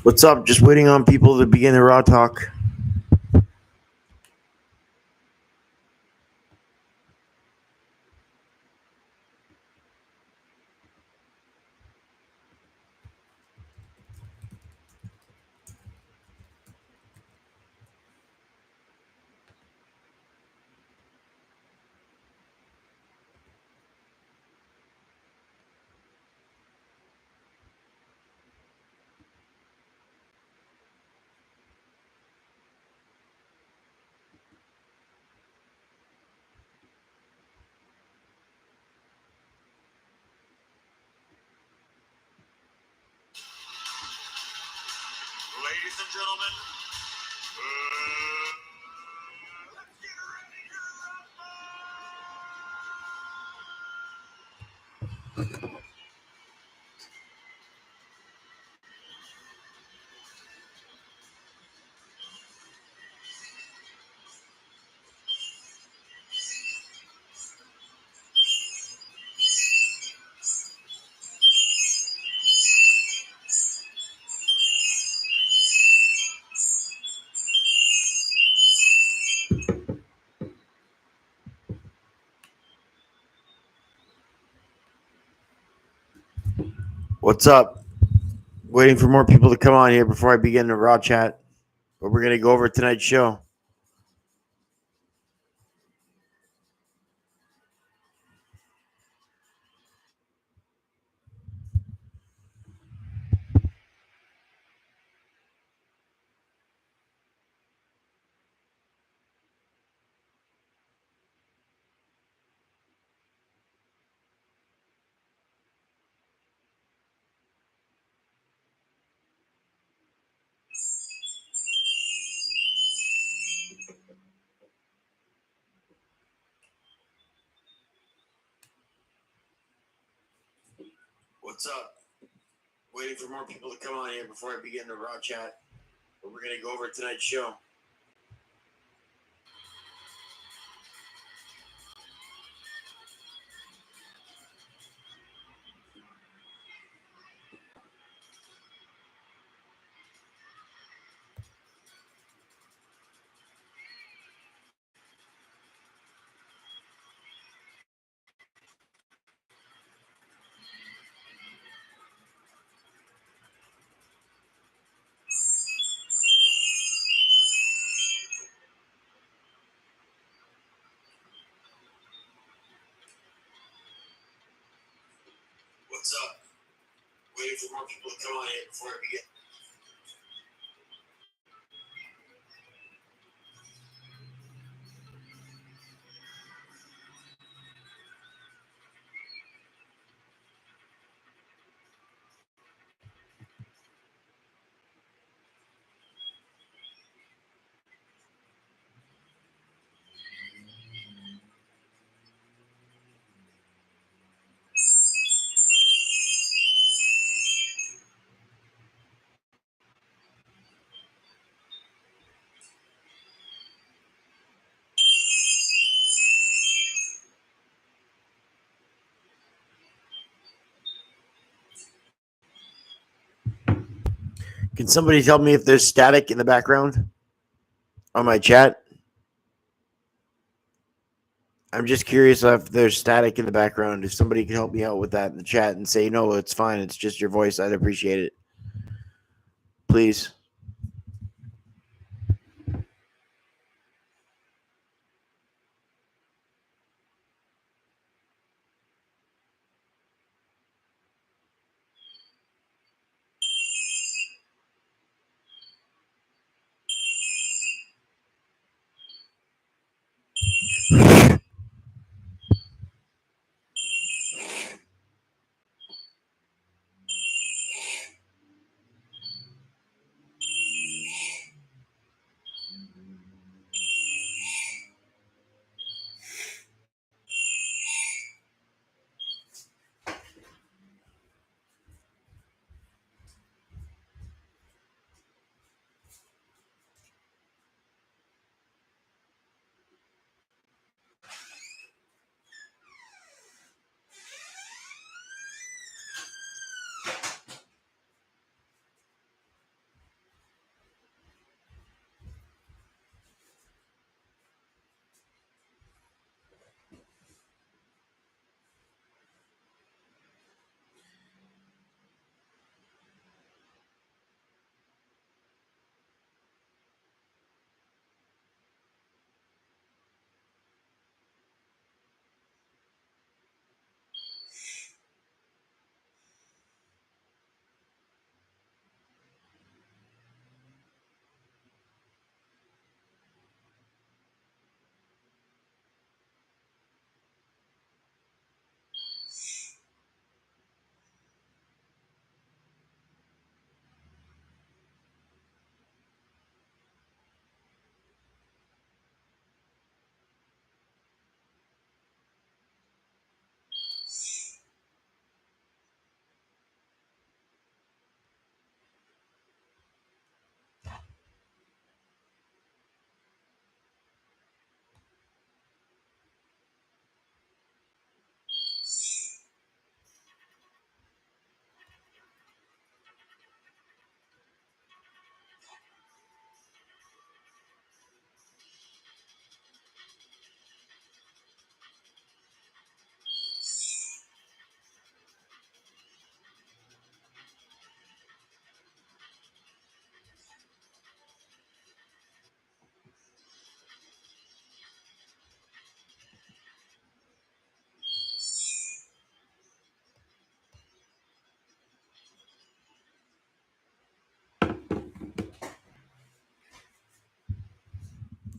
What's up? Just waiting on people to begin the Raw talk. Ladies and gentlemen, let's get ready to rumble! What's up? Waiting for more people to come on here before I begin the Raw chat. But we're going to go over tonight's show. What's up? Waiting for more people to come on here before I begin the Raw chat. But we're going to go over tonight's show. What's up? Waiting for more people to come on here before I begin. Can somebody tell me if there's static in the background on my chat? I'm just curious if there's static in the background. If somebody can help me out with that in the chat and say, no, it's fine. It's just your voice. I'd appreciate it. Please.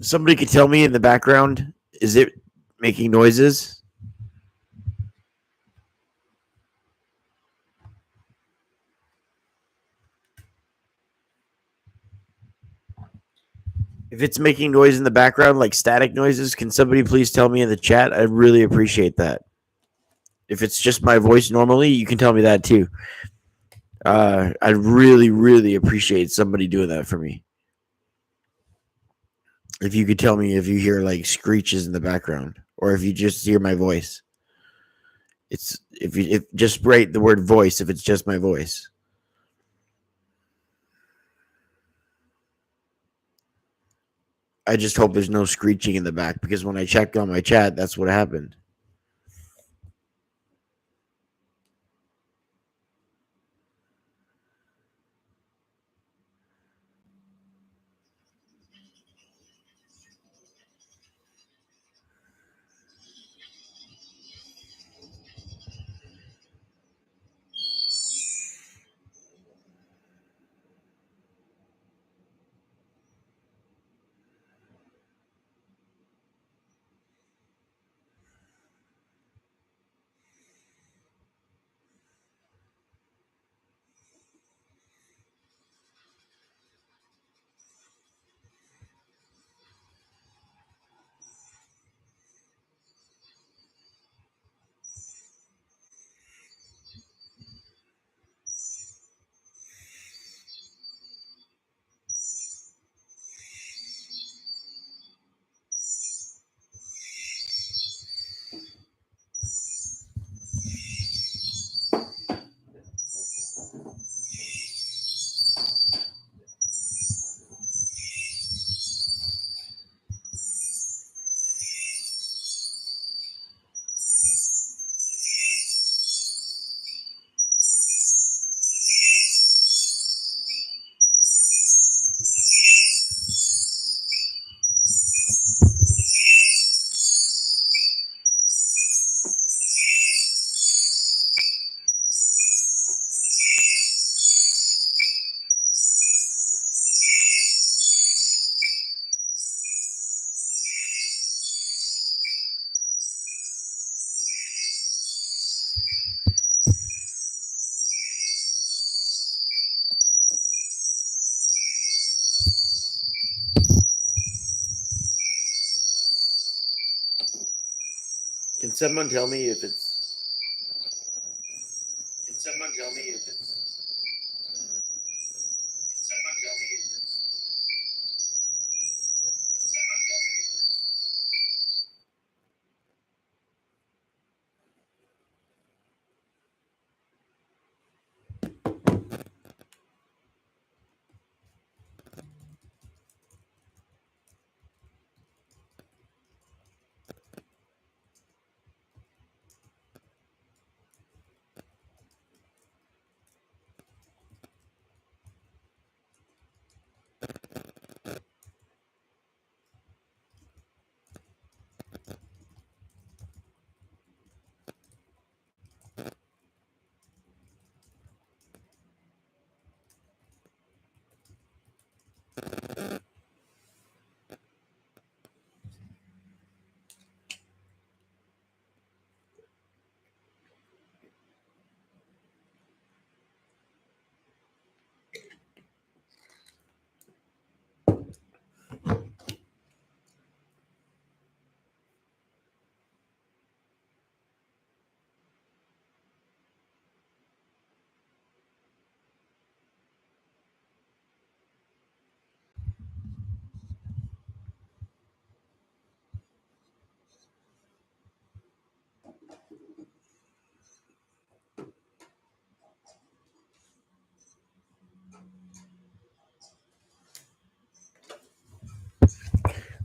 Somebody could tell me in the background, is it making noises? If it's making noise in the background, like static noises, can somebody please tell me in the chat? I'd really appreciate that. If it's just my voice normally, you can tell me that too. I'd really, really appreciate somebody doing that for me. If you could tell me if you hear like screeches in the background or if you just hear my voice. It's if just write the word voice if it's just my voice. I just hope there's no screeching in the back because when I checked on my chat, that's what happened. Can someone tell me if it's? Can someone tell me if it's? Can someone tell me if it's? Can someone tell me if it's?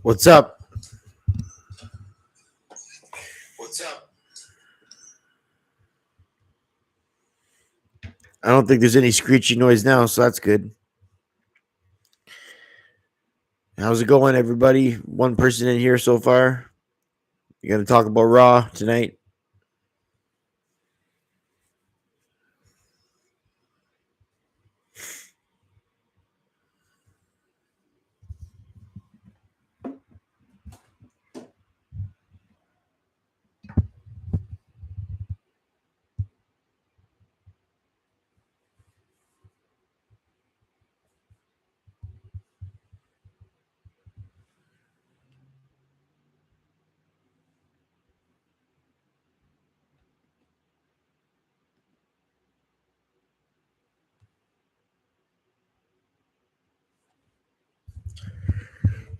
What's up? What's up? I don't think there's any screechy noise now, so that's good. How's it going, everybody? One person in here so far. You're going to talk about Raw tonight?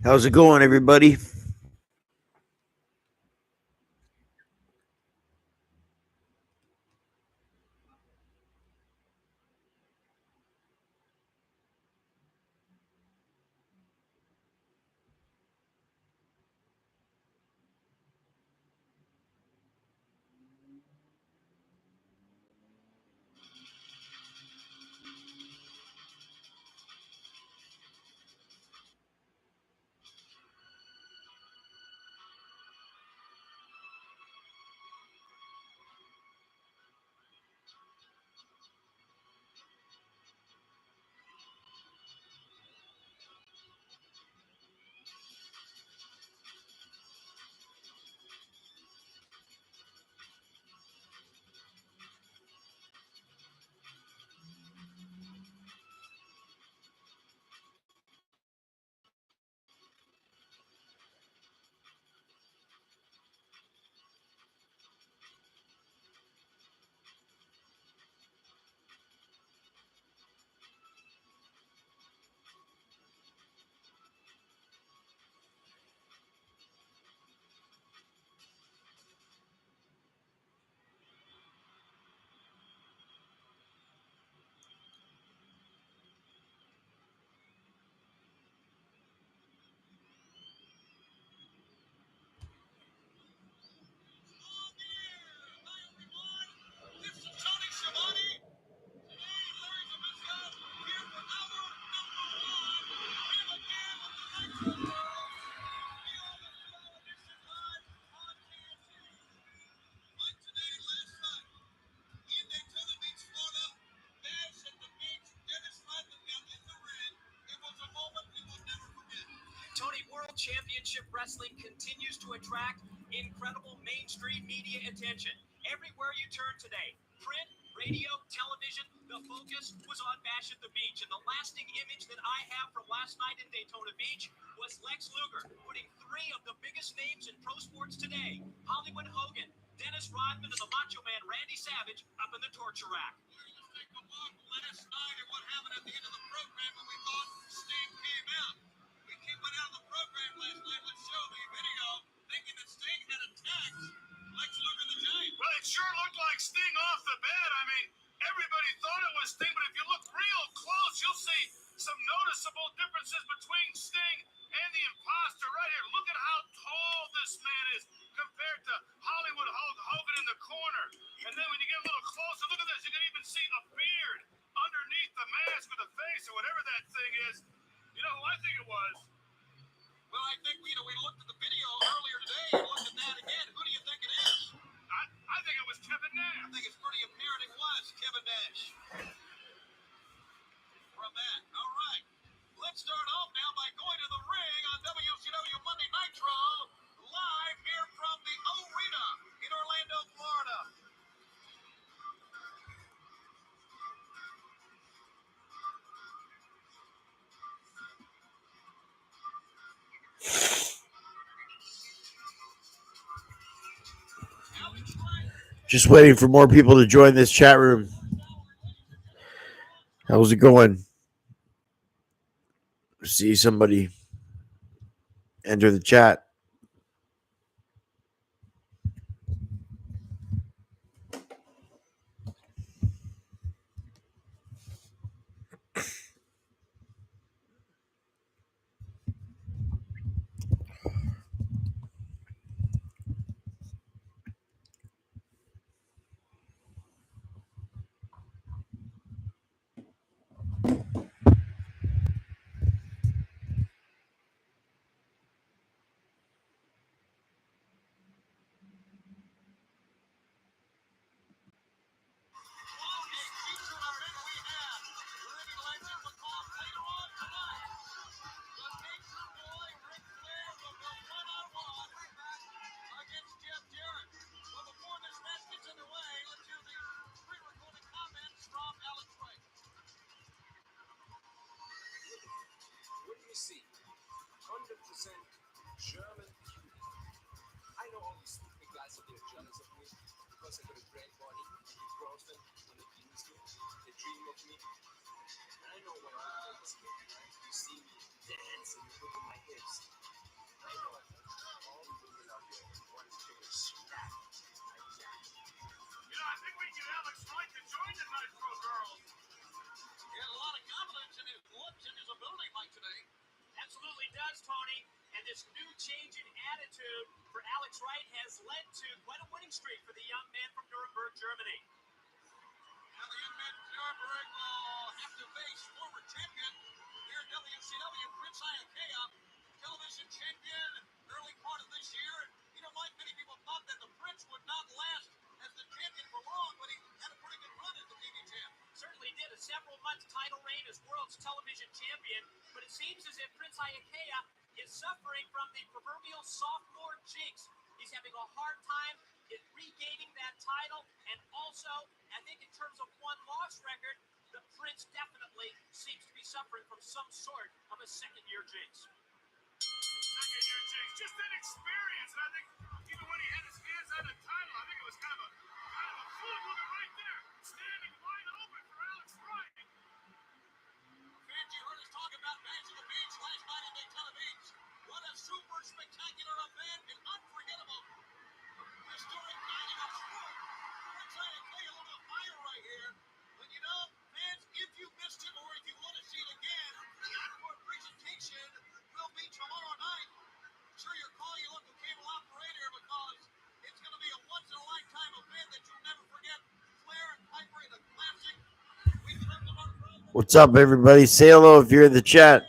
How's it going, everybody? Tony, World Championship Wrestling continues to attract incredible mainstream media attention. Everywhere you turn today, print, radio, television, the focus was on Bash at the Beach. And the lasting image that I have from last night in Daytona Beach was Lex Luger putting three of the biggest names in pro sports today, Hollywood Hogan, Dennis Rodman, and the Macho Man Randy Savage, up in the torture rack. Take a look last night at what happened at the end of the program when we thought Sting came out. We went out of the program last night. Let's show the video, thinking that Sting had attacked Lex Luger the Giant. Well, it sure looked like Sting off the bat. I mean, everybody thought it was Sting, but if you look real close, you'll see some noticeable differences between Sting and the imposter right here. Look at how tall this man is compared to Hollywood Hulk Hogan in the corner. And then when you get a little closer, look at this. You can even see a beard underneath the mask or the face or whatever that thing is. You know who I think it was? Well, I think we looked at the video earlier today and looked at that again. Who do you think it is? I think it was Kevin Nash. I think it's pretty apparent it was Kevin Nash. From that. All right. Let's start off now by going to the ring on WCW Monday Nitro, live here from the Arena in Orlando, Florida. Just waiting for more people to join this chat room. How's it going? See somebody enter the chat. See, 100% German beauty. I know all these stupid guys out there jealous of me because I got a great body. Girlfriend when they please me, they dream of me. And I know what I'm doing. You see me dancing, look at my hips. suffering from the proverbial sophomore jinx. He's having a hard time in regaining that title, and also, I think in terms of one-loss record, the Prince definitely seems to be suffering from some sort of a second-year jinx. Second-year jinx, just inexperience. And I think even when he had his hands on the title, I think it was kind of a fluke. Look at right there, standing wide open for Alex Wright. Fans, you heard us talk about Bash of the Beach last night in Daytona Beach. What a super spectacular event and unforgettable. Historic night in our sport. We're trying to play a little fire right here. But you know, fans, if you missed it or if you want to see it again, the encore presentation will be tomorrow night. Sure, you're calling your local cable operator because it's going to be a once-in-a-lifetime event that you'll never forget. Flair and Piper in the classic. We've talked about What's up, everybody? Say hello if you're in the chat.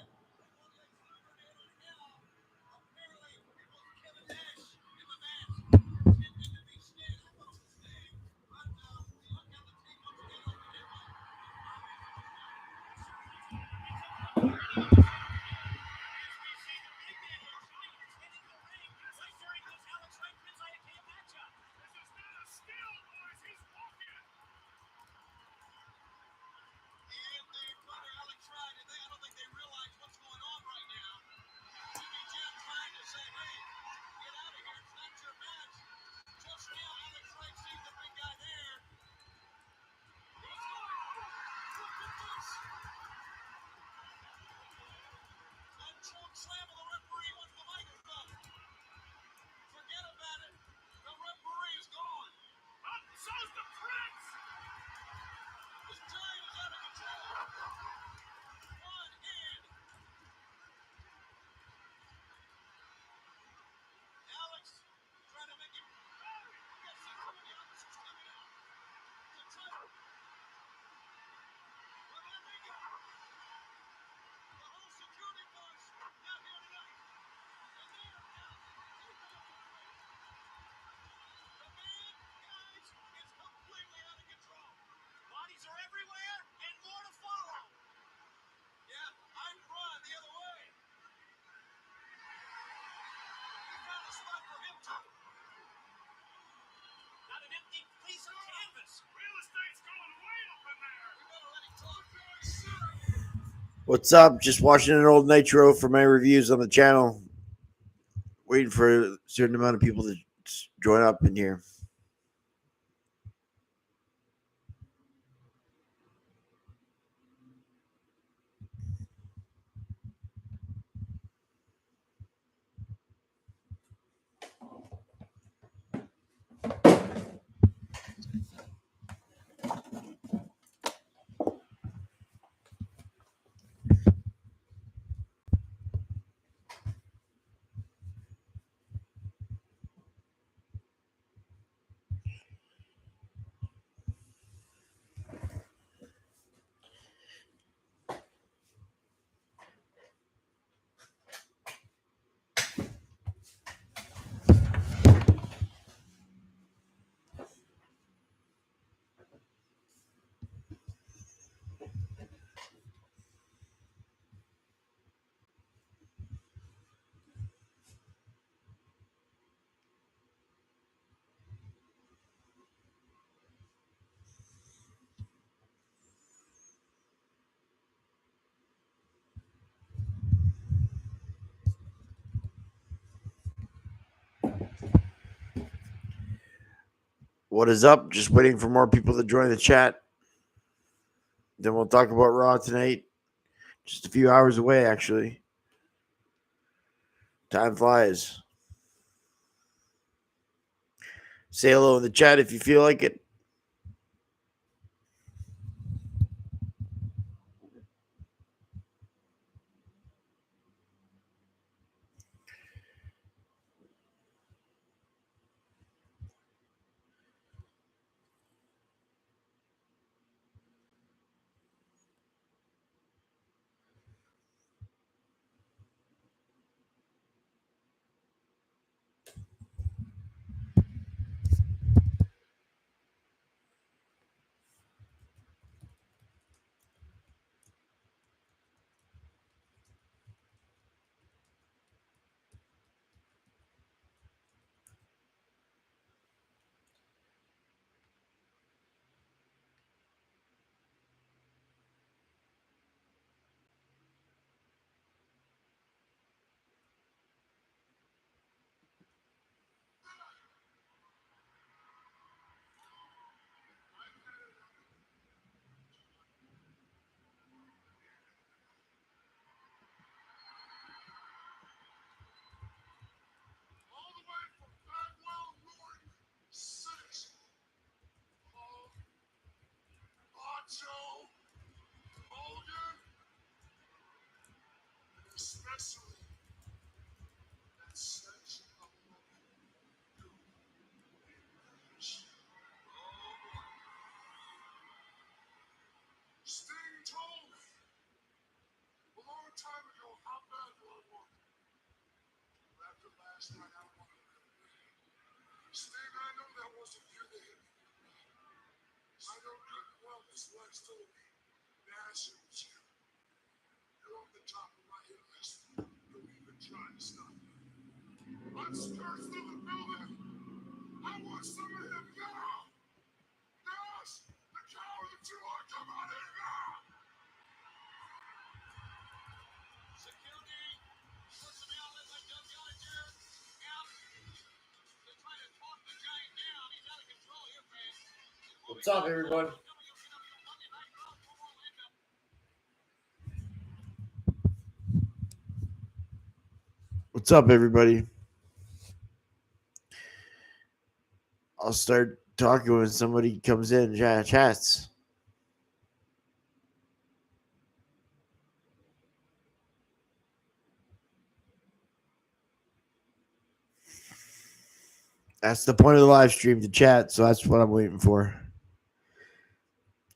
So's the Prince. This giant is out of control. One hand. Alex trying to make him. Yes, he's coming out. This is coming out. The title. But there they go. The whole security force now here tonight. And they are now taking up the ring. The man, guys, is completely out of control. Bodies are everywhere and more to follow. Yeah, I'd run the other way. We found a spot for him too. Not an empty piece of canvas. Real estate's going way up in there. We better let him talk. What's up? Just watching an old Nitro for my reviews on the channel. Waiting for a certain amount of people to join up in here. What is up? Just waiting for more people to join the chat. Then we'll talk about Raw tonight. Just a few hours away, actually. Time flies. Say hello in the chat if you feel like it. last night, I want to. Sting, I know that wasn't you that hit me. I know good and well this Lex told me. Nash, it was you. You're on the top of my hit list. Don't even try to stop me. I'm scared through the building. I want some of him now. Nash, the coward that you are, come on in now. Security, personnel led by Doug Gallagher, out. They're trying to talk the giant down. He's out of control here, man. What's up, everybody? What's up, everybody? I'll start talking when somebody comes in and chats. That's the point of the live stream, to chat, so that's what I'm waiting for.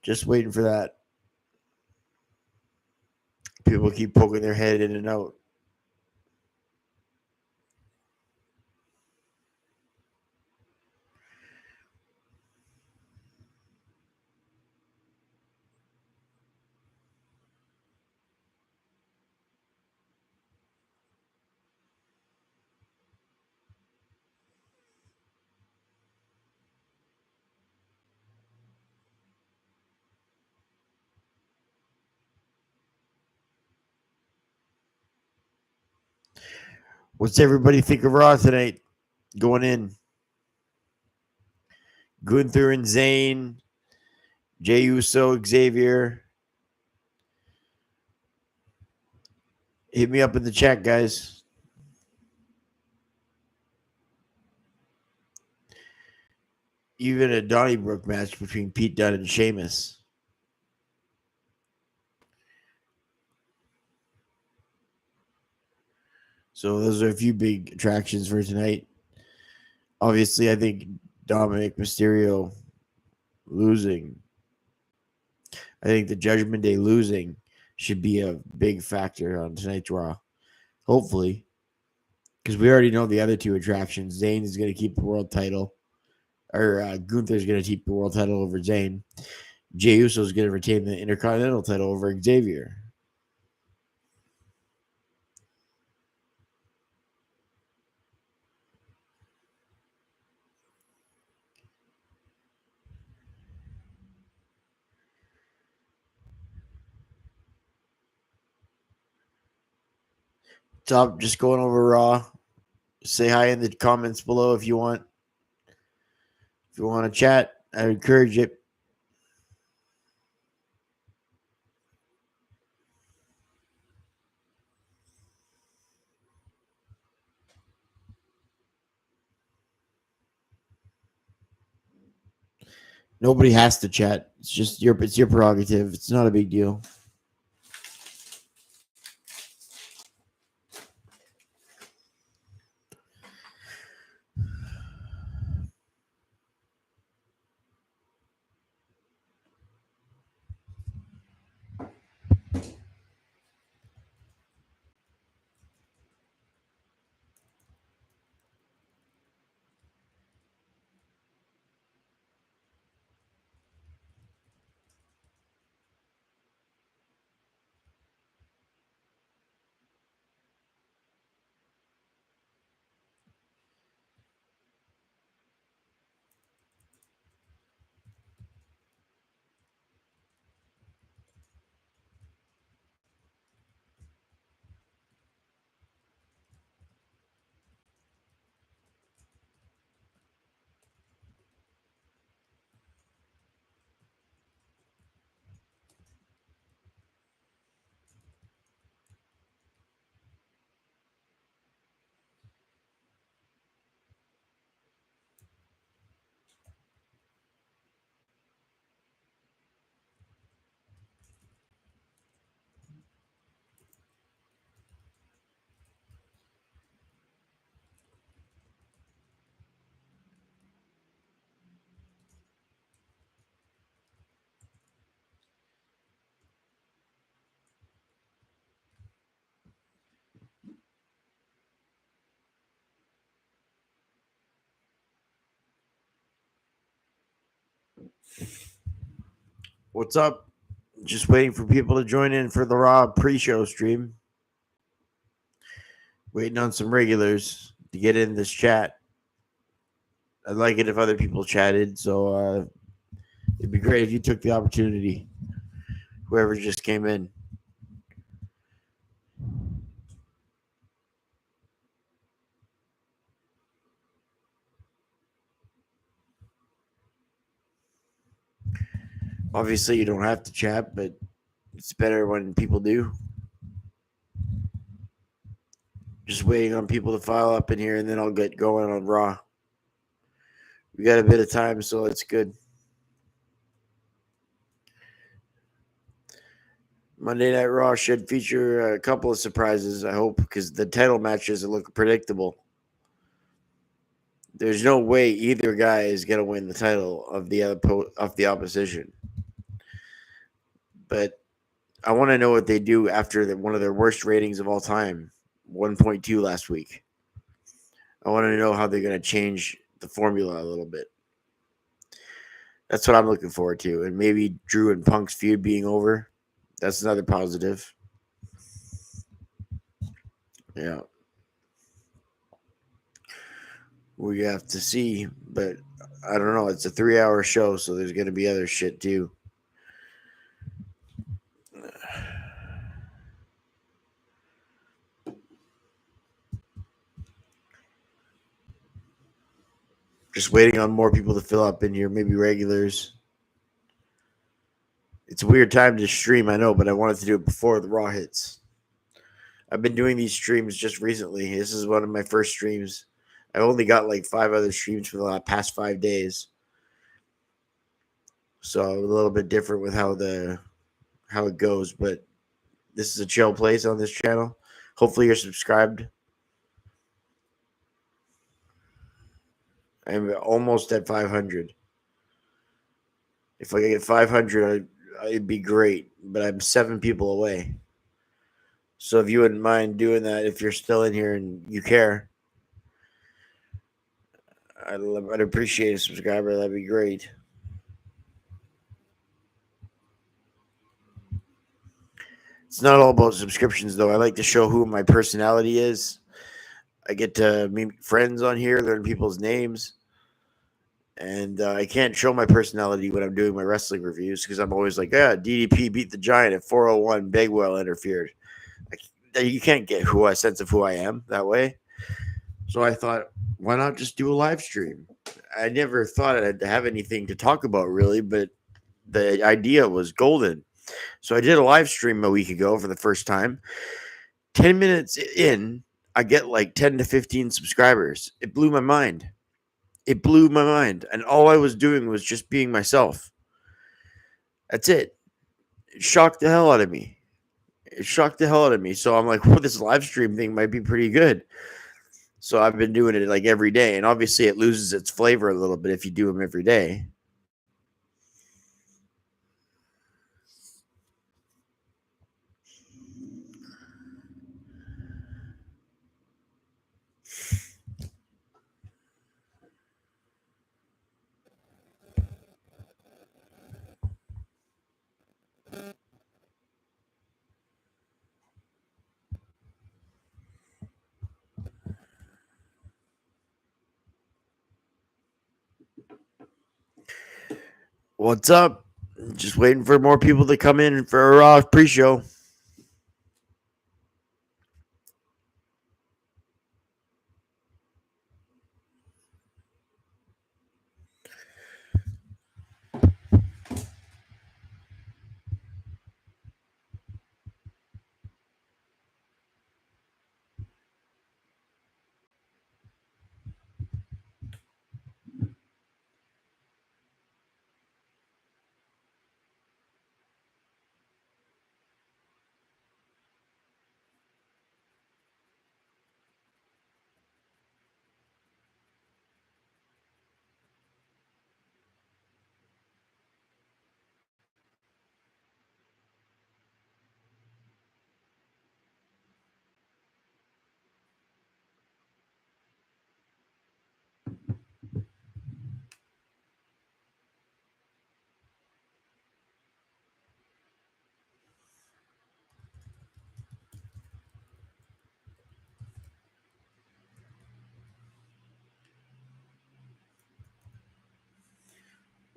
Just waiting for that. People keep poking their head in and out. What's everybody think of Raw tonight? Going in. Gunther and Zayn. Jey Uso, Xavier. Hit me up in the chat, guys. Even a Donnybrook match between Pete Dunne and Sheamus. So those are a few big attractions for tonight. Obviously, I think Dominic Mysterio losing. I think the Judgment Day losing should be a big factor on tonight's Raw. Hopefully. Because we already know the other two attractions. Zayn is going to keep the world title. Or Gunther's going to keep the world title over Zayn. Jey Uso is going to retain the Intercontinental title over Xavier. Top, just going over Raw. Say hi in the comments below if you want. If you want to chat, I encourage it. Nobody has to chat. It's just your prerogative. It's not a big deal. What's up? Just waiting for people to join in for the Raw pre-show stream. Waiting on some regulars to get in this chat. I'd like it if other people chatted, so it'd be great if you took the opportunity. Whoever just came in. Obviously, you don't have to chat, but it's better when people do. Just waiting on people to file up in here, and then I'll get going on Raw. We got a bit of time, so it's good. Monday Night Raw should feature a couple of surprises, I hope, because the title matches look predictable. There's no way either guy is going to win the title of the opposition. But I want to know what they do after one of their worst ratings of all time, 1.2 last week. I want to know how they're going to change the formula a little bit. That's what I'm looking forward to. And maybe Drew and Punk's feud being over. That's another positive. Yeah. We have to see, but I don't know. It's a 3-hour show, so there's going to be other shit too. Just waiting on more people to fill up in here, maybe regulars. It's a weird time to stream, I know, but I wanted to do it before the Raw hits. I've been doing these streams just recently. This is one of my first streams. I only got like 5 other streams for the past 5 days. So a little bit different with how it goes, but this is a chill place on this channel. Hopefully you're subscribed. I'm almost at 500. If I get 500, it'd be great, but I'm 7 people away. So if you wouldn't mind doing that, if you're still in here and you care, I'd appreciate a subscriber. That'd be great. It's not all about subscriptions, though. I like to show who my personality is. I get to meet friends on here, learn people's names. And I can't show my personality when I'm doing my wrestling reviews because I'm always like, yeah, DDP beat the Giant at 401. Bagwell interfered. You can't get a sense of who I am that way. So I thought, why not just do a live stream? I never thought I'd have anything to talk about, really, but the idea was golden. So I did a live stream a week ago for the first time. 10 minutes in, I get like 10 to 15 subscribers. It blew my mind. And all I was doing was just being myself. That's it. It shocked the hell out of me. So I'm like, well, this live stream thing might be pretty good. So I've been doing it like every day. And obviously it loses its flavor a little bit if you do them every day. What's up? Just waiting for more people to come in for a Raw pre-show.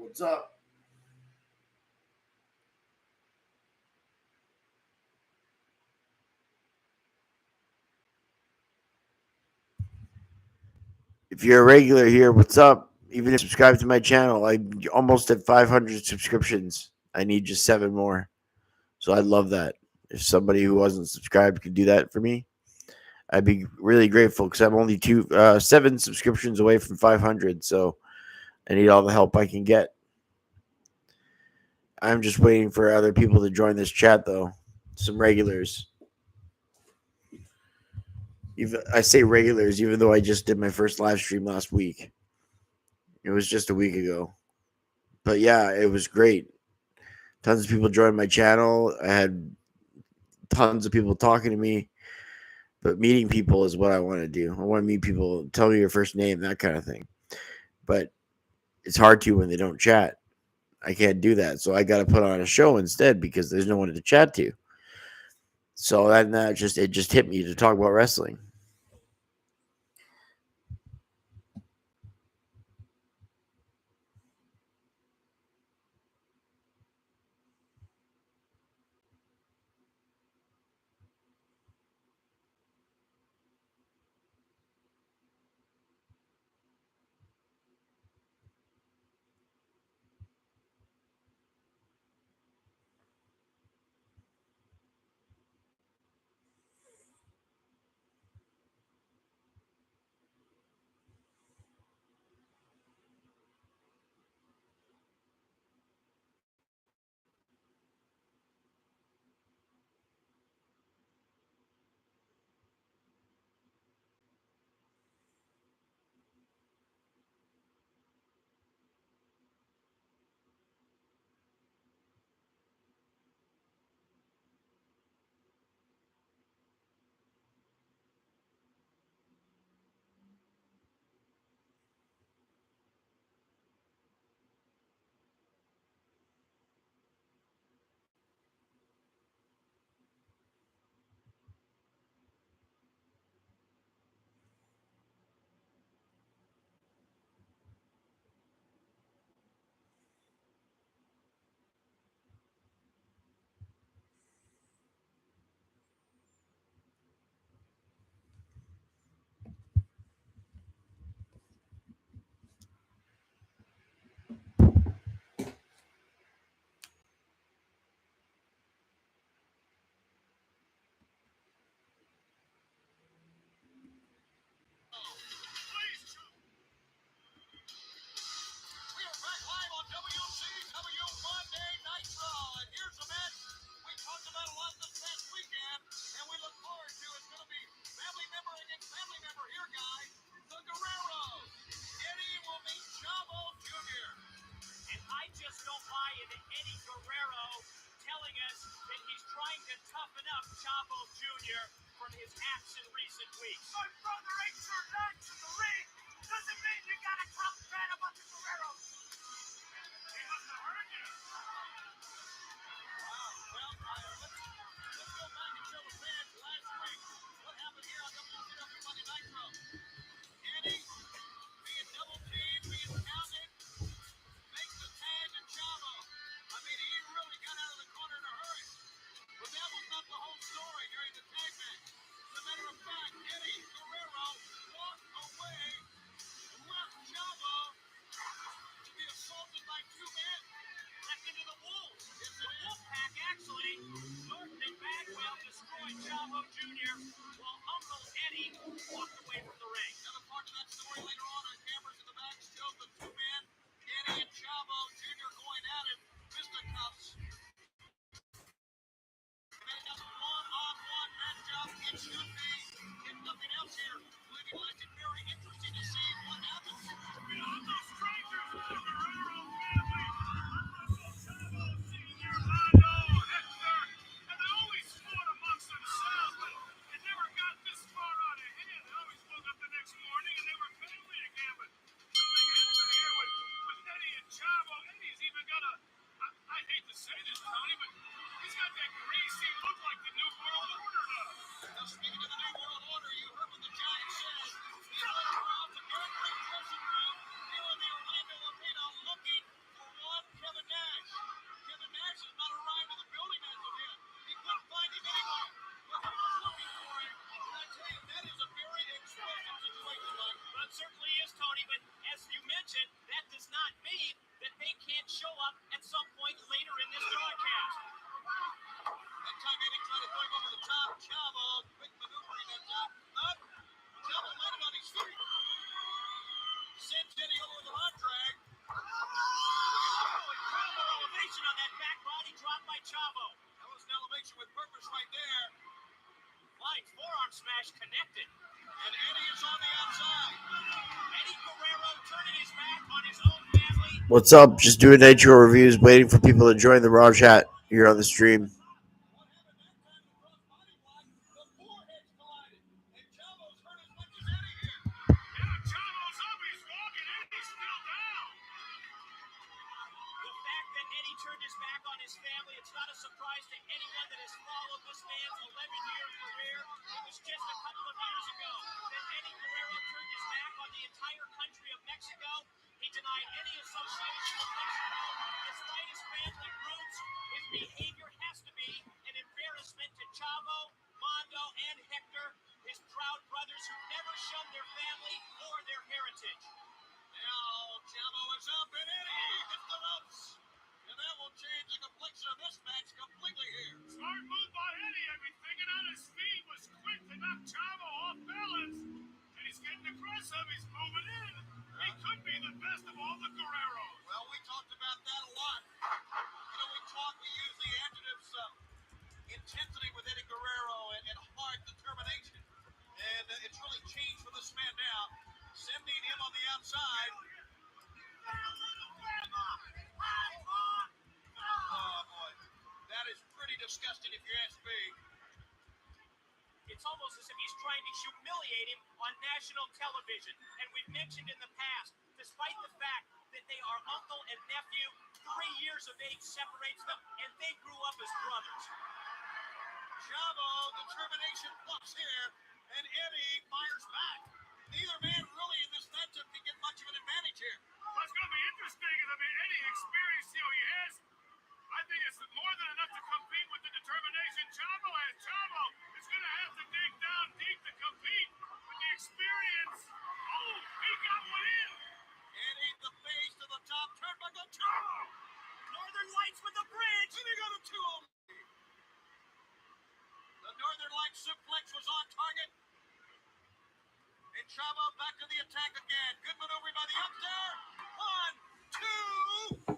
What's up? If you're a regular here, what's up? Even if you subscribe to my channel, I almost at 500 subscriptions. I need just 7 more. So I'd love that. If somebody who wasn't subscribed could do that for me, I'd be really grateful because I'm only 7 subscriptions away from 500. So I need all the help I can get. I'm just waiting for other people to join this chat, though. Some regulars. I say regulars, even though I just did my first live stream last week. It was just a week ago. But yeah, it was great. Tons of people joined my channel. I had tons of people talking to me. But meeting people is what I want to do. I want to meet people, tell me your first name, that kind of thing. But it's hard to when they don't chat. I can't do that. So I got to put on a show instead because there's no one to chat to. So that just hit me to talk about wrestling. We are back live on WCW Monday Night Raw, and here's a match we talked about a lot this past weekend, and we look forward to. It's going to be family member against family member here, guys. The Guerreros. Eddie will meet Chavo Jr. And I just don't buy into Eddie Guerrero telling us that he's trying to toughen up Chavo Jr. from his acts in recent weeks. My brother ain't your legs in the ring. Doesn't mean you gotta talk bad about the Guerreros. He must have heard you. Wow. Well, let's go back and show the fans last week what happened here on WCW Monday Night Raw. Eddie being double teamed, being pounded, makes the tag to Chavo. I mean, he really got out of the corner in a hurry. But that was not the whole story during the tag match. As a matter of fact, Eddie Guerrero walked away and left Chavo to be assaulted by 2 men back into the Wolves. It's the Wolfpack, actually. Norton and Bagwell destroyed Chavo Jr. while Uncle Eddie walked away from the ring. Another part of that story later on cameras in the back shows the 2 men, Eddie and Chavo Jr. going at it, fisticuffs. One-on-one matchup. It should be, if nothing else here, Lenny Legend, very interesting to see what happens. You know, no strangers to the Guerrero family. Uncle Chavo Sr., Lando, Hector, and they always fought amongst themselves, but it never got this far out of hand. They always woke up the next morning and they were family again, but something happened here with Eddie and Chavo. Eddie's even got I hate to say this, Tony, but he's got that greasy look like the New World Order does. Now, speaking of the New World Order, you heard what the Giant said. He's led around the North Ring dressing room here in the Orlando Arena looking for Splash connected. And Eddie is on the outside. Eddie Guerrero turning his back on his own family. What's up? Just doing Nitro reviews, waiting for people to join the Raw chat here on the stream. What happened that time in the cross body block? The foreheads collided. And Chavo's hurt as much as Eddie here. Yeah, Chavo's up. He's walking. Eddie's still down. The fact that Eddie turned his back on his family, it's not a surprise to anyone that has followed this man's 11-year career. It was just a couple of years ago that Eddie Guerrero turned his back on the entire country of Mexico. He denied any association with Mexico. Despite his family roots, his behavior has to be an embarrassment to Chavo, Mondo, and Hector, his proud brothers who never shunned their family or their heritage. Now Chavo is up and Eddie hits the ropes. And that will change the complexion of this match completely here. Smart move by Eddie. I mean, thinking on his feet was quick to knock Chavo off balance. And he's getting aggressive. He's moving in. He could be the best of all the Guerreros. Well, we talked about that a lot. We use the adjectives intensity with Eddie Guerrero and hard determination. And it's really changed for this man now. Sending him on the outside. Oh, boy. That is pretty disgusting if you ask me. It's almost as if he's trying to humiliate him on national television. And we've mentioned in the past, despite the fact that they are uncle and nephew, 3 years of age separates them, and they grew up as brothers. Chavo, determination plus here, and Eddie fires back. Neither man really in this matchup can get much of an advantage here. What's going to be interesting is, I mean, Eddie experience he has. I think it's more than enough to compete with the determination Chavo has. Chavo is going to have to dig down deep to compete with the experience. Oh, he got one in. Eddie, the face to the top turnbuckle. Oh! Northern Lights with the bridge. And he got a 2 on. The Northern Lights suplex was on target. And Chavo back to the attack again. Good maneuver by the upstairs. 1, 2.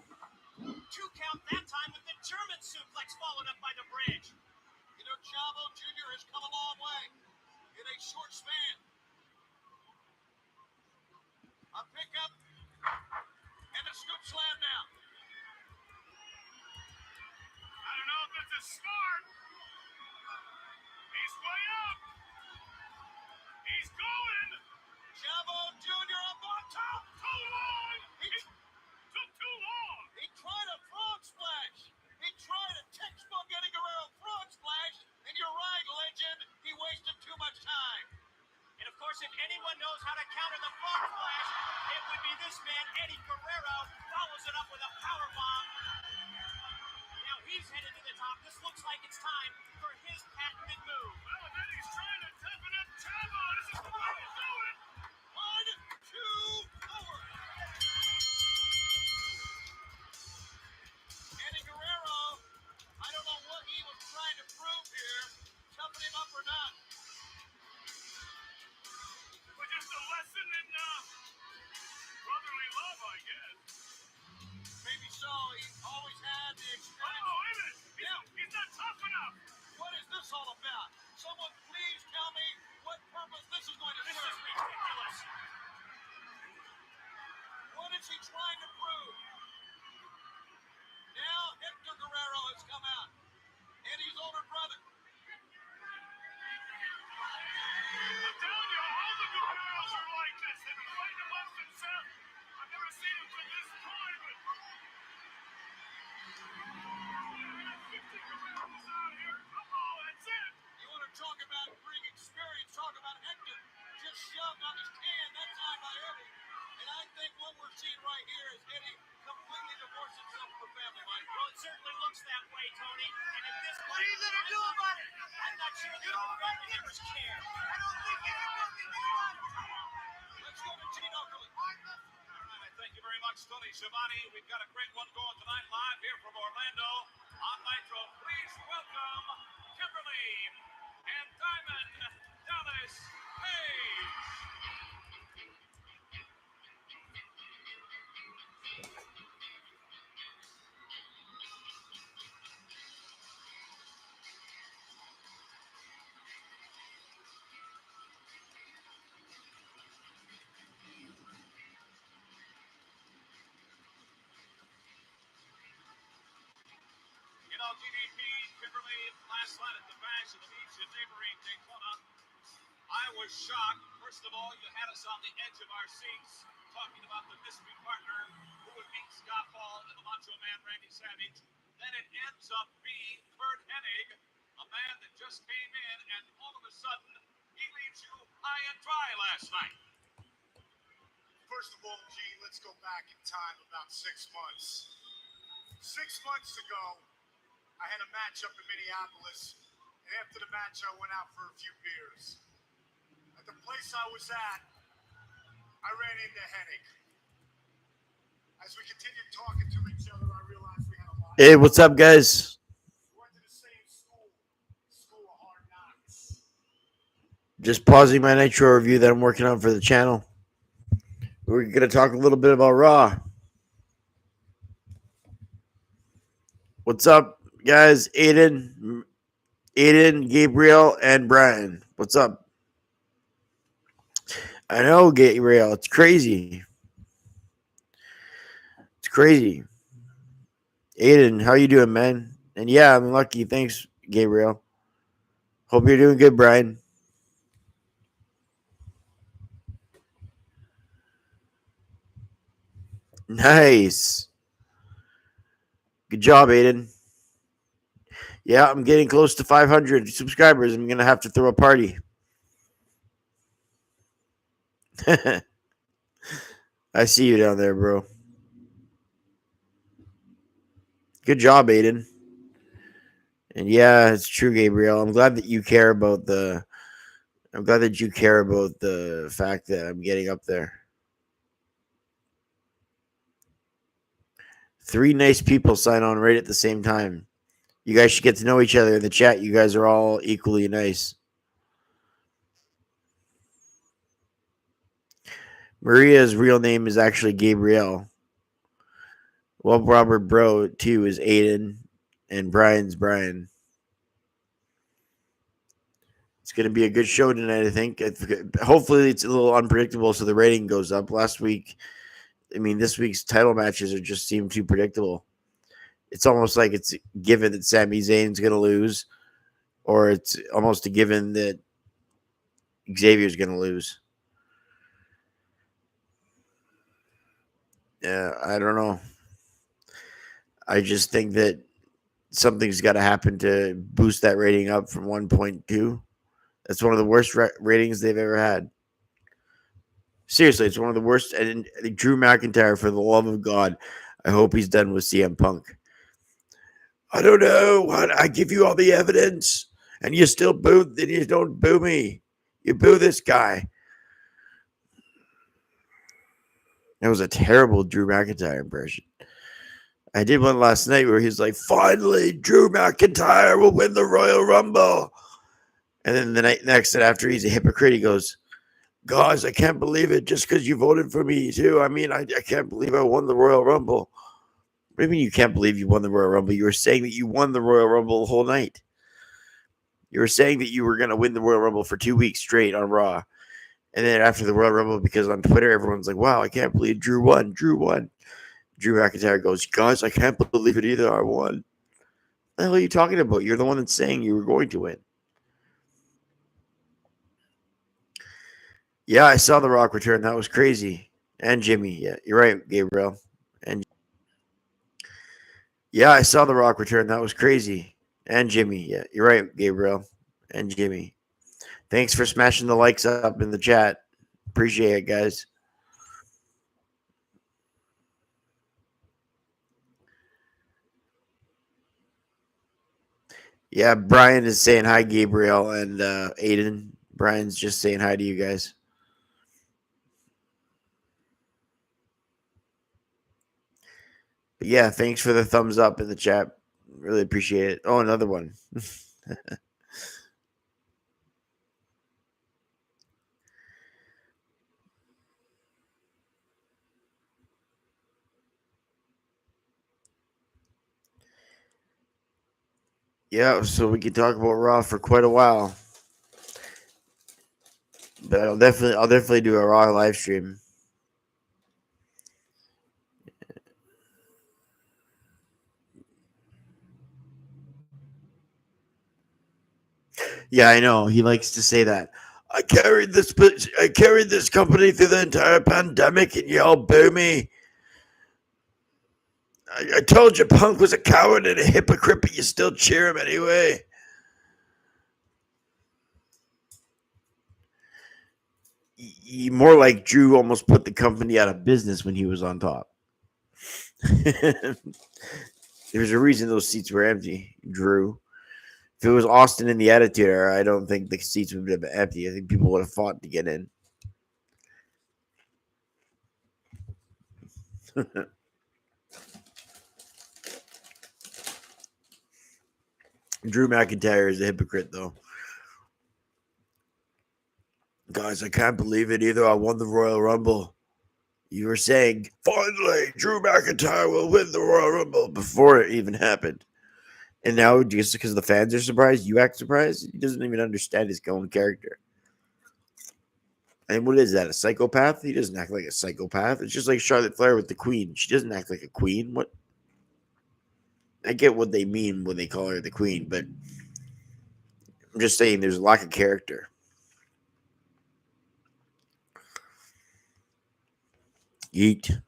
2 count that time with the German suplex followed up by the bridge. You know, Chavo Jr. has come a long way in a short span. A pickup and a scoop slam now. I don't know if it's a start. He's way up. He's going. Chavo Jr. up on top. Too long. He took too long. He tried a frog splash. He tried a textbook Eddie Guerrero frog splash. And you're right, legend. He wasted too much time. And of course, if anyone knows how to counter the frog splash, it would be this man, Eddie Guerrero, follows it up with a power bomb. Now he's headed to the top. This looks like it's time for his patented move. Well, and Eddie's trying to toughen up Chavo. This is the way to do it. 1, 2, forward. Eddie Guerrero, I don't know what he was trying to prove here. Toughen him up or not. But just a lesson in brotherly love, I guess. Maybe so. He always had the experience. Oh, wait a minute. He's not tough enough. What is this all about? Someone please tell me what purpose this is going to This serve. is ridiculous. What is he trying to prove? Now Hector Guerrero has come out. Eddie's older brother. I'm telling you, all the Guerreros are like this. They've been fighting amongst themselves. I've never seen them to this point, but 50 Guerreros out here. Oh, that's it. You want to talk about bring experience, talk about Hector. Just shoved on his can that time by Eddie. And I think what we're seeing right here is Eddie completely divorced himself from the family, Mike. Well, it certainly looks that way, Tony. And at this point, What are you going to do about it? I'm not sure the other family members care. I don't think anyone can do about it. Let's go to Gene Okerlund. All right, thank you very much, Tony Schiavone. We've got a great one going tonight live here from Orlando on Nitro. Please welcome Kimberly and Diamond Dallas Page. TVP, Kimberly, last night at the Bash of the Beach in neighboring Daytona. I was shocked. First of all, you had us on the edge of our seats talking about the mystery partner who would beat Scott Hall and the Macho Man Randy Savage. Then it ends up being Kurt Hennig, a man that just came in, and all of a sudden, he leaves you high and dry last night. First of all, G, let's go back in time about 6 months. 6 months ago, I had a match up in Minneapolis, and after the match, I went out for a few beers. At the place I was at, I ran into Hennig. As we continued talking to each other, I realized we had a lot. Hey, what's up, guys? We went to the same school, School of Hard Knocks. Just pausing my Nitro review that I'm working on for the channel. We're going to talk a little bit about Raw. What's up, guys? Aiden, Gabriel, and Brian. What's up? I know, Gabriel. It's crazy. It's crazy. Aiden, how you doing, man? And yeah, I'm lucky. Thanks, Gabriel. Hope you're doing good, Brian. Nice. Good job, Aiden. Yeah, I'm getting close to 500 subscribers. I'm going to have to throw a party. I see you down there, bro. Good job, Aiden. And yeah, it's true, Gabriel. I'm glad that you care about the fact that I'm getting up there. 3 nice people sign on right at the same time. You guys should get to know each other in the chat. You guys are all equally nice. Maria's real name is actually Gabrielle. Well, Robert Bro, too, is Aiden. And Brian's Brian. It's going to be a good show tonight, I think. Hopefully, it's a little unpredictable, so the rating goes up. This week's title matches are just seem too predictable. It's almost like it's given that Sami Zayn's going to lose, or it's almost a given that Xavier's going to lose. Yeah, I don't know. I just think that something's got to happen to boost that rating up from 1.2. That's one of the worst ratings they've ever had. Seriously, it's one of the worst. And Drew McIntyre, for the love of God, I hope he's done with CM Punk. I don't know. I give you all the evidence, and you still boo. Then you don't boo me. You boo this guy. That was a terrible Drew McIntyre impression. I did one last night where he's like, finally, Drew McIntyre will win the Royal Rumble. And then the next night after, he's a hypocrite. He goes, guys, I can't believe it just because you voted for me too. I mean, I can't believe I won the Royal Rumble. What do you mean you can't believe you won the Royal Rumble? You were saying that you won the Royal Rumble the whole night. You were saying that you were going to win the Royal Rumble for 2 weeks straight on Raw. And then after the Royal Rumble, because on Twitter, everyone's like, wow, I can't believe Drew won. Drew McIntyre goes, guys, I can't believe it either. I won. What the hell are you talking about? You're the one that's saying you were going to win. Yeah, I saw The Rock return. That was crazy. And Jimmy. Yeah, you're right, Gabriel. And yeah, I saw The Rock return. That was crazy. And Jimmy. Yeah, you're right, Gabriel. And Jimmy. Thanks for smashing the likes up in the chat. Appreciate it, guys. Yeah, Brian is saying hi, Gabriel and Aiden. Brian's just saying hi to you guys. But yeah, thanks for the thumbs up in the chat. Really appreciate it. Oh, another one. Yeah, so we can talk about Raw for quite a while. But I'll definitely do a Raw live stream. Yeah, I know. He likes to say that. I carried this company through the entire pandemic, and y'all boo me. I told you Punk was a coward and a hypocrite, but you still cheer him anyway. More like Drew almost put the company out of business when he was on top. There's a reason those seats were empty, Drew. If it was Austin in the Attitude Era, I don't think the seats would have been empty. I think people would have fought to get in. Drew McIntyre is a hypocrite, though. Guys, I can't believe it either. I won the Royal Rumble. You were saying, finally, Drew McIntyre will win the Royal Rumble before it even happened. And now, just because the fans are surprised, you act surprised? He doesn't even understand his own character. And what is that, a psychopath? He doesn't act like a psychopath. It's just like Charlotte Flair with the Queen. She doesn't act like a queen. What? I get what they mean when they call her the Queen, but I'm just saying there's a lack of character. Yeet.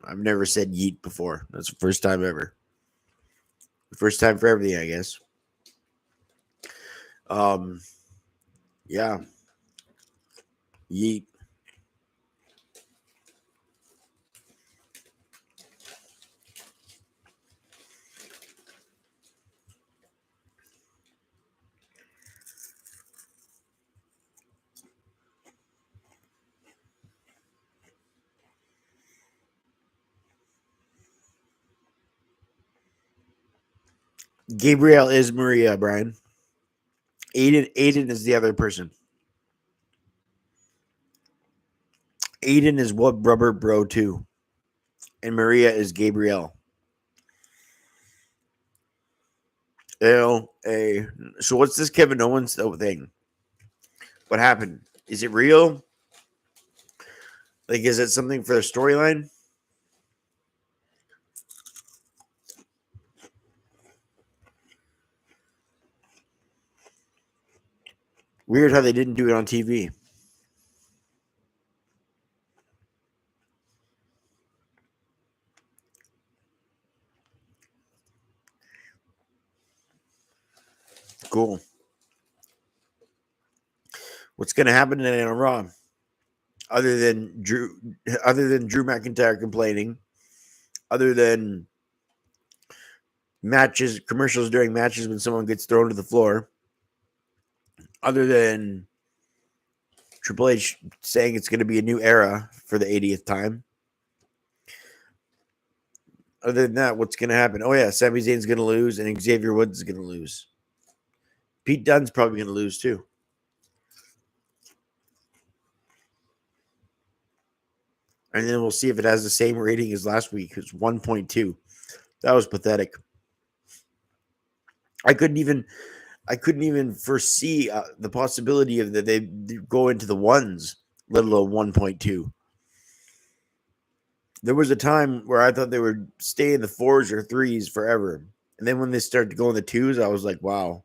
I've never said yeet before. That's the first time ever. First time for everything, I guess. Yeah. Yeet. Gabriel is Maria, Brian. Aiden is the other person. Aiden is what Rubber Bro 2. And Maria is Gabrielle. L-A. So what's this Kevin Owens thing? What happened? Is it real? Like, is it something for the storyline? Weird how they didn't do it on TV. Cool. What's going to happen today on Raw? Other than Drew McIntyre complaining, other than matches, commercials during matches when someone gets thrown to the floor, other than Triple H saying it's going to be a new era for the 80th time. Other than that, what's going to happen? Oh, yeah, Sami Zayn's going to lose and Xavier Woods is going to lose. Pete Dunne's probably going to lose too. And then we'll see if it has the same rating as last week. It's 1.2. That was pathetic. I couldn't even foresee the possibility of that they go into the ones, let alone 1.2. There was a time where I thought they would stay in the 4s or 3s forever. And then when they started to go in the 2s, I was like, wow.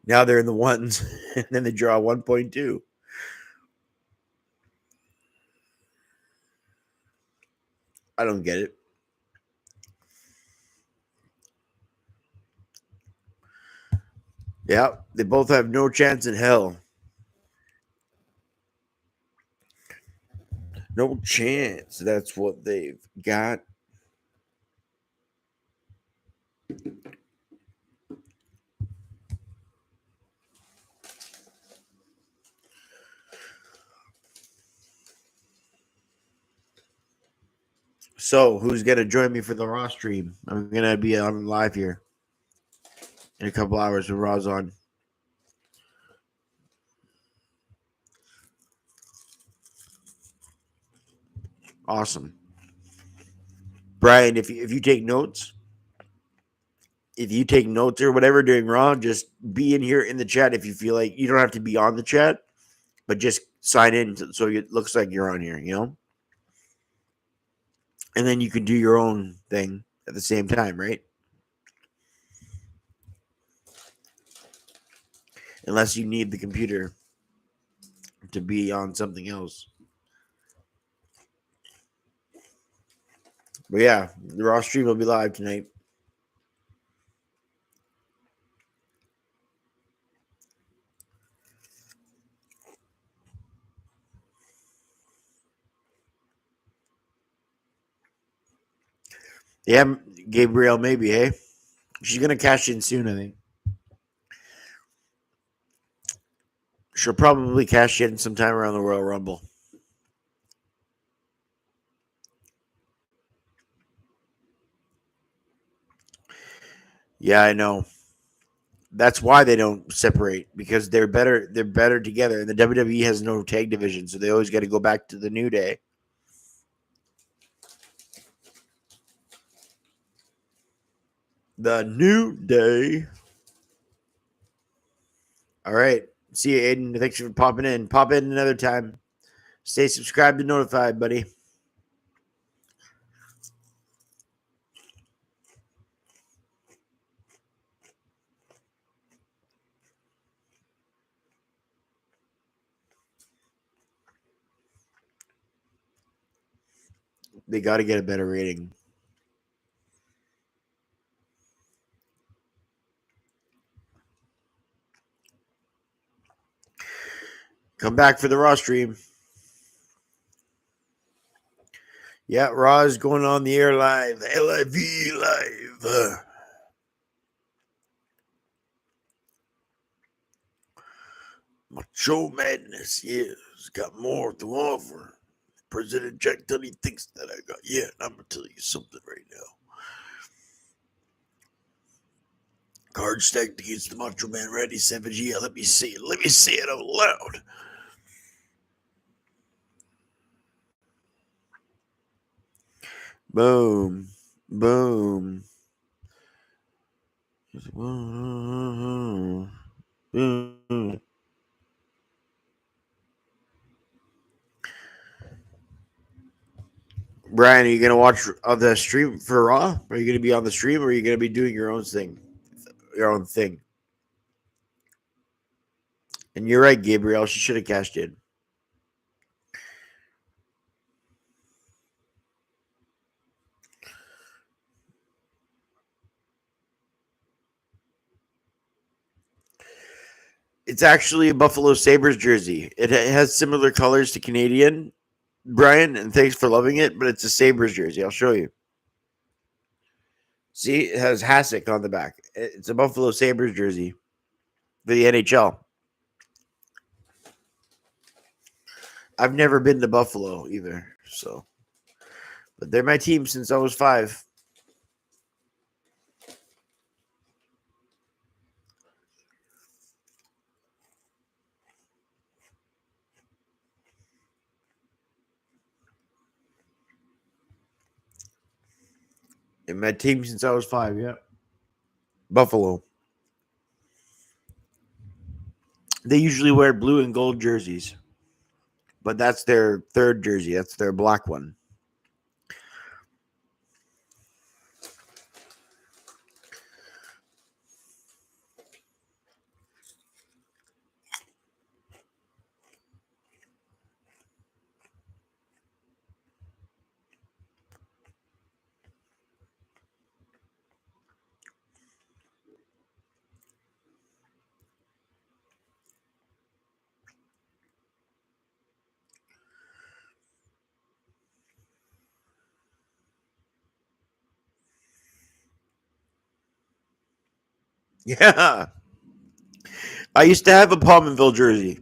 Now they're in the 1s, and then they draw 1.2. I don't get it. Yeah, they both have no chance in hell. No chance. That's what they've got. So, who's going to join me for the Raw stream? I'm going to be on live here in a couple hours when Raw's on. Awesome. Brian, if you take notes, or whatever during Raw, just be in here in the chat if you feel like you don't have to be on the chat, but just sign in so it looks like you're on here, you know? And then you can do your own thing at the same time, right? unless you need the computer to be on something else. But yeah, the Raw stream will be live tonight. Yeah, Gabriel, maybe, hey? She's going to cash in soon, I think. She'll probably cash in sometime around the Royal Rumble. Yeah, I know. That's why they don't separate, because they're better. They're better together. And the WWE has no tag division, so they always got to go back to the New Day. The New Day. All right. See you, Aiden. Thanks for popping in. Pop in another time. Stay subscribed and notified, buddy. They got to get a better rating. Come back for the Raw stream. Yeah, Raw is going on the air live. LIV live. Macho Madness, yeah, has got more to offer. President Jack Tunney thinks that I got. Yeah, I'm going to tell you something right now. Card stacked against the Macho Man Randy Savage. Yeah, let me say it. Let me say it out loud. Boom. Boom. Boom. Brian, are you going to watch the stream for Raw? Are you going to be on the stream, or are you going to be doing your own thing? Your own thing. And you're right, Gabriel. She should have cashed in. It's actually a Buffalo Sabres jersey. It has similar colors to Canadian, Brian, and thanks for loving it, but it's a Sabres jersey. I'll show you. See, it has Hasek on the back. It's a Buffalo Sabres jersey for the NHL. I've never been to Buffalo either, so. But they're my team since I was 5. And my team since I was 5, yeah. Buffalo. They usually wear blue and gold jerseys. But that's their third jersey. That's their black one. Yeah. I used to have a Palmerville jersey.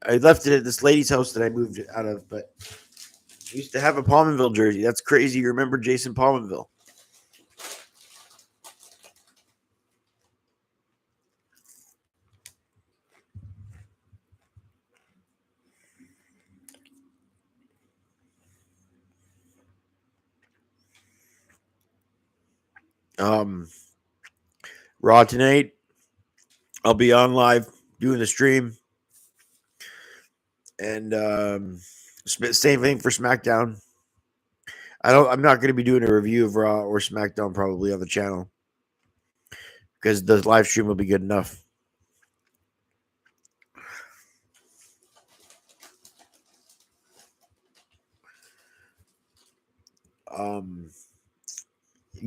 I left it at this lady's house that I moved out of, but I used to have a Palmerville jersey. That's crazy. You remember Jason Palmerville? Raw tonight. I'll be on live doing the stream. And same thing for SmackDown. I'm not going to be doing a review of Raw or SmackDown probably on the channel, because the live stream will be good enough.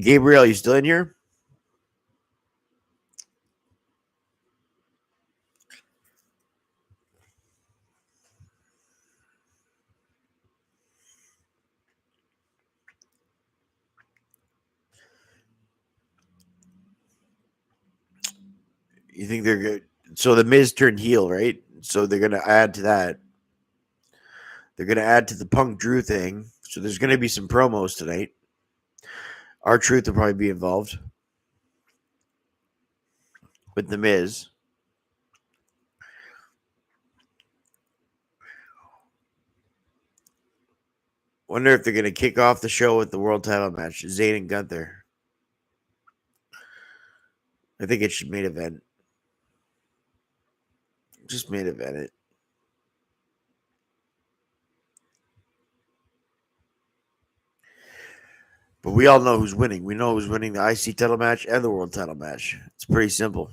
Gabriel, you still in here? You think they're good? So the Miz turned heel, right? So they're gonna add to that. They're gonna add to the Punk Drew thing. So there's gonna be some promos tonight. R-Truth will probably be involved with the Miz. Wonder if they're gonna kick off the show with the world title match, Zayn and Gunther. I think it should main event. Just main event it. But we all know who's winning. We know who's winning the IC title match and the world title match. It's pretty simple.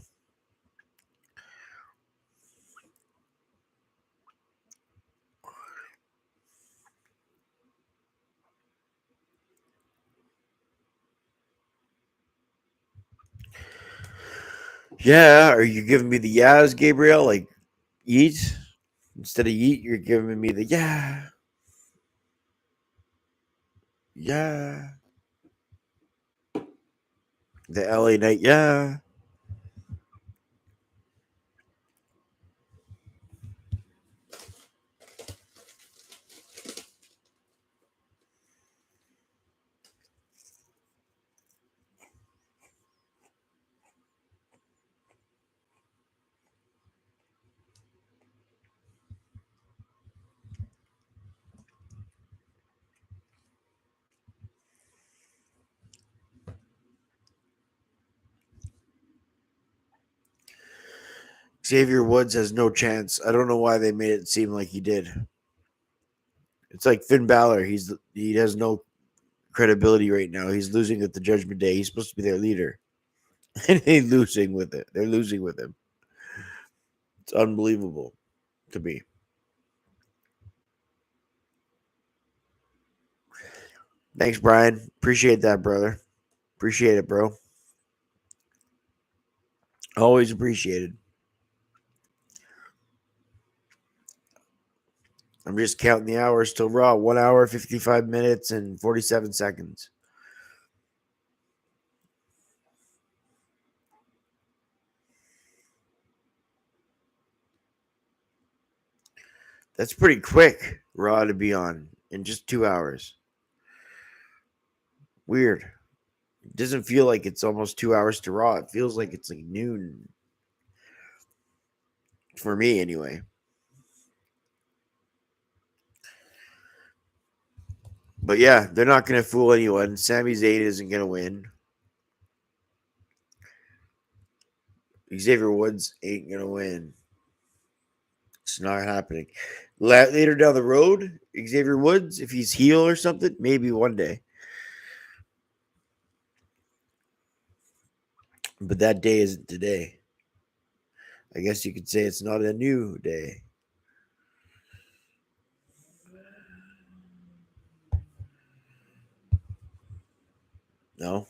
Yeah, are you giving me the yas, Gabriel? Like yeet? Instead of yeet, you're giving me the yeah. Yeah. The LA Knight, yeah. Xavier Woods has no chance. I don't know why they made it seem like he did. It's like Finn Balor. He has no credibility right now. He's losing at the Judgment Day. He's supposed to be their leader. And he's losing with it. They're losing with him. It's unbelievable to me. Thanks, Brian. Appreciate that, brother. Appreciate it, bro. Always appreciated. I'm just counting the hours till Raw. 1 hour, 55 minutes, and 47 seconds. That's pretty quick, Raw, to be on in just 2 hours. Weird. It doesn't feel like it's almost 2 hours to Raw. It feels like it's like noon. For me, anyway. But yeah, they're not going to fool anyone. Sami Zayn isn't going to win. Xavier Woods ain't going to win. It's not happening. Later down the road, Xavier Woods, if he's heel or something, maybe one day. But that day isn't today. I guess you could say it's not a new day. No?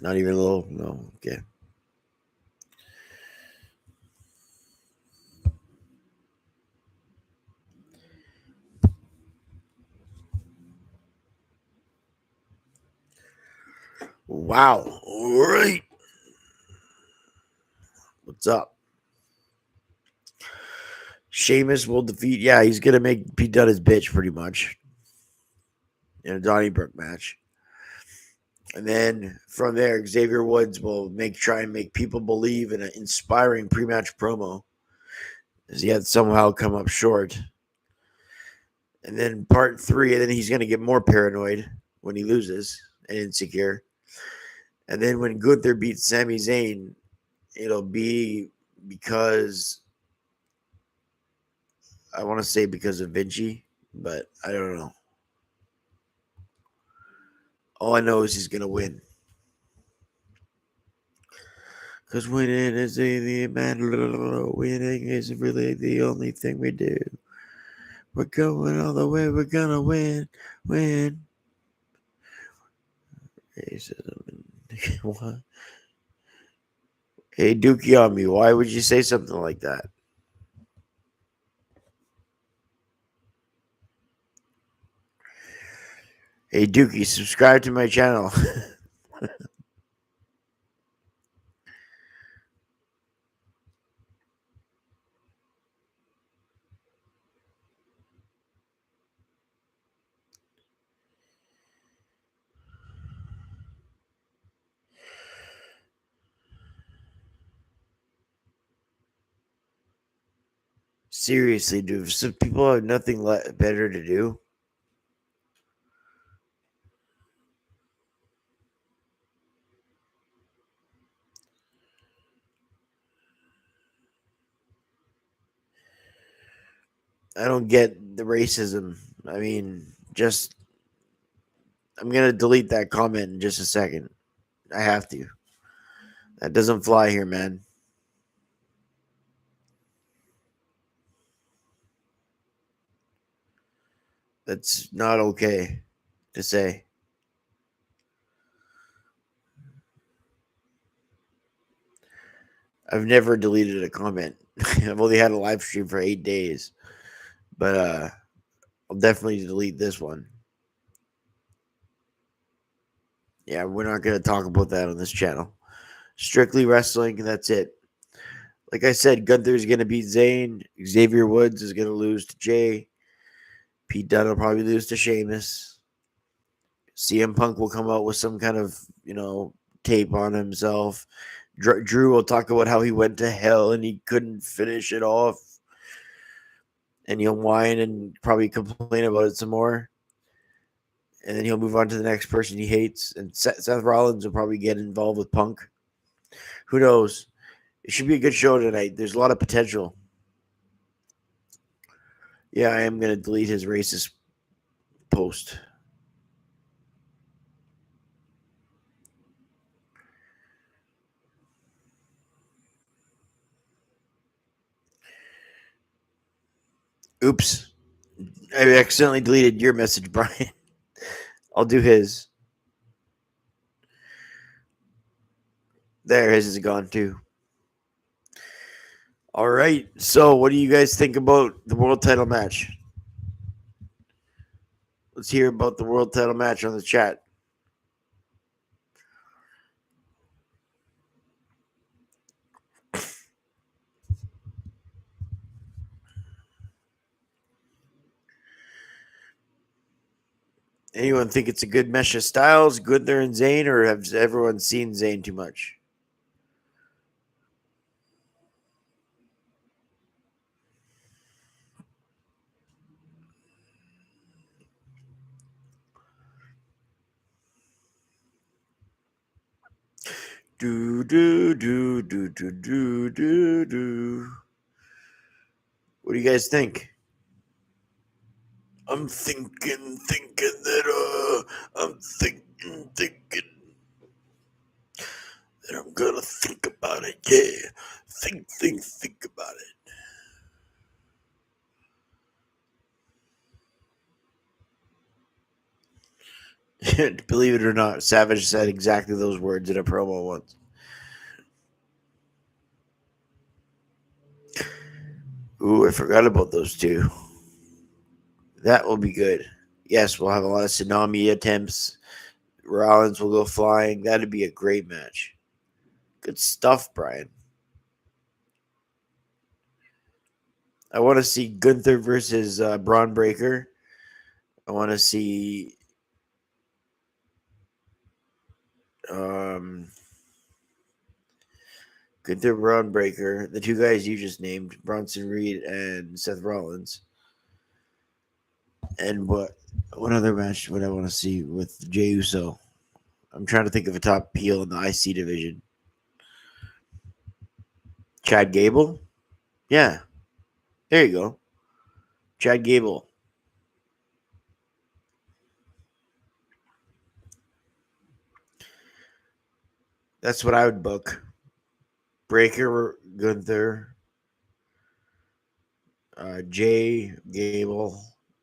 Not even a little? No. Okay. Wow. All right. What's up? Sheamus will defeat. Yeah, he's going to make Pete Dunne his bitch pretty much in a Donnybrook match. And then from there, Xavier Woods will try and make people believe in an inspiring pre-match promo, as he had somehow come up short. And then part 3, and then he's going to get more paranoid when he loses and insecure. And then when Gunther beats Sami Zayn, it'll be because I want to say because of Vinci, but I don't know. All I know is he's going to win. Because winning is the man. Winning is really the only thing we do. We're going all the way. We're gonna win. Racism. What? Hey, Dookie on me. Why would you say something like that? Hey, Dookie, subscribe to my channel. Seriously, dude. Some people have nothing better to do. I don't get the racism. I mean, just I'm gonna delete that comment in just a second. I have to. That doesn't fly here, man. That's not okay to say. I've never deleted a comment. I've only had a live stream for 8 days. But I'll definitely delete this one. Yeah, we're not going to talk about that on this channel. Strictly wrestling, that's it. Like I said, Gunther's going to beat Zayn. Xavier Woods is going to lose to Jay. Pete Dunne will probably lose to Sheamus. CM Punk will come out with some kind of, tape on himself. Drew will talk about how he went to hell and he couldn't finish it off. And he'll whine and probably complain about it some more. And then he'll move on to the next person he hates. And Seth Rollins will probably get involved with Punk. Who knows? It should be a good show tonight. There's a lot of potential. Yeah, I am going to delete his racist post. Oops. I accidentally deleted your message, Brian. I'll do his. There, his is gone too. All right. So, what do you guys think about the world title match? Let's hear about the world title match on the chat. Anyone think it's a good mesh of styles, Gunther and Zayn, or has everyone seen Zayn too much? Do do do do do do do do. What do you guys think? I'm thinking that I'm thinking that I'm gonna think about it. Yeah, think about it. Believe it or not, Savage said exactly those words in a promo once. Ooh, I forgot about those two. That will be good. Yes, we'll have a lot of tsunami attempts. Rollins will go flying. That'd be a great match. Good stuff, Brian. I want to see Gunther versus Braun Breaker. I want to see Gunther, Braun Breaker, the two guys you just named, Bronson Reed and Seth Rollins. And what other match would I want to see with Jey Uso? I'm trying to think of a top heel in the IC division. Chad Gable? Yeah. There you go. Chad Gable. That's what I would book. Breaker, Gunther, Jay, Gable,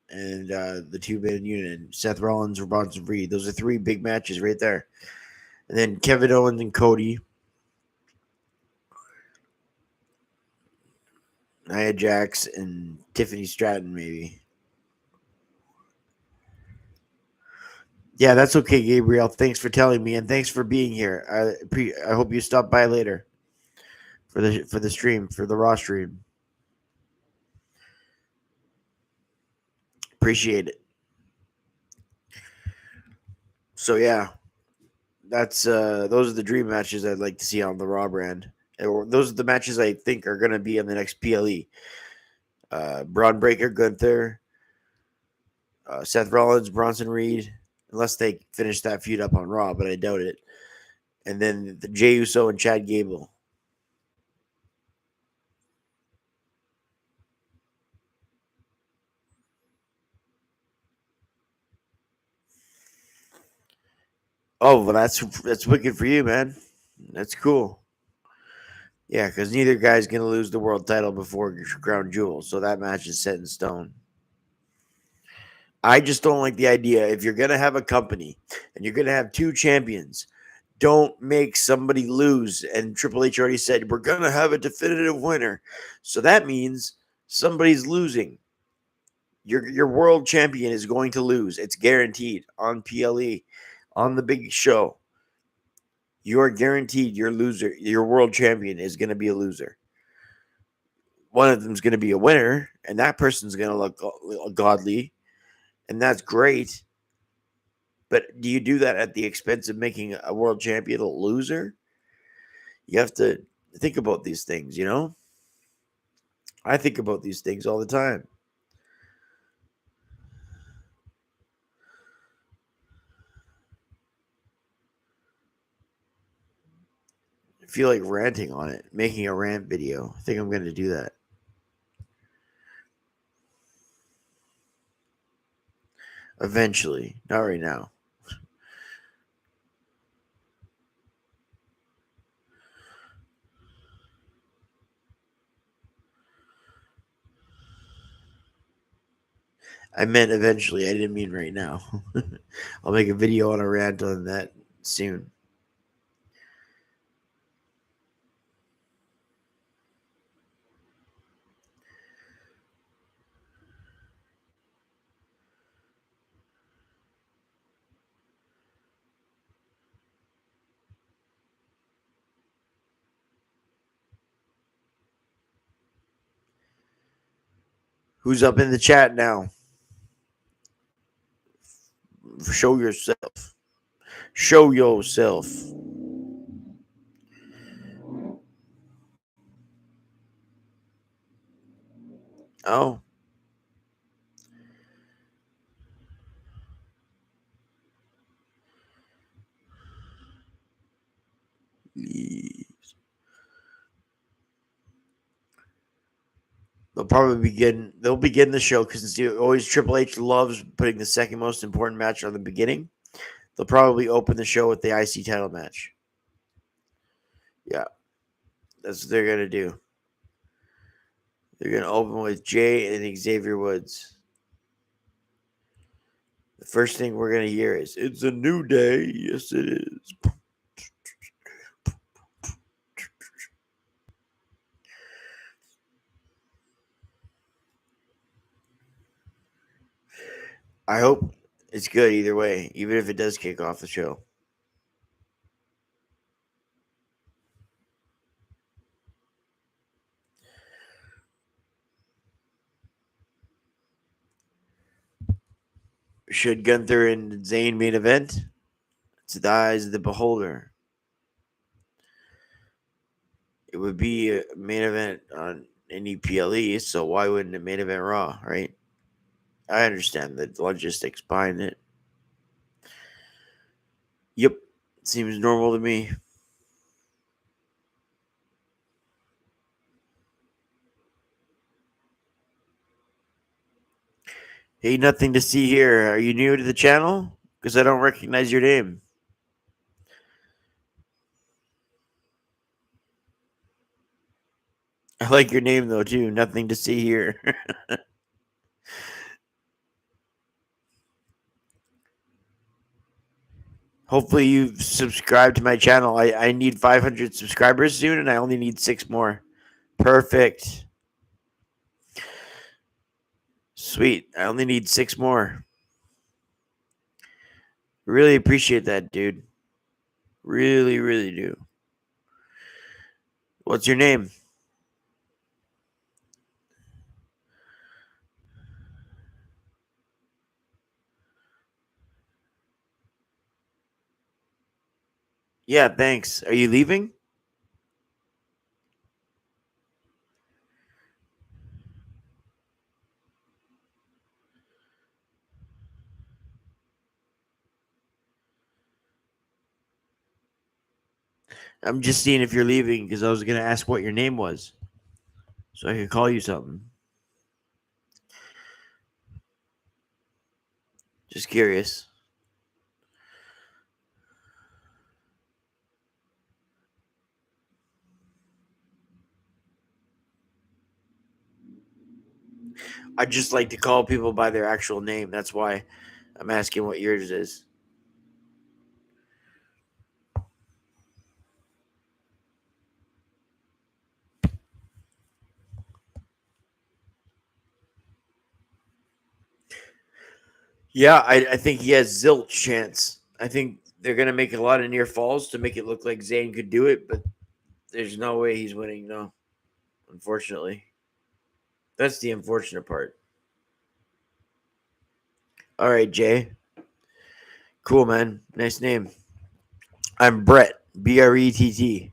and the two-man unit, Seth Rollins or Bronson Reed. Those are three big matches right there. And then Kevin Owens and Cody. Nia Jax and Tiffany Stratton, maybe. Yeah, that's okay, Gabriel. Thanks for telling me, and thanks for being here. I hope you stop by later for the stream, for the Raw stream. Appreciate it. So yeah, that's those are the dream matches I'd like to see on the Raw brand. Or those are the matches I think are going to be on the next PLE. Braun Breaker, Gunther, Seth Rollins, Bronson Reed, unless they finish that feud up on Raw, but I doubt it. And then the Jey Uso and Chad Gable. Oh, well, that's wicked for you, man. That's cool. Yeah, because neither guy's gonna lose the world title before Crown Jewel, so that match is set in stone. I just don't like the idea. If you're gonna have a company and you're gonna have two champions, don't make somebody lose. And Triple H already said we're gonna have a definitive winner, so that means somebody's losing. Your world champion is going to lose. It's guaranteed on PLE, on the big show. You are guaranteed your loser, your world champion is going to be a loser. One of them is going to be a winner, and that person's going to look godly, and that's great. But do you do that at the expense of making a world champion a loser? You have to think about these things, you know? I think about these things all the time. I feel like ranting on it, making a rant video. I think I'm going to do that. Eventually, not right now. I meant eventually. I didn't mean right now. I'll make a video on a rant on that soon. Who's up in the chat now? Show yourself. Show yourself. Oh. They'll begin the show because always Triple H loves putting the second most important match on the beginning. They'll probably open the show with the IC title match. Yeah. That's what they're going to do. They're going to open with Jay and Xavier Woods. The first thing we're going to hear is, "It's a new day." Yes, it is. I hope it's good either way, even if it does kick off the show. Should Gunther and Zayn main event? It's the eyes of the beholder. It would be a main event on any PLE, so why wouldn't it main event Raw, right? I understand the logistics behind it. Yep, seems normal to me. Hey, nothing to see here. Are you new to the channel? Because I don't recognize your name. I like your name though too. Nothing to see here. Hopefully you've subscribed to my channel. I need 500 subscribers soon, and I only need 6 more. Perfect. Sweet. I only need 6 more. Really appreciate that, dude. Really, really do. What's your name? Yeah, thanks. Are you leaving? I'm just seeing if you're leaving because I was going to ask what your name was so I could call you something. Just curious. I just like to call people by their actual name. That's why I'm asking what yours is. Yeah, I think he has zilch chance. I think they're going to make a lot of near falls to make it look like Zayn could do it, but there's no way he's winning, no. Unfortunately. That's the unfortunate part. All right, Jay. Cool, man. Nice name. I'm Brett. Brett.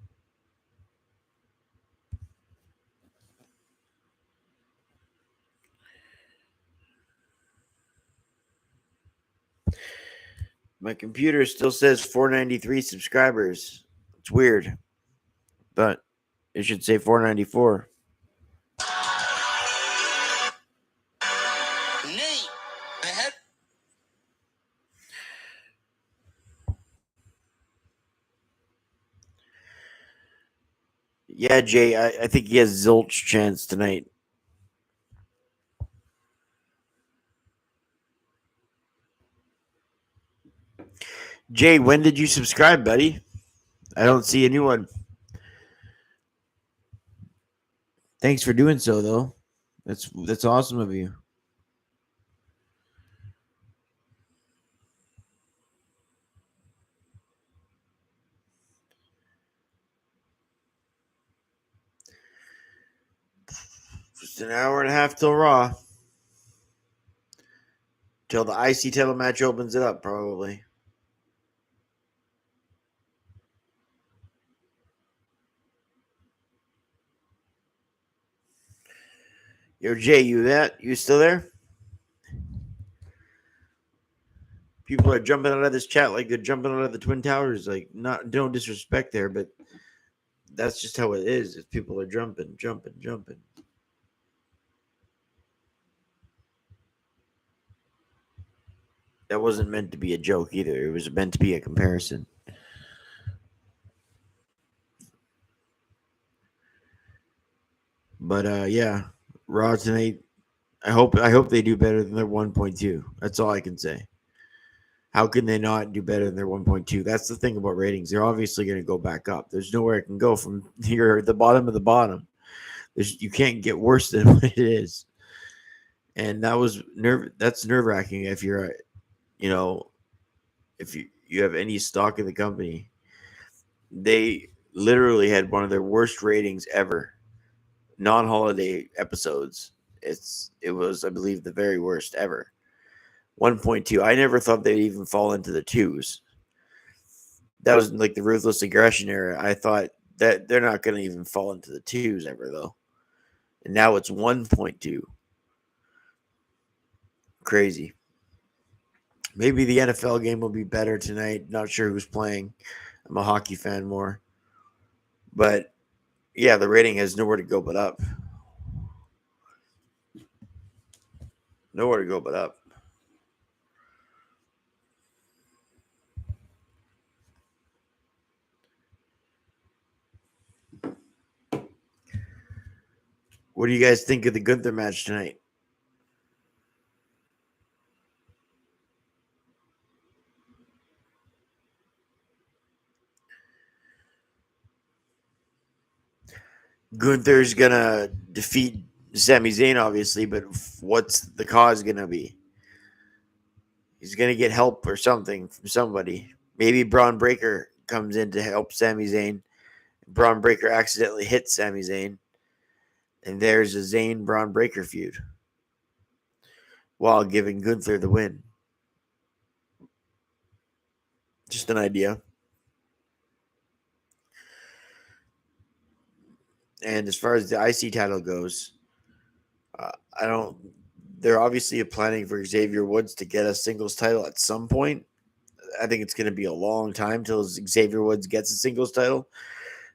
My computer still says 493 subscribers. It's weird, but it should say 494. Nate, ahead. Yeah, Jay, I think he has zilch chance tonight. Jay, when did you subscribe, buddy? I don't see a new one. Thanks for doing so, though. That's awesome of you. Just an hour and a half till Raw. Till the IC title match opens it up, probably. Yo, Jay, you still there? People are jumping out of this chat like they're jumping out of the Twin Towers. Like, not no disrespect there, but that's just how it is. If people are jumping. That wasn't meant to be a joke either. It was meant to be a comparison. But yeah, Raw tonight. I hope they do better than their 1.2. That's all I can say. How can they not do better than their 1.2? That's the thing about ratings. They're obviously going to go back up. There's nowhere it can go from here, the bottom of the bottom. You can't get worse than what it is. And that's nerve wracking if you're, you know, if you have any stock in the company. They literally had one of their worst ratings ever. Non-holiday episodes. It was, I believe, the very worst ever. 1.2. I never thought they'd even fall into the twos. That was like the ruthless aggression era. I thought that they're not going to even fall into the twos ever, though. And now it's 1.2. Crazy. Maybe the NFL game will be better tonight. Not sure who's playing. I'm a hockey fan more. But yeah, the rating has nowhere to go but up. Nowhere to go but up. What do you guys think of the Gunther match tonight? Gunther's gonna defeat Sami Zayn, obviously, but what's the cause gonna be? He's gonna get help or something from somebody. Maybe Braun Breaker comes in to help Sami Zayn. Braun Breaker accidentally hits Sami Zayn, and there's a Zayn Braun Breaker feud while giving Gunther the win. Just an idea. And as far as the IC title goes, I don't. They're obviously planning for Xavier Woods to get a singles title at some point. I think it's going to be a long time till Xavier Woods gets a singles title.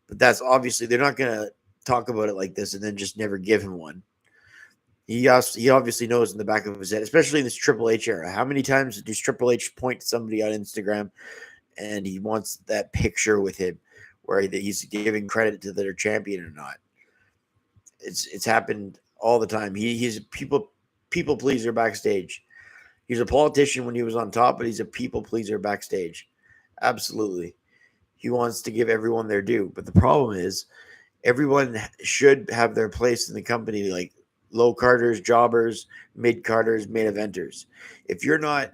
But that's obviously, they're not going to talk about it like this and then just never give him one. He obviously knows in the back of his head, especially in this Triple H era. How many times does Triple H point to somebody on Instagram and he wants that picture with him where he's giving credit to their champion or not? It's happened all the time. He's a people pleaser backstage. He's a politician when he was on top, but he's a people pleaser backstage. Absolutely. He wants to give everyone their due. But the problem is everyone should have their place in the company, like low carders, jobbers, mid carders, main eventers. If you're not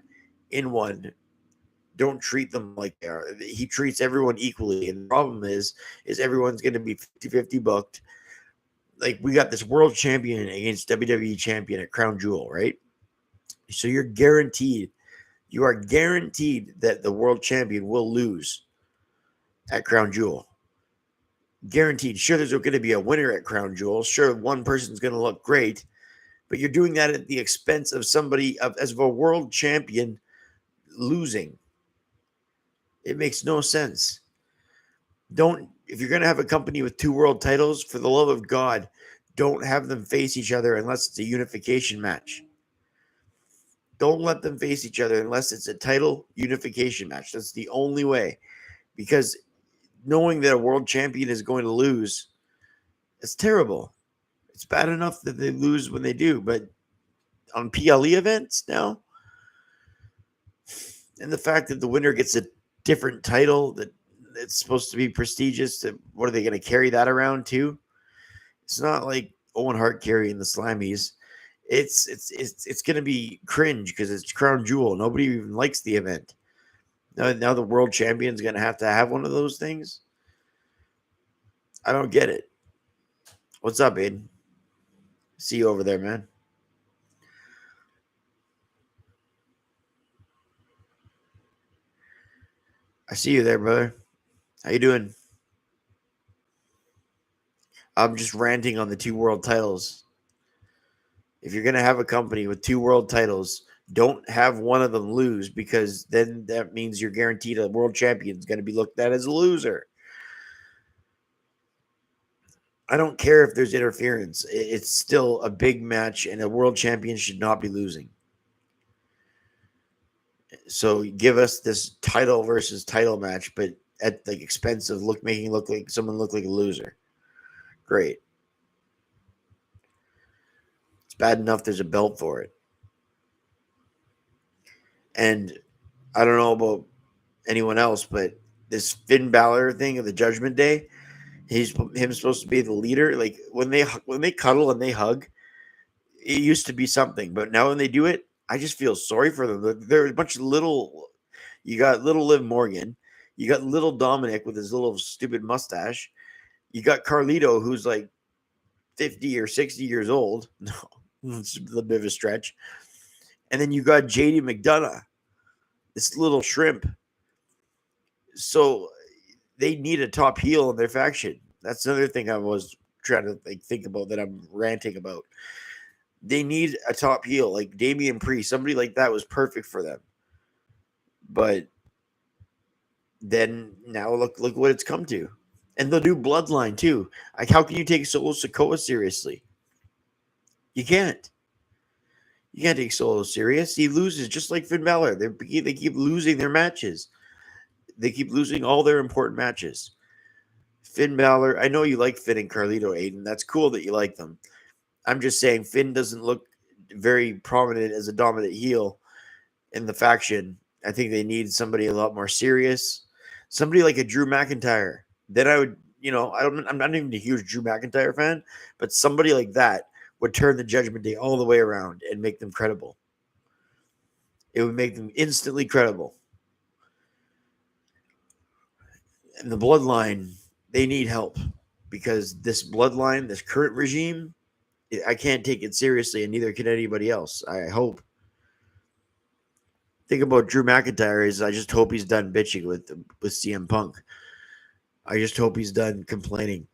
in one, don't treat them like they are. He treats everyone equally. And the problem is everyone's going to be 50-50 booked. Like, we got this world champion against WWE champion at Crown Jewel, right? So you are guaranteed that the world champion will lose at Crown Jewel. Guaranteed. Sure, there's going to be a winner at Crown Jewel. Sure, one person's going to look great, but you're doing that at the expense of somebody as a world champion losing. It makes no sense. If you're going to have a company with 2 world titles, for the love of God, don't have them face each other unless it's a unification match. Don't let them face each other unless it's a title unification match. That's the only way. Because knowing that a world champion is going to lose, it's terrible. It's bad enough that they lose when they do, but on PLE events now, and the fact that the winner gets a different title that it's supposed to be prestigious, what are they going to carry that around too? It's not like Owen Hart carrying the Slammies. It's going to be cringe because it's Crown Jewel. Nobody even likes the event. Now the world champion's going to have one of those things. I don't get it. What's up, Aiden? See you over there, man. I see you there, brother. How you doing? I'm just ranting on the 2 world titles. If you're going to have a company with 2 world titles, don't have one of them lose, because then that means you're guaranteed a world champion is going to be looked at as a loser. I don't care if there's interference. It's still a big match, and a world champion should not be losing. So give us this title versus title match, but at the expense of making someone look like a loser. Great. It's bad enough there's a belt for it. And I don't know about anyone else, but this Finn Balor thing of the Judgment Day, him supposed to be the leader. Like, when they cuddle and they hug, it used to be something, but now when they do it, I just feel sorry for them. They're a bunch of little. You got little Liv Morgan, you got little Dominic with his little stupid mustache, you got Carlito who's like 50 or 60 years old. No, it's a little bit of a stretch. And then you got JD McDonough, this little shrimp. So they need a top heel in their faction. That's another thing I was trying to think about that I'm ranting about. They need a top heel like Damian Priest. Somebody like that was perfect for them. But then now look what it's come to. And they'll do Bloodline too. Like, how can you take Solo Sikoa seriously? You can't. You can't take Solo serious. He loses just like Finn Balor. They keep losing their matches. They keep losing all their important matches. Finn Balor, I know you like Finn and Carlito, Aiden. That's cool that you like them. I'm just saying Finn doesn't look very prominent as a dominant heel in the faction. I think they need somebody a lot more serious. Somebody like a Drew McIntyre. Then I would, I'm not even a huge Drew McIntyre fan, but somebody like that would turn the Judgment Day all the way around and make them credible. It would make them instantly credible. And the Bloodline, they need help because this Bloodline, this current regime, I can't take it seriously, and neither can anybody else. I hope. Thing about Drew McIntyre is I just hope he's done bitching with CM Punk. I just hope he's done complaining.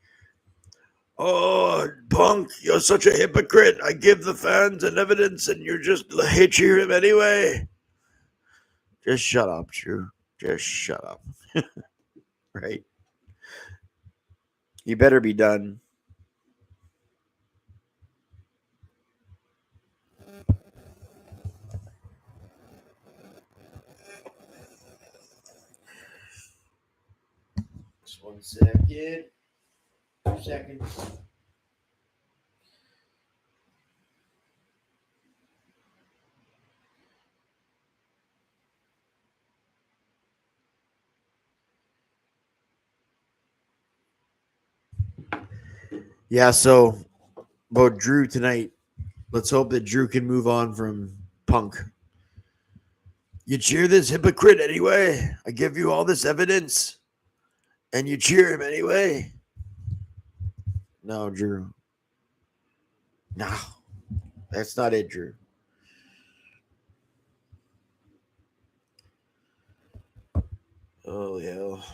Oh, Punk, you're such a hypocrite. I give the fans an evidence and you just hate him anyway. Just shut up, Drew. Just shut up. Right? You better be done. Just 1 second. 2 seconds. Yeah, so about Drew tonight, let's hope that Drew can move on from Punk. You cheer this hypocrite anyway. I give you all this evidence, and you cheer him anyway. No, Drew. No, that's not it, Drew. Oh, hell.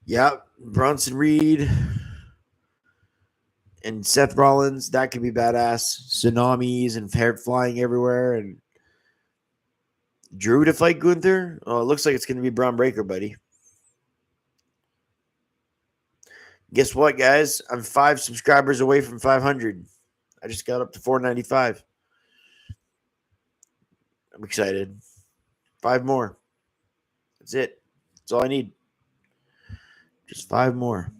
Yeah, Bronson Reed and Seth Rollins, that could be badass. Tsunamis and hair flying everywhere. And Drew to fight Gunther? Oh, it looks like it's going to be Braun Breaker, buddy. Guess what, guys? I'm 5 subscribers away from 500. I just got up to 495. I'm excited. 5 more. That's it. That's all I need. Just 5 more.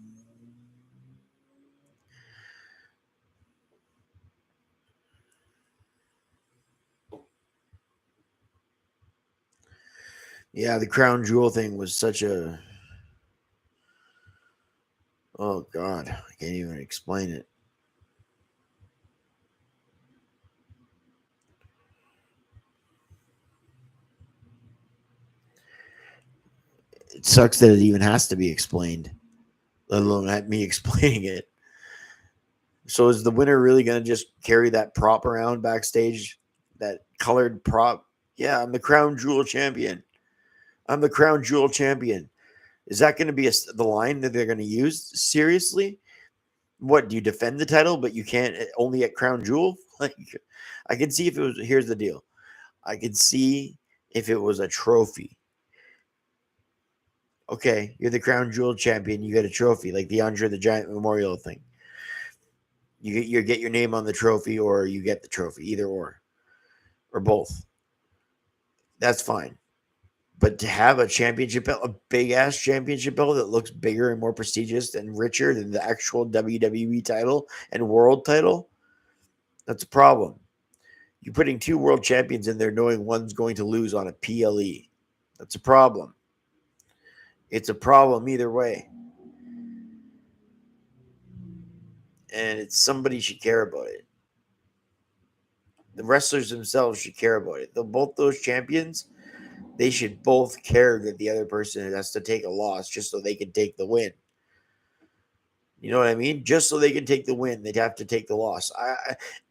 Yeah, the crown jewel thing was such a... Oh, God. I can't even explain it. It sucks that it even has to be explained, let alone me explaining it. So is the winner really going to just carry that prop around backstage? That colored prop? Yeah, I'm the crown jewel champion. I'm the crown jewel champion. Is that going to be the line that they're going to use? Seriously? What, do you defend the title, but you can't only at crown jewel? Like, I can see if it was, here's the deal. I could see if it was a trophy. Okay, you're the crown jewel champion. You get a trophy, like the Andre the Giant Memorial thing. You get your name on the trophy, or you get the trophy, either or both. That's fine. But to have a championship belt, a big ass championship belt that looks bigger and more prestigious and richer than the actual WWE title and world title, that's a problem. You're putting 2 world champions in there knowing one's going to lose on a PLE. That's a problem. It's a problem either way. And it's somebody should care about it. The wrestlers themselves should care about it. Both those champions, they should both care that the other person has to take a loss just so they can take the win. You know what I mean? Just so they can take the win, they'd have to take the loss.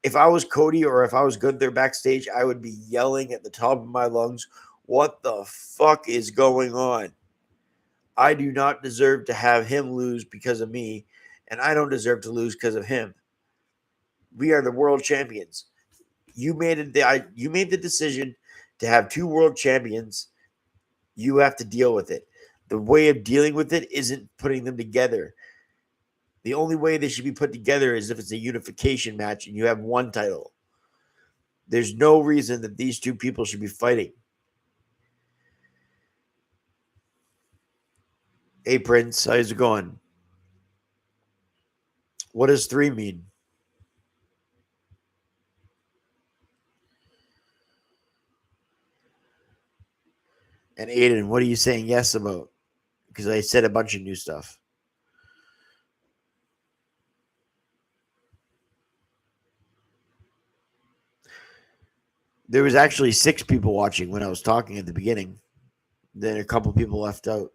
If I was Cody or if I was Gunther backstage, I would be yelling at the top of my lungs, what the fuck is going on? I do not deserve to have him lose because of me, and I don't deserve to lose because of him. We are the world champions. You made the decision to have 2 world champions. You have to deal with it. The way of dealing with it isn't putting them together. The only way they should be put together is if it's a unification match and you have 1 title. There's no reason that these 2 people should be fighting. Hey Prince, how's it going? What does 3 mean? And Aiden, what are you saying yes about? Because I said a bunch of new stuff. There was actually 6 people watching when I was talking at the beginning. Then a couple people left out.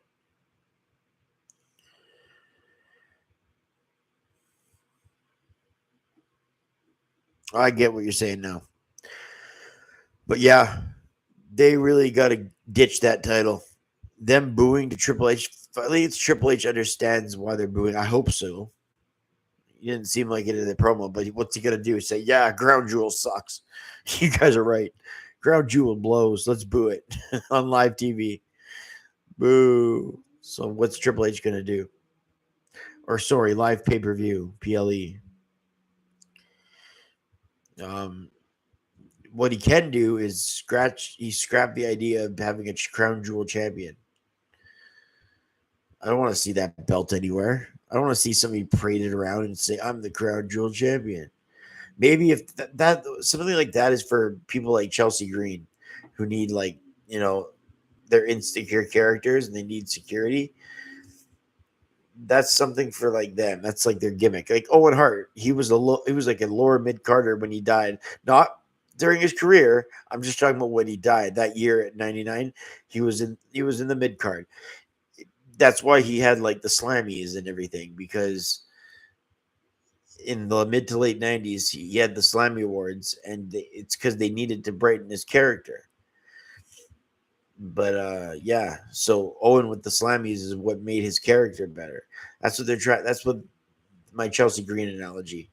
I get what you're saying now. But yeah, they really got to ditch that title. Them booing to Triple H. At least Triple H understands why they're booing. I hope so. He didn't seem like it in the promo, but what's he gonna do? Say, yeah, Ground Jewel sucks. You guys are right. Ground Jewel blows. Let's boo it on live TV. Boo. So what's Triple H gonna do? Or sorry, live pay per view, PLE. Um, what he can do is scrap the idea of having a crown jewel champion. I don't want to see that belt anywhere. I don't want to see somebody parade it around and say, I'm the crown jewel champion. Maybe if that something like that is for people like Chelsea Green who need, like, they're insecure characters and they need security. That's something for like them. That's like their gimmick. Like Owen Hart, he was like a lower mid Carter when he died. Not during his career. I'm just talking about when he died that year at 99. He was in the mid card. That's why he had like the slammies and everything, because in the mid to late 90s he had the Slammy Awards, and it's because they needed to brighten his character. But yeah, so Owen with the Slammies is what made his character better. That's what they're trying. That's what my Chelsea Green analogy.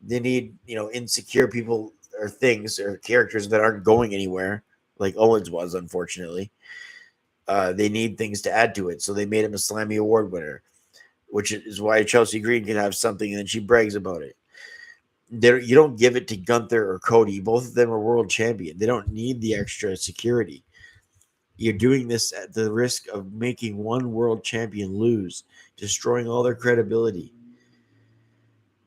They need, insecure people or things or characters that aren't going anywhere, like Owens was, unfortunately. They need things to add to it, so they made him a Slammy Award winner, which is why Chelsea Green can have something and then she brags about it. You don't give it to Gunther or Cody. Both of them are world champion. They don't need the extra security. You're doing this at the risk of making one world champion lose, destroying all their credibility,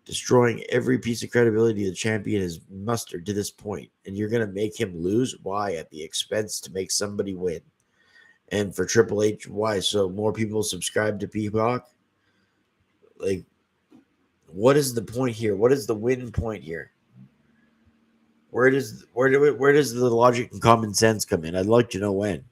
destroying every piece of credibility the champion has mustered to this point. And you're going to make him lose? Why? At the expense to make somebody win. And for Triple H, why? So more people subscribe to Peacock? Like, what is the point here? What is the win point here? Where does the logic and common sense come in? I'd like to know when.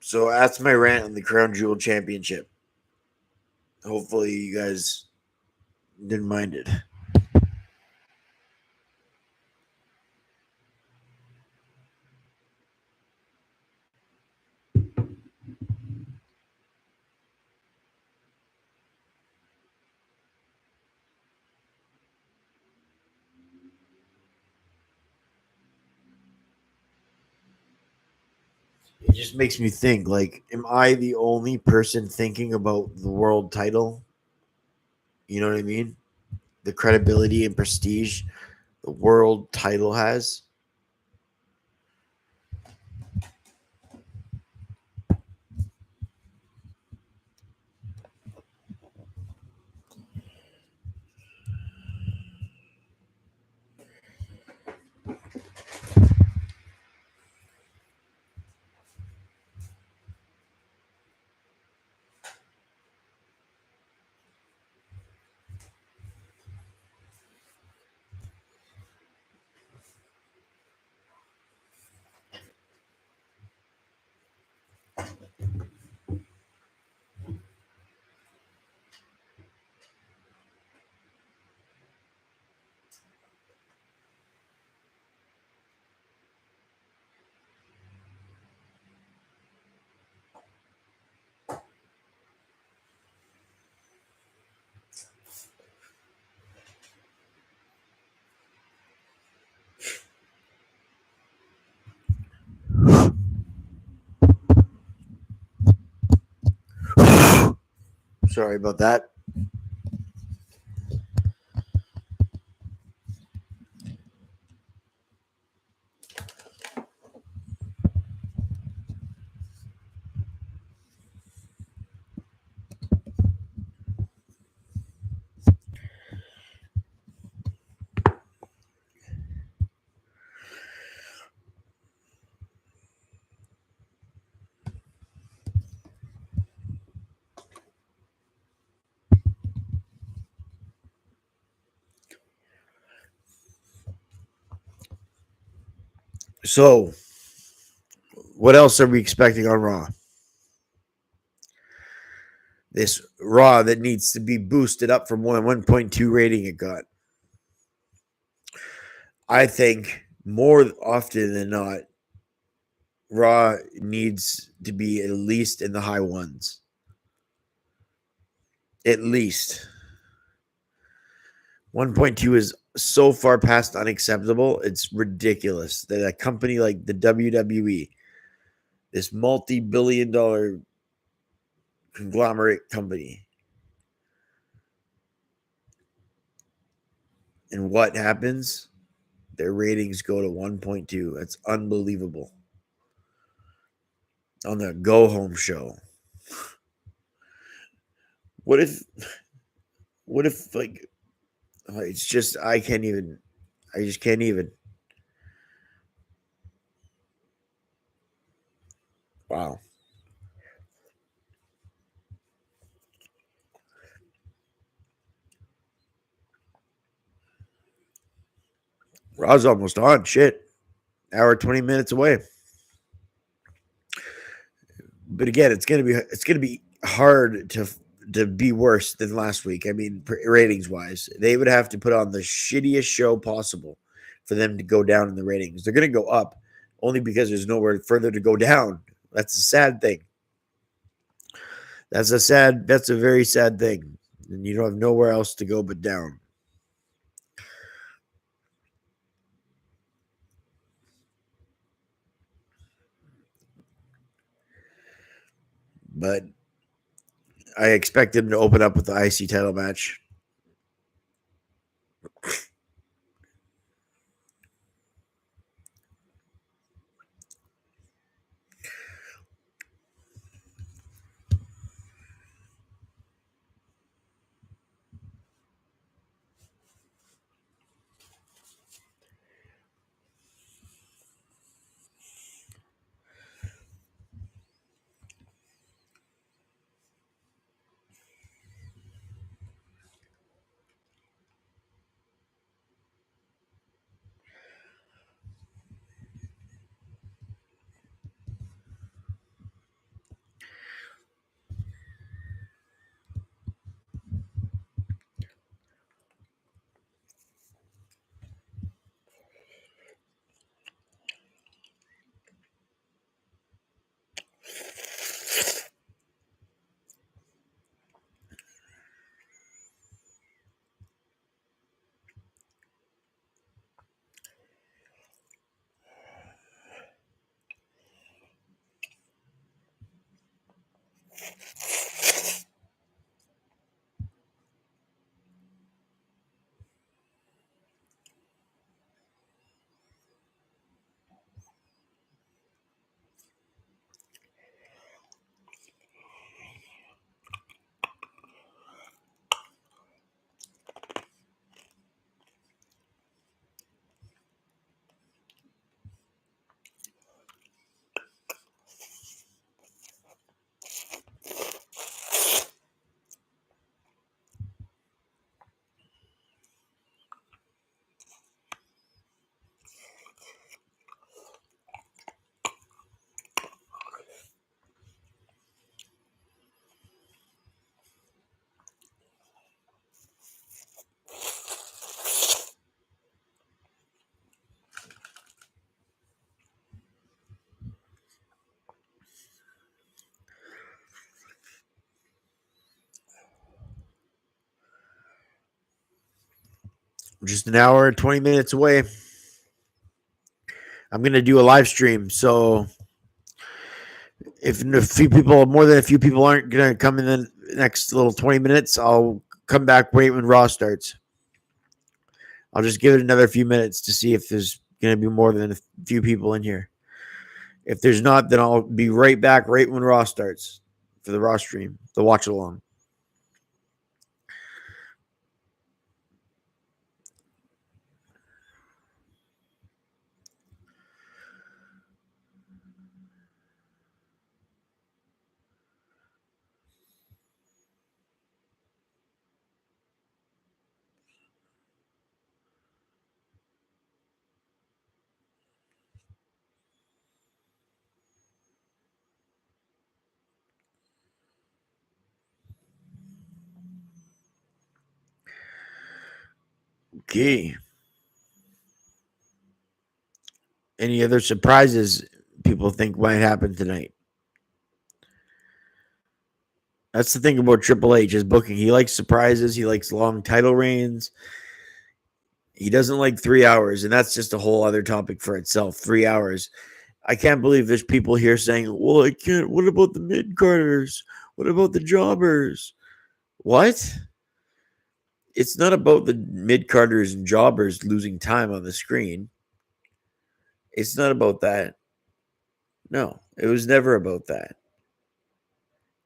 So that's my rant on the Crown Jewel Championship. Hopefully, you guys didn't mind it. It just makes me think, like, am I the only person thinking about the world title? You know what I mean? The credibility and prestige the world title has. Sorry about that. So, what else are we expecting on Raw? This Raw that needs to be boosted up from 1.2 rating it got. I think more often than not, Raw needs to be at least in the high ones. At least. 1.2 is so far past unacceptable. It's ridiculous that a company like the WWE, this multi-billion-dollar conglomerate company, and what happens? Their ratings go to 1.2. That's unbelievable. On the go home show. What if like it's just I just can't even. Wow. Raw's almost on. Shit. Hour 20 minutes away. But again, it's gonna be hard to be worse than last week. I mean, ratings wise, they would have to put on the shittiest show possible for them to go down in the ratings. They're gonna go up only because there's nowhere further to go down. That's a sad thing. That's a very sad thing. And you don't have nowhere else to go but down. But I expect him to open up with the IC title match. Just an hour and 20 minutes away. I'm going to do a live stream. So if more than a few people aren't going to come in next little 20 minutes. I'll come back right when Raw starts. I'll just give it another few minutes to see if there's going to be more than a few people in here. If there's not, then I'll be right back right when Raw starts for the Raw stream, the watch along. Okay. Any other surprises people think might happen tonight? That's the thing about Triple H, his booking. He likes surprises. He likes long title reigns. He doesn't like 3 hours, and that's just a whole other topic for itself. 3 hours. I can't believe there's people here saying, well, I can't. What about the mid-carders? What about the jobbers? What? It's not about the mid-carders and jobbers losing time on the screen. It's not about that. No, it was never about that.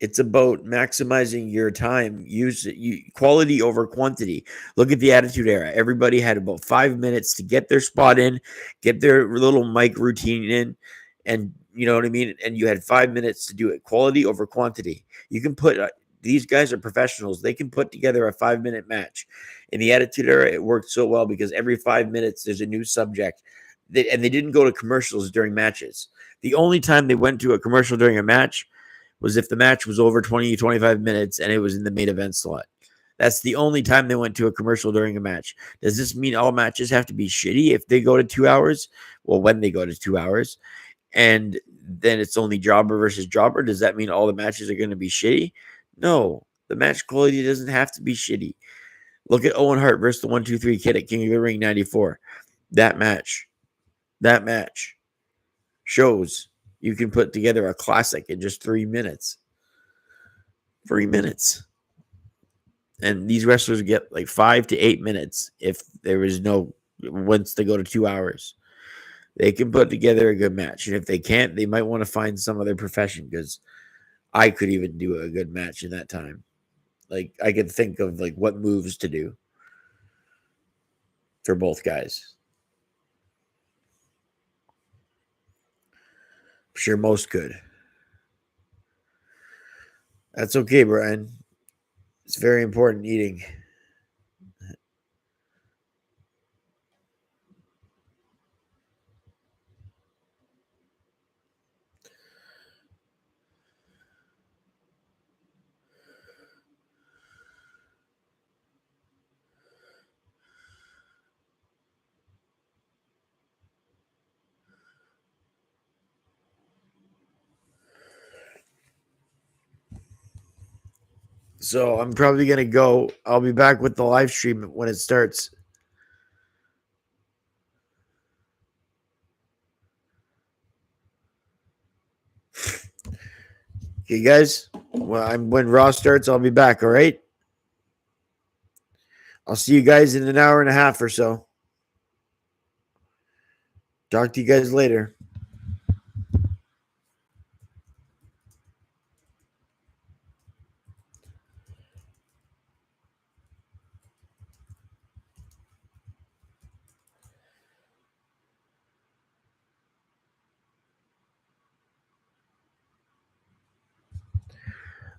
It's about maximizing your time. Use quality over quantity. Look at the Attitude Era. Everybody had about 5 minutes to get their spot in, get their little mic routine in, and you know what I mean. And you had 5 minutes to do it. Quality over quantity. You can put these guys are professionals. They can put together a 5-minute match. In the Attitude Era, it worked so well because every 5 minutes there's a new subject, and they didn't go to commercials during matches. The only time they went to a commercial during a match was if the match was over 20, 25 minutes and it was in the main event slot. That's the only time they went to a commercial during a match. Does this mean all matches have to be shitty if they go to 2 hours? Well, when they go to 2 hours, and then it's only jobber versus jobber, does that mean all the matches are going to be shitty? No, the match quality doesn't have to be shitty. Look at Owen Hart versus the 1-2-3 Kid at King of the Ring 94. That match shows you can put together a classic in just 3 minutes. 3 minutes. And these wrestlers get like 5 to 8 minutes if there is no, once they go to 2 hours. They can put together a good match. And if they can't, they might want to find some other profession because I could even do a good match in that time. Like, I could think of like what moves to do for both guys. I'm sure most could. That's okay, Brian. It's very important eating. So I'm probably going to go. I'll be back with the live stream when it starts. Okay, guys. Well, when Raw starts, I'll be back. All right. I'll see you guys in an hour and a half or so. Talk to you guys later.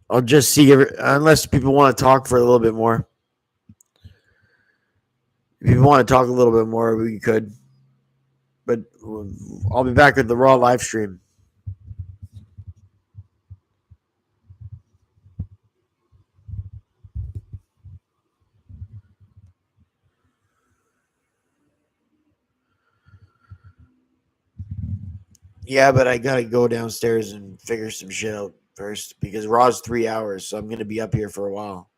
I'll just see unless people want to talk for a little bit more. If you want to talk a little bit more, we could. But I'll be back with the Raw live stream. Yeah, but I gotta go downstairs and figure some shit out first because Raw's 3 hours, so I'm gonna be up here for a while.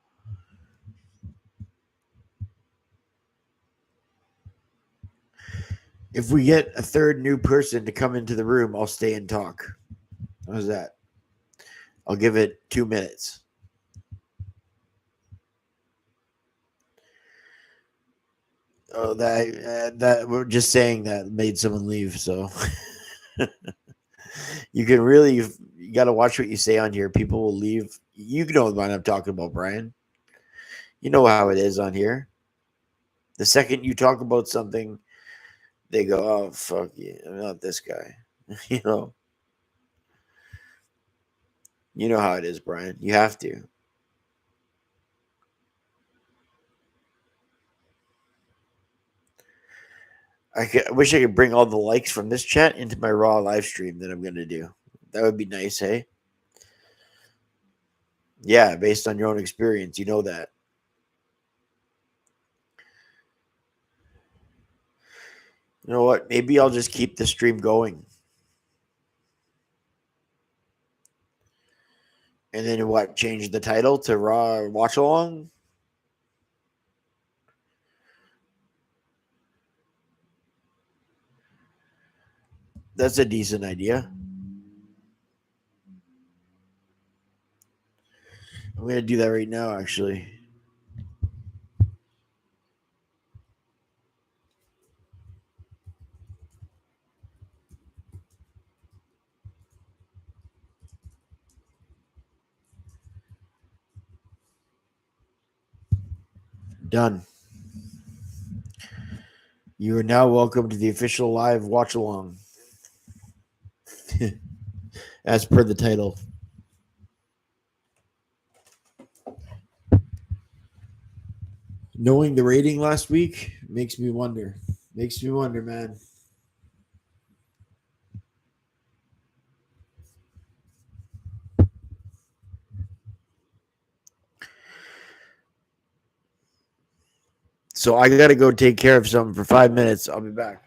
If we get a third new person to come into the room, I'll stay and talk. How's that? I'll give it 2 minutes. Oh, that we're just saying that made someone leave. So you can really you got to watch what you say on here. People will leave. You know what I'm talking about, Brian. You know how it is on here. The second you talk about something, they go, "Oh fuck you! I'm not this guy." you know. You know how it is, Brian. You have to. I wish I could bring all the likes from this chat into my Raw live stream that I'm going to do. That would be nice, hey? Yeah, based on your own experience, you know that. You know what? Maybe I'll just keep the stream going. And then what? Change the title to Raw Watch Along? That's a decent idea. I'm going to do that right now, actually. Done. You are now welcome to the official live watch along. As per the title. Knowing the rating last week makes me wonder. Makes me wonder, man. So I got to go take care of something for 5 minutes. I'll be back.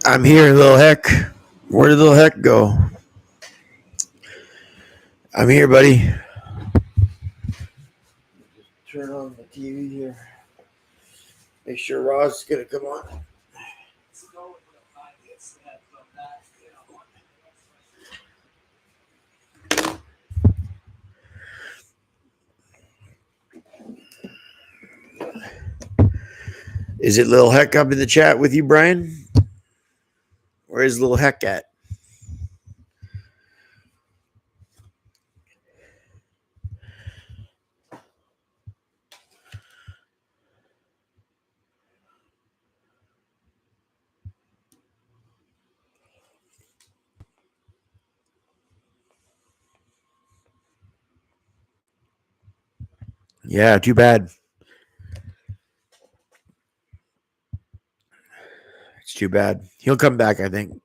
I'm here, little heck. Where did little heck go? I'm here, buddy. Turn on the TV here. Make sure Raw's gonna come on. Is it little heck up in the chat with you, Brian? Where is little heck at? Yeah, too bad. It's too bad. He'll come back, I think.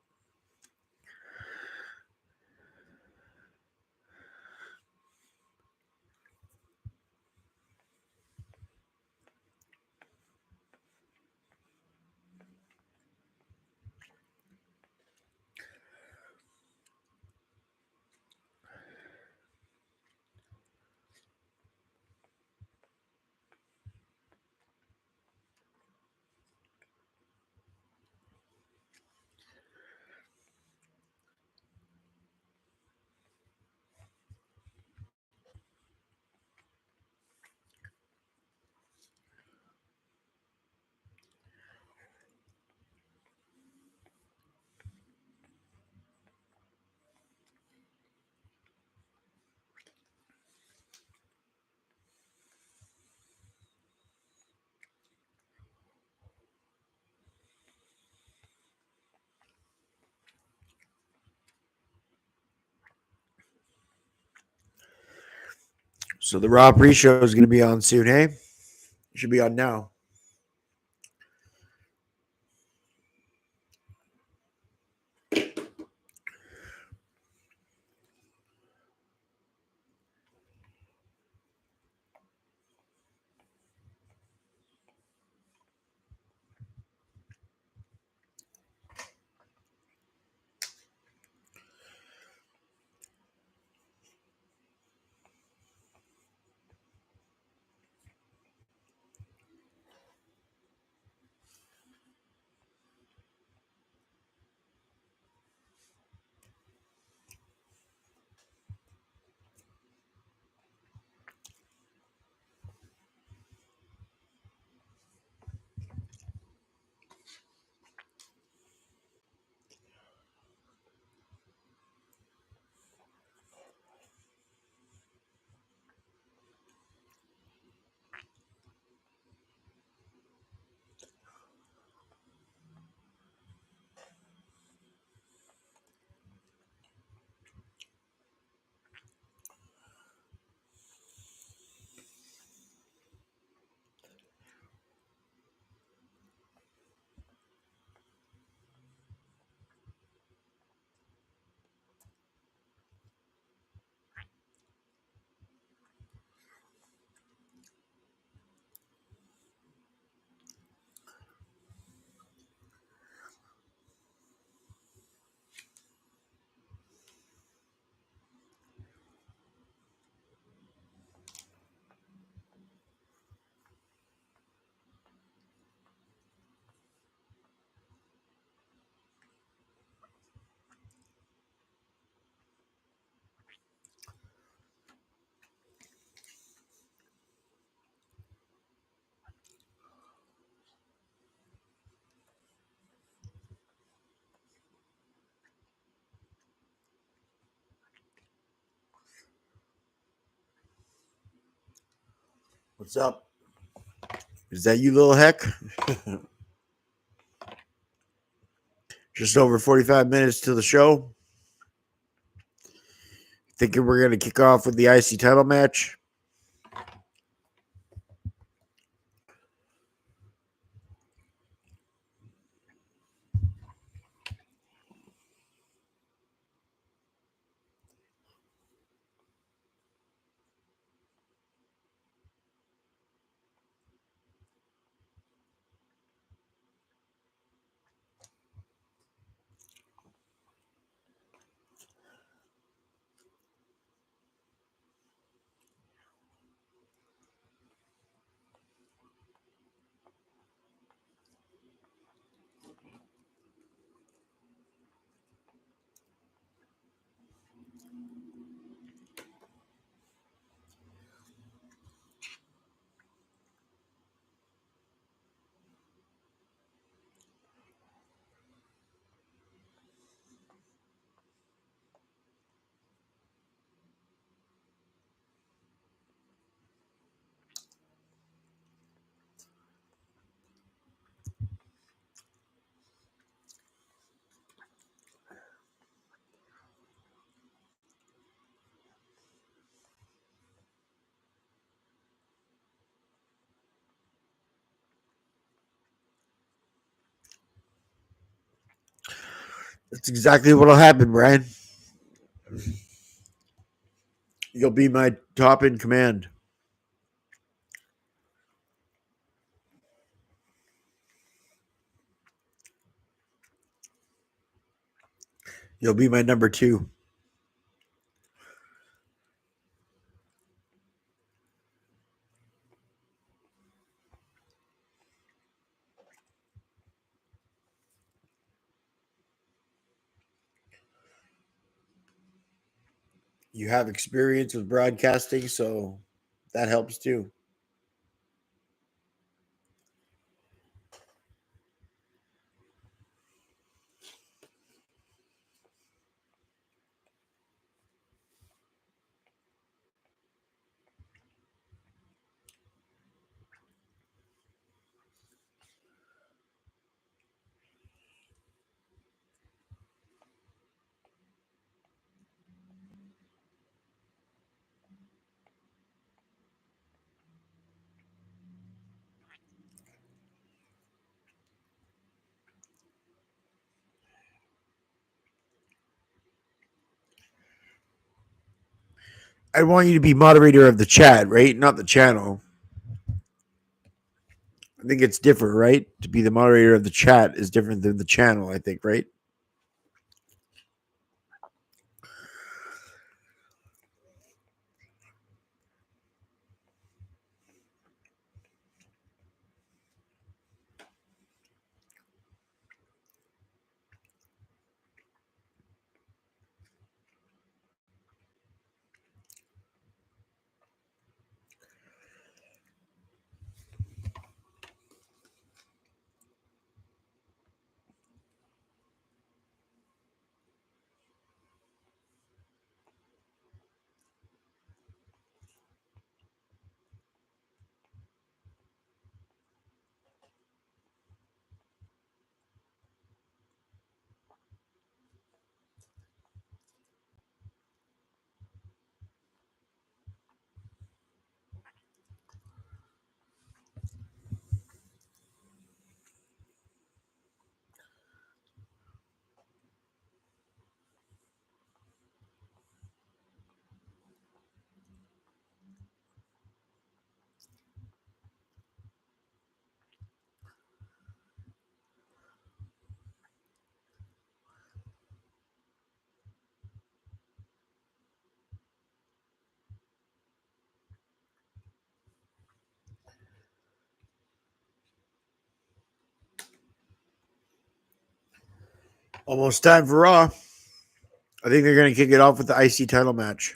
So the Raw pre-show is going to be on soon, hey? It should be on now. What's up? Is that you, little heck? Just over 45 minutes to the show. Thinking we're going to kick off with the IC title match. That's exactly what'll happen, Brian. You'll be my top in command. You'll be my number two. You have experience with broadcasting, so that helps too. I want you to be moderator of the chat, right? Not the channel. I think it's different, right? To be the moderator of the chat is different than the channel, I think, right? Almost time for Raw. I think they're going to kick it off with the IC title match.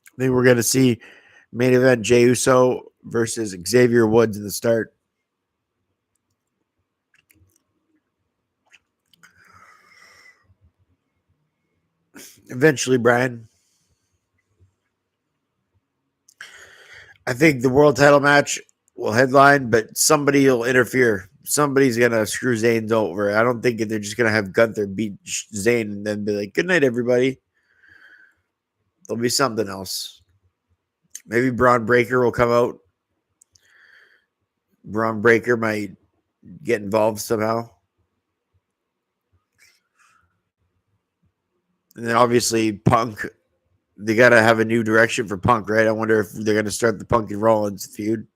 I think we're going to see main event Jey Uso versus Xavier Woods in the start. Eventually, Brian. I think the world title match will headline, but somebody will interfere. Somebody's going to screw Zayn over. I don't think they're just going to have Gunther beat Zayn and then be like, good night, everybody. There'll be something else. Maybe Braun Breaker will come out. Braun Breaker might get involved somehow. And then obviously Punk, they got to have a new direction for Punk, right? I wonder if they're going to start the Punk and Rollins feud.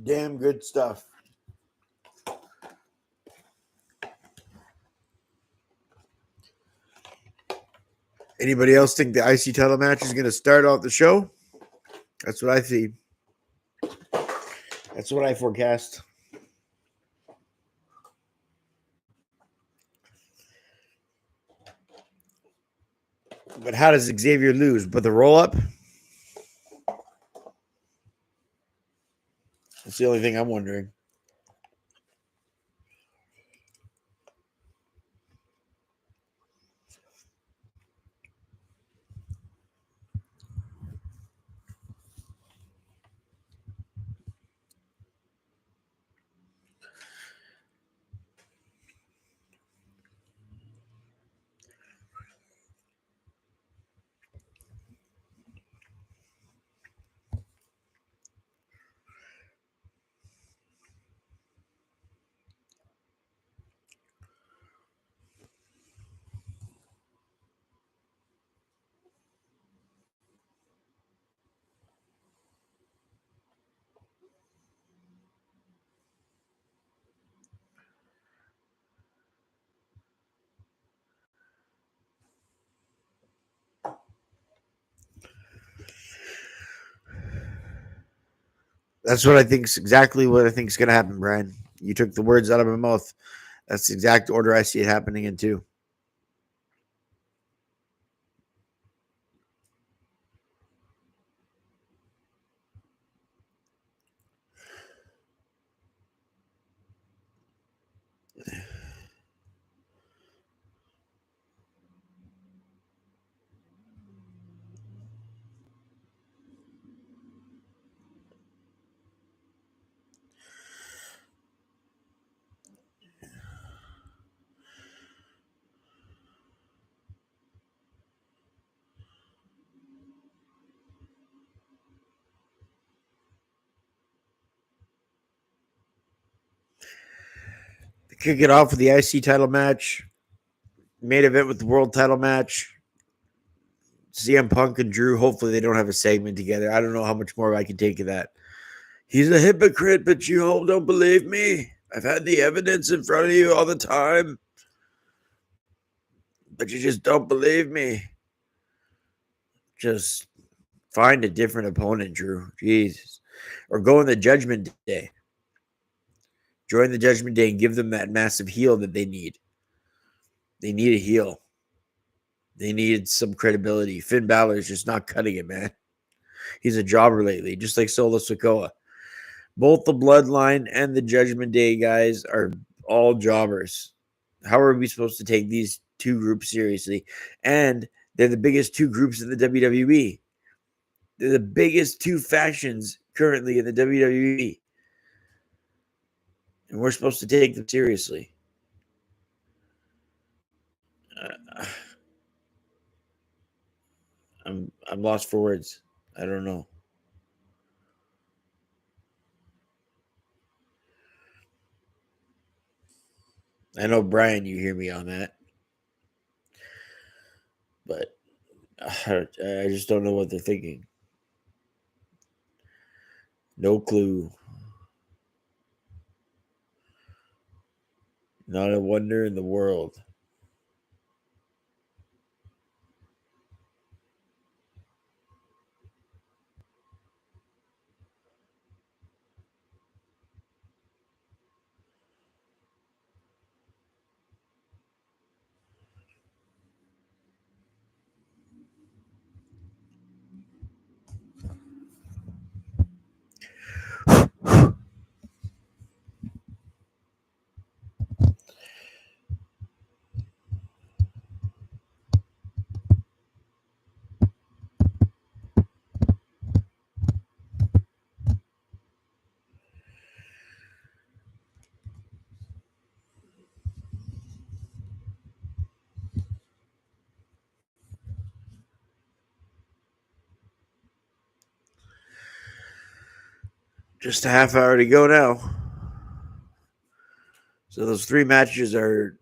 Damn good stuff. Anybody else think the IC title match is going to start off the show? That's what I see. That's what I forecast. But how does Xavier lose? But the roll up? That's the only thing I'm wondering. That's what I think's exactly what I think is going to happen, Brian. You took the words out of my mouth. That's the exact order I see it happening in too. They kick it off with the IC title match. Main event with the world title match. CM Punk and Drew. Hopefully they don't have a segment together. I don't know how much more I can take of that. He's a hypocrite, but you all don't believe me. I've had the evidence in front of you all the time. But you just don't believe me. Just find a different opponent, Drew. Jesus. Or go in the Judgment Day. Join the Judgment Day and give them that massive heel that they need. They need a heel. They needed some credibility. Finn Balor is just not cutting it, man. He's a jobber lately, just like Solo Sikoa. Both the Bloodline and the Judgment Day guys are all jobbers. How are we supposed to take these two groups seriously? And they're the biggest two groups in the WWE. They're the biggest two factions currently in the WWE. And we're supposed to take them seriously. I'm lost for words. I don't know. I know, Brian, you hear me on that. But I just don't know what they're thinking. No clue. Not a wonder in the world. Just a half hour to go now. So those three matches are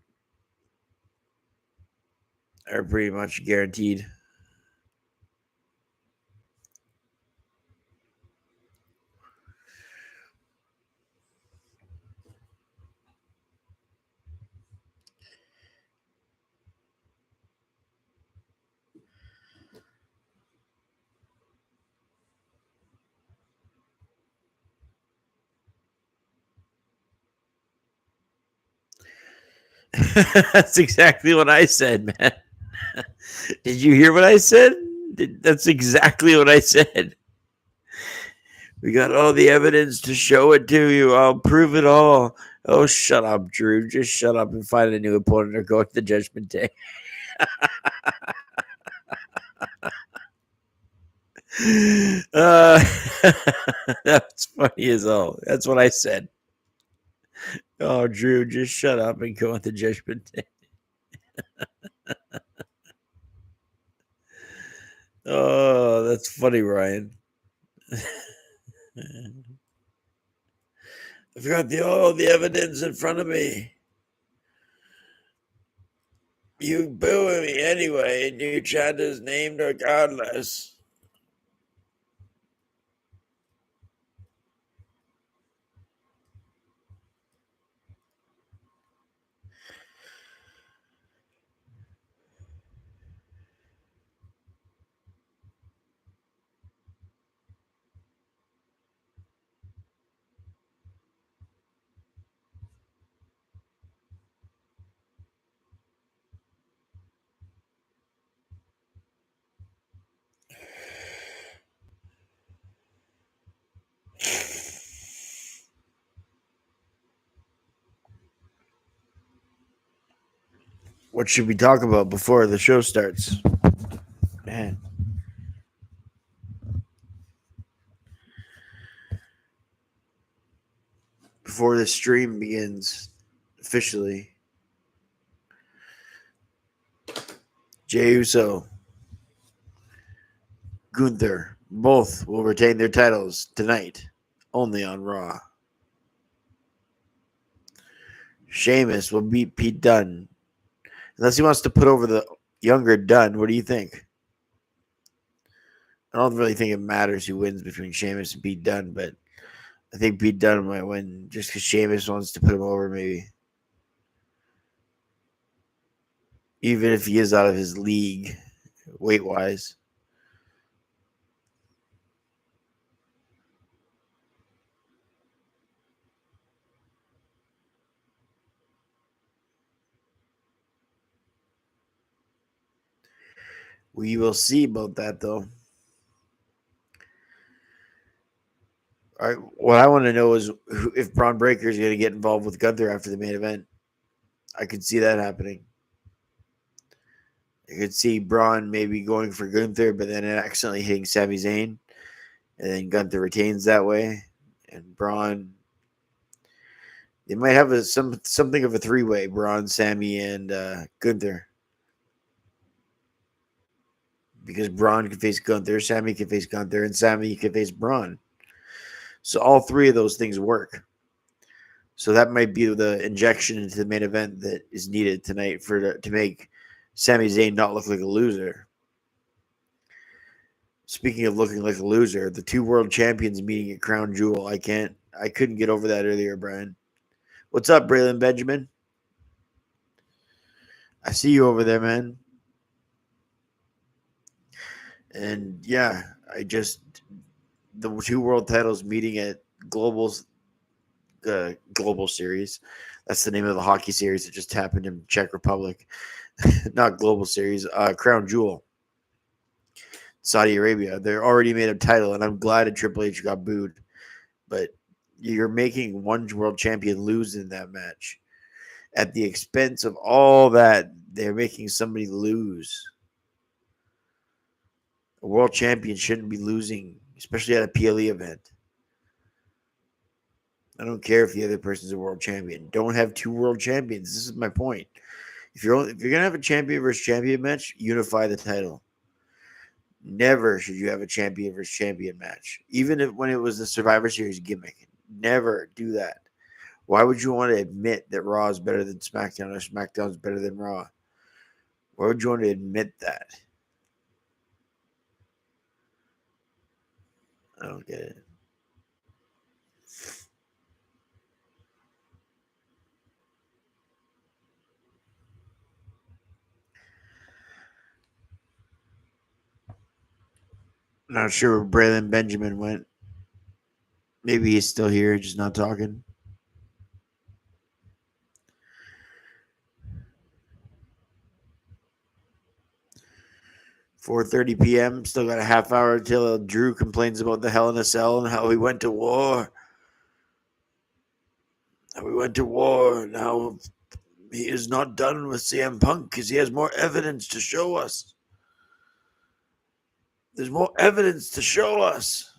pretty much guaranteed. That's exactly what I said, man. Did you hear what I said? That's exactly what I said. We got all the evidence to show it to you. I'll prove it all. Oh, shut up, Drew. Just shut up and find a new opponent or go to the Judgment Day. uh, that's funny as all. That's what I said. Oh, Drew, just shut up and go on the Judgment Day. Oh, that's funny, Ryan. I've got all the evidence in front of me. You booing me anyway, and you chant his name regardless. What should we talk about before the show starts? Man. Before the stream begins officially. Jey Uso, Gunther, both will retain their titles tonight, only on Raw. Sheamus will beat Pete Dunne. Unless he wants to put over the younger Dunne, what do you think? I don't really think it matters who wins between Sheamus and Pete Dunne, but I think Pete Dunne might win just because Sheamus wants to put him over, maybe. Even if he is out of his league, weight-wise. We will see about that, though. All right, what I want to know is if Braun Breaker is going to get involved with Gunther after the main event. I could see that happening. I could see Braun maybe going for Gunther, but then accidentally hitting Sami Zayn, and then Gunther retains that way, and Braun. They might have something of a three-way: Braun, Sami, and Gunther. Because Braun can face Gunther, Sami can face Gunther, and Sami can face Braun. So all three of those things work. So that might be the injection into the main event that is needed tonight to make Sami Zayn not look like a loser. Speaking of looking like a loser, the two world champions meeting at Crown Jewel. I couldn't get over that earlier, Brian. What's up, Braylon Benjamin? I see you over there, man. And yeah, the two world titles meeting at Global Series. That's the name of the hockey series that just happened in Czech Republic. Not Global Series, Crown Jewel. Saudi Arabia. They're already made a title, and I'm glad that Triple H got booed. But you're making one world champion lose in that match. At the expense of all that, they're making somebody lose. A world champion shouldn't be losing, especially at a PLE event. I don't care if the other person's a world champion. Don't have two world champions. This is my point. If you're gonna have a champion versus champion match, unify the title. Never should you have a champion versus champion match, even when it was the Survivor Series gimmick. Never do that. Why would you want to admit that Raw is better than SmackDown or SmackDown is better than Raw? Why would you want to admit that? I don't get it. Not sure where Braylon Benjamin went. Maybe he's still here, just not talking. 4:30 p.m. Still got a half hour until Drew complains about the Hell in a Cell and how he went to war. How we went to war. Now he is not done with CM Punk because he has more evidence to show us. There's more evidence to show us.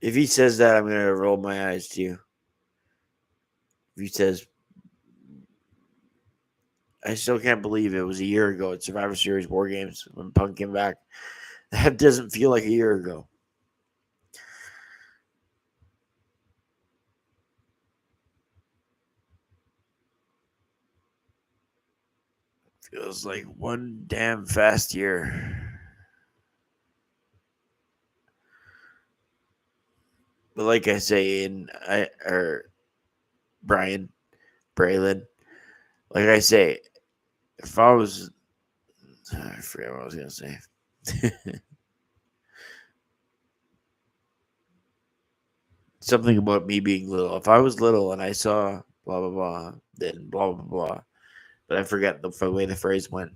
If he says that, I'm going to roll my eyes to you. If he says, I still can't believe it was a year ago at Survivor Series War Games when Punk came back. That doesn't feel like a year ago. Feels like one damn fast year. But like I say, Brian, Braylon, like I say, if I was, I forget what I was gonna say. Something about me being little. If I was little and I saw blah blah blah, then blah blah blah. But I forget the way the phrase went.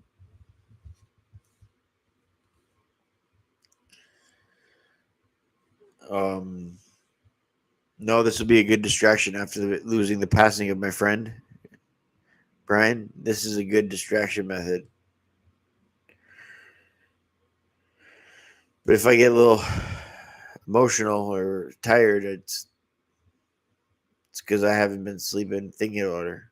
No, this will be a good distraction after losing the passing of my friend Brian. This is a good distraction method. But if I get a little emotional or tired, it's because I haven't been sleeping thinking about her.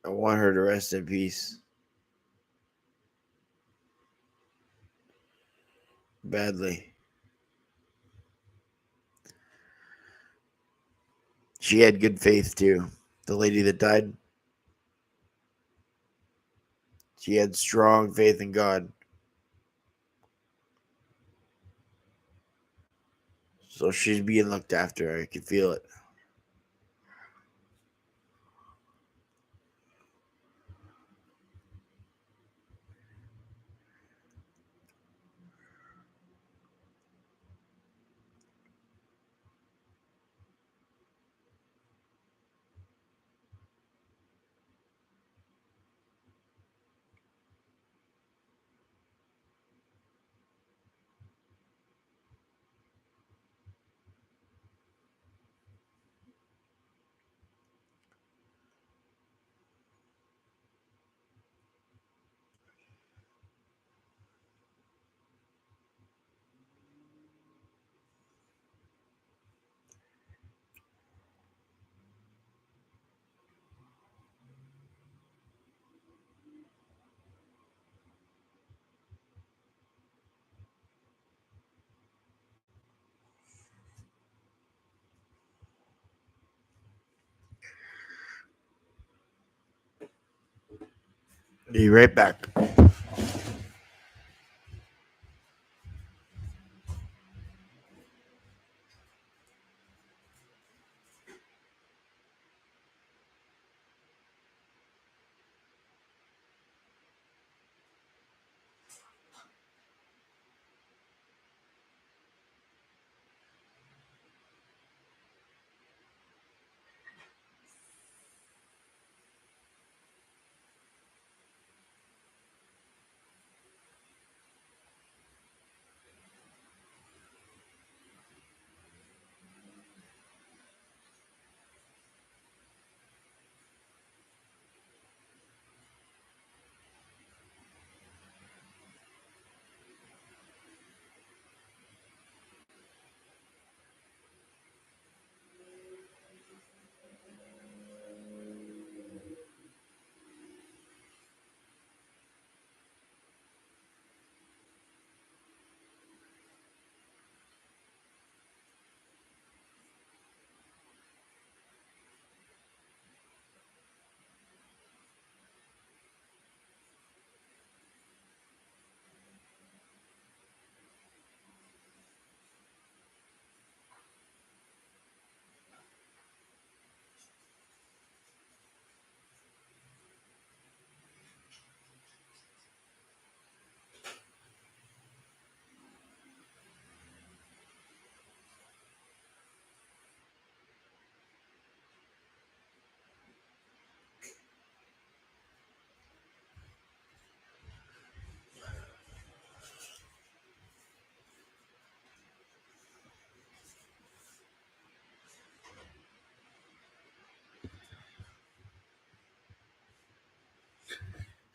I want her to rest in peace. Badly. She had good faith too. The lady that died. She had strong faith in God. So she's being looked after. I can feel it. Be right back.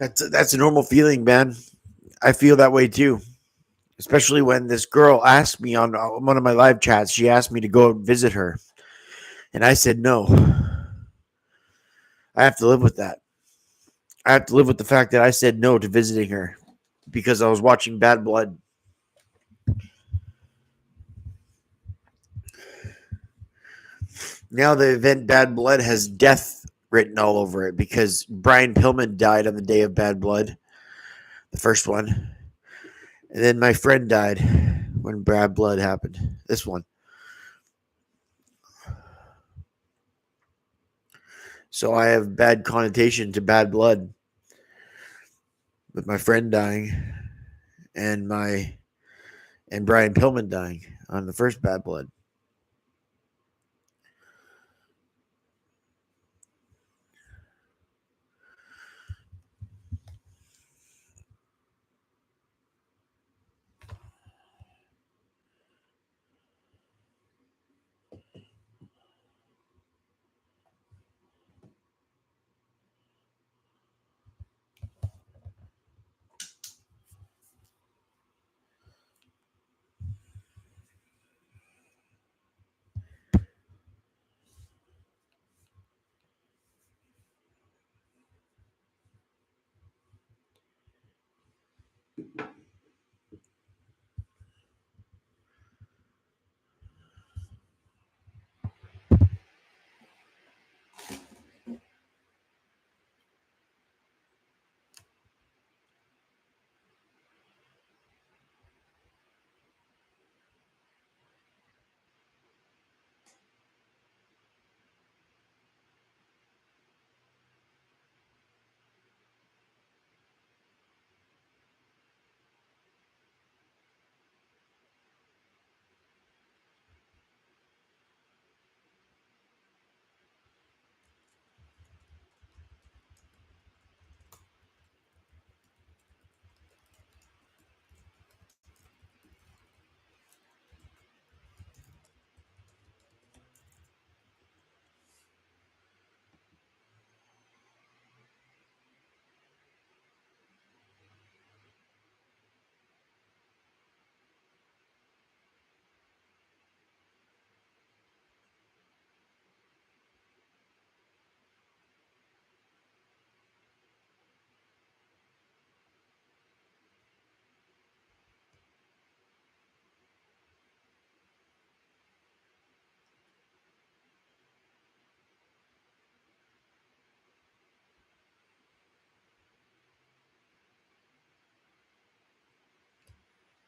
That's a normal feeling, man. I feel that way too. Especially when this girl asked me on one of my live chats, she asked me to go visit her. And I said no. I have to live with that. I have to live with the fact that I said no to visiting her because I was watching Bad Blood. Now the event Bad Blood has death written all over it because Brian Pillman died on the day of Bad Blood, the first one. And then my friend died when Bad Blood happened. This one. So I have bad connotation to Bad Blood with my friend dying and Brian Pillman dying on the first Bad Blood.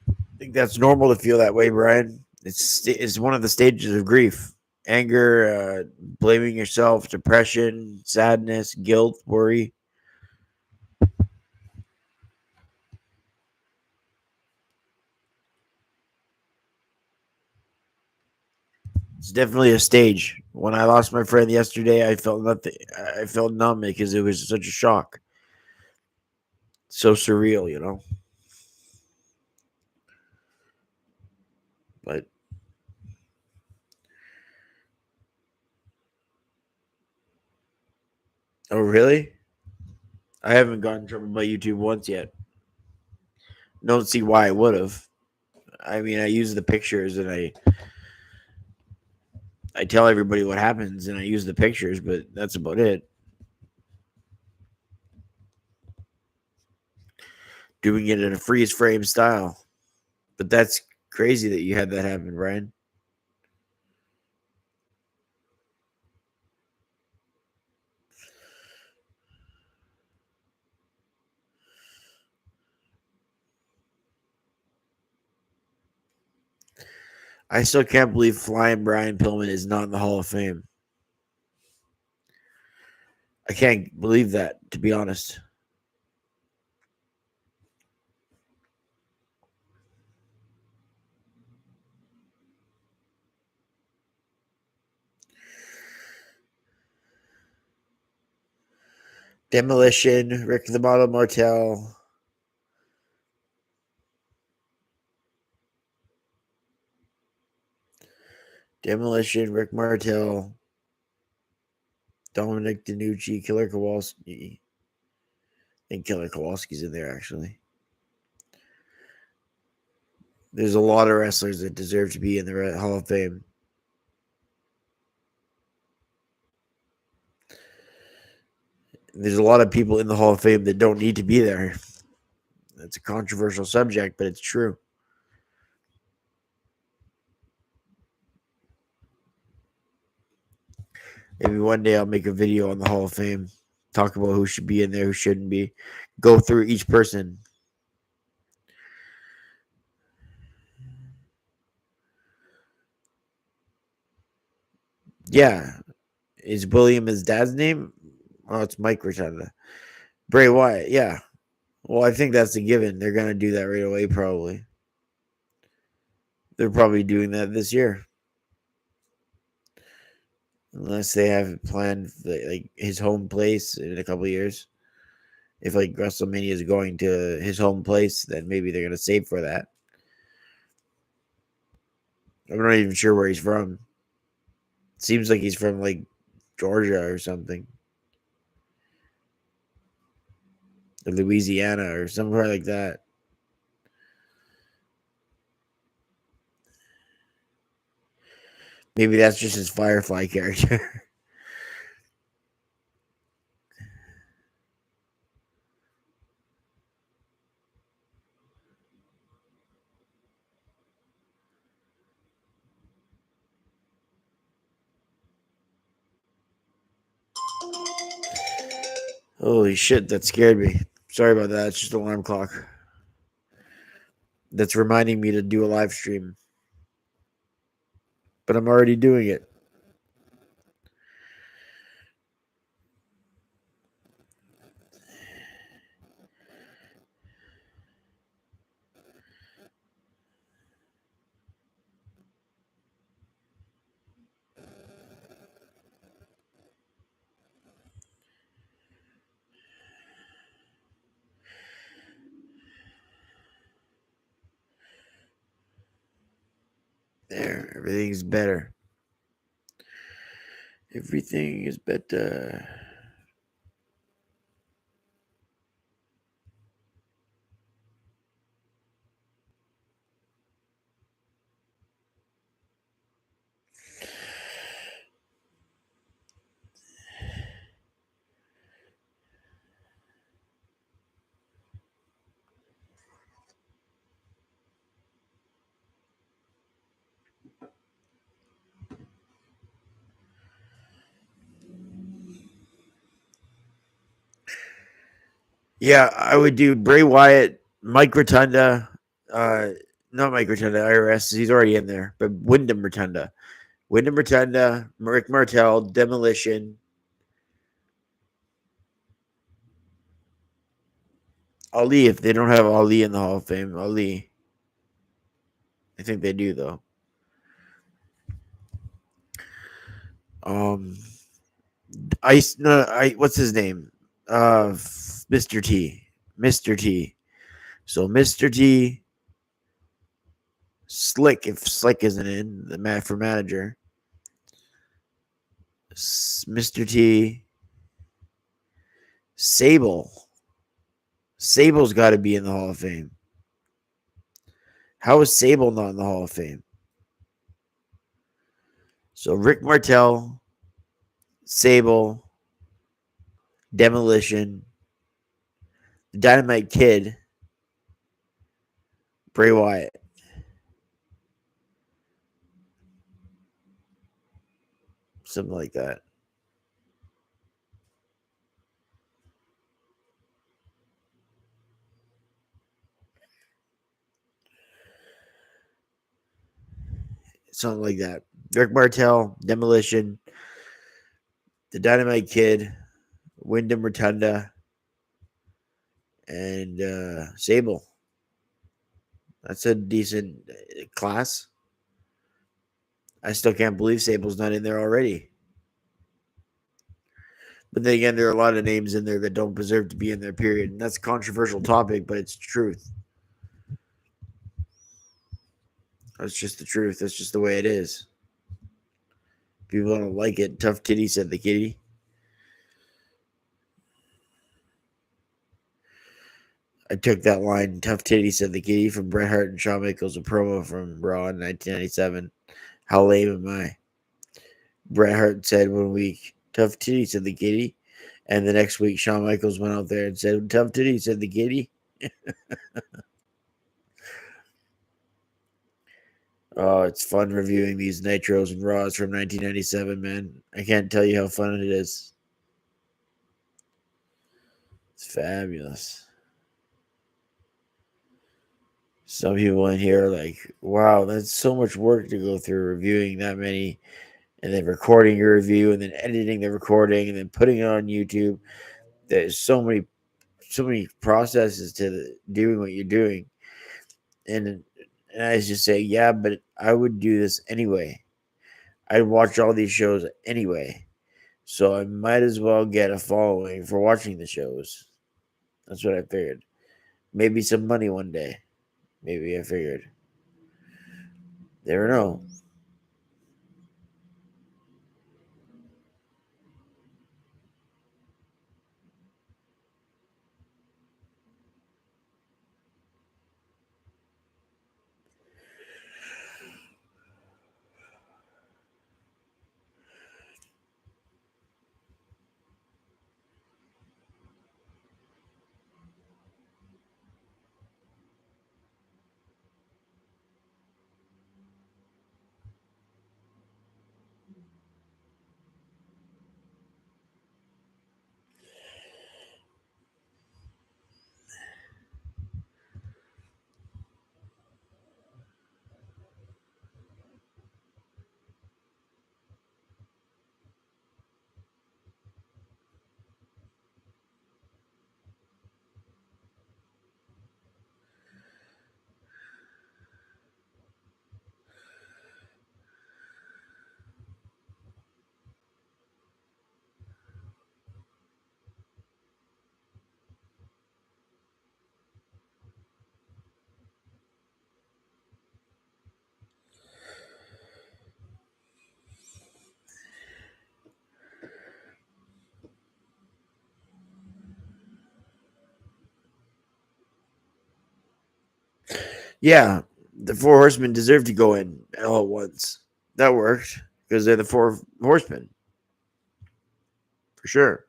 I think that's normal to feel that way, Brian. It's one of the stages of grief: anger, blaming yourself, depression, sadness, guilt, worry. It's definitely a stage. When I lost my friend yesterday, I felt nothing. I felt numb because it was such a shock, so surreal, you know. But oh, really? I haven't gotten in trouble by YouTube once yet. Don't see why I would have. I mean, I use the pictures and I tell everybody what happens and I use the pictures, but that's about it. Doing it in a freeze frame style. But that's crazy that you had that happen, Brian. I still can't believe Flying Brian Pillman is not in the Hall of Fame. I can't believe that, to be honest. Demolition, Rick the Model Martel. Demolition, Rick Martel. Dominic DeNucci, Killer Kowalski. think Killer Kowalski's in there, actually. There's a lot of wrestlers that deserve to be in the Hall of Fame. There's a lot of people in the Hall of Fame that don't need to be there. That's a controversial subject, but it's true. Maybe one day I'll make a video on the Hall of Fame, talk about who should be in there, who shouldn't be, go through each person. Yeah. Is William his dad's name? Oh, it's Mike Rotunda. Bray Wyatt, yeah. Well, I think that's a given. They're going to do that right away, probably. They're probably doing that this year. Unless they have it planned, like his home place in a couple of years. If like WrestleMania is going to his home place, then maybe they're going to save for that. I'm not even sure where he's from. Seems like he's from like Georgia or something. Or Louisiana or somewhere like that. Maybe that's just his Firefly character. Holy shit, that scared me. Sorry about that. It's just an alarm clock. That's reminding me to do a live stream. But I'm already doing it. There, everything's better. Everything is better. Yeah, I would do Bray Wyatt, Mike Rotunda, not Mike Rotunda, IRS, he's already in there, but Wyndham Rotunda. Wyndham Rotunda, Rick Martel, Demolition, Ali, if they don't have Ali in the Hall of Fame, Ali. I think they do though. What's his name? Mr. T. Mr. T. So Mr. T, Slick, if Slick isn't in, the man for manager. Mr. T, Sable. Sable's got to be in the Hall of Fame. How is Sable not in the Hall of Fame? So Rick Martel, Sable, Demolition, Dynamite Kid, Bray Wyatt. Something like that. Something like that. Rick Martel, Demolition, the Dynamite Kid, Wyndham Rotunda, and Sable. That's a decent class. I still can't believe Sable's not in there already. But then again, there are a lot of names in there that don't deserve to be in there, period. And that's a controversial topic, but it's truth. That's just the truth. That's just the way it is. People don't like it. Tough titty, said the kitty. I took that line, "Tough Titty," said the kitty, from Bret Hart and Shawn Michaels, a promo from Raw in 1997. How lame am I? Bret Hart said one week, "Tough Titty," said the kitty. And the next week, Shawn Michaels went out there and said, "Tough Titty," said the kitty. Oh, it's fun reviewing these Nitros and Raws from 1997, man. I can't tell you how fun it is. It's fabulous. Some people in here are like, wow, that's so much work to go through reviewing that many, and then recording your review, and then editing the recording, and then putting it on YouTube. There's so many processes to doing what you're doing. And I just say, yeah, but I would do this anyway. I'd watch all these shows anyway. So I might as well get a following for watching the shows. That's what I figured. Maybe some money one day. Maybe I figured. Never know. Yeah, the Four Horsemen deserve to go in all at once. That worked because they're the Four Horsemen for sure.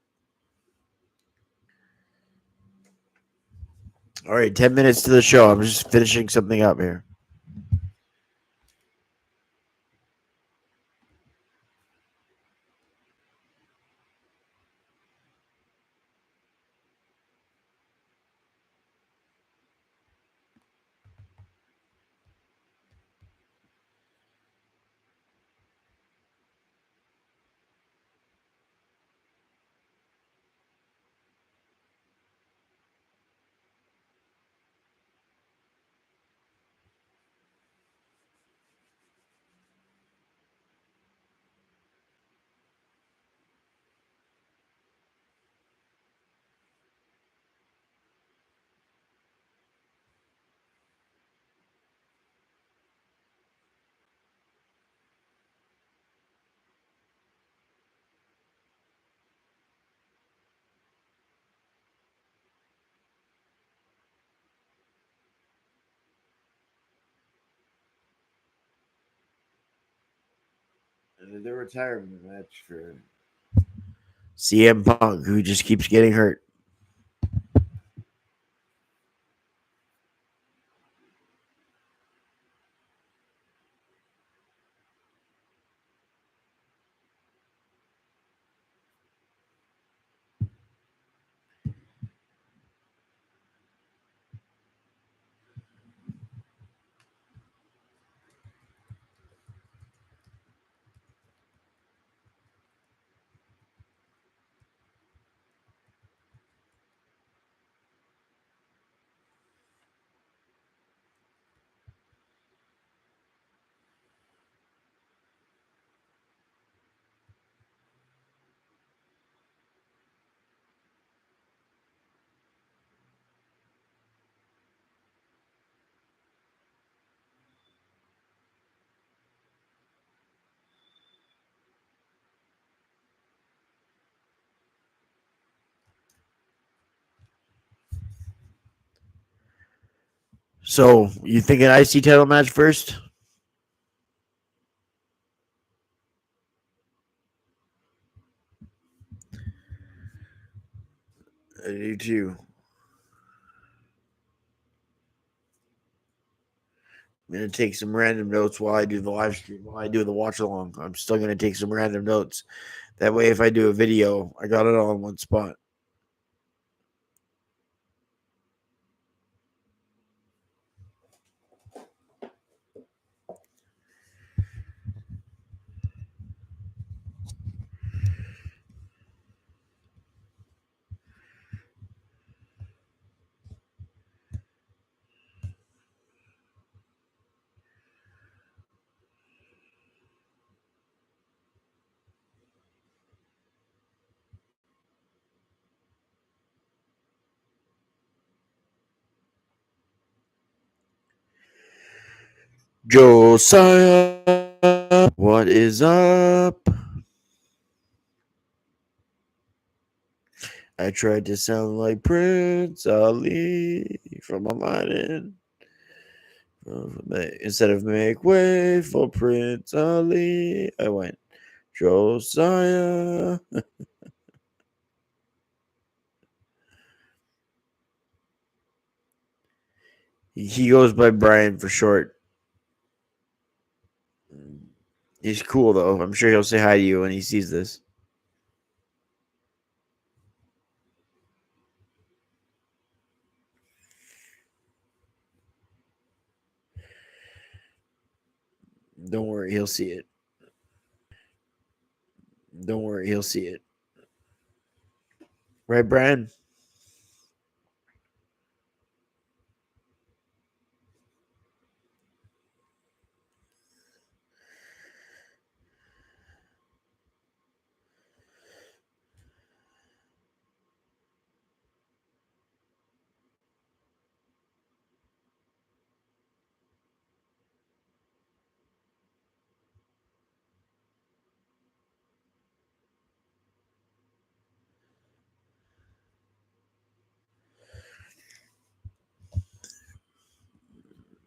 All right, 10 minutes to the show. I'm just finishing something up here. The retirement match for CM Punk, who just keeps getting hurt. So you think an IC title match first? I do too. I'm gonna take some random notes while I do the live stream, while I do the watch along. I'm still gonna take some random notes. That way, if I do a video, I got it all in one spot. Josiah, what is up? I tried to sound like Prince Ali from Aladdin. Instead of make way for Prince Ali, I went Josiah. He goes by Brian for short. He's cool though. I'm sure he'll say hi to you when he sees this. Don't worry, he'll see it. Don't worry, he'll see it. Right, Brian?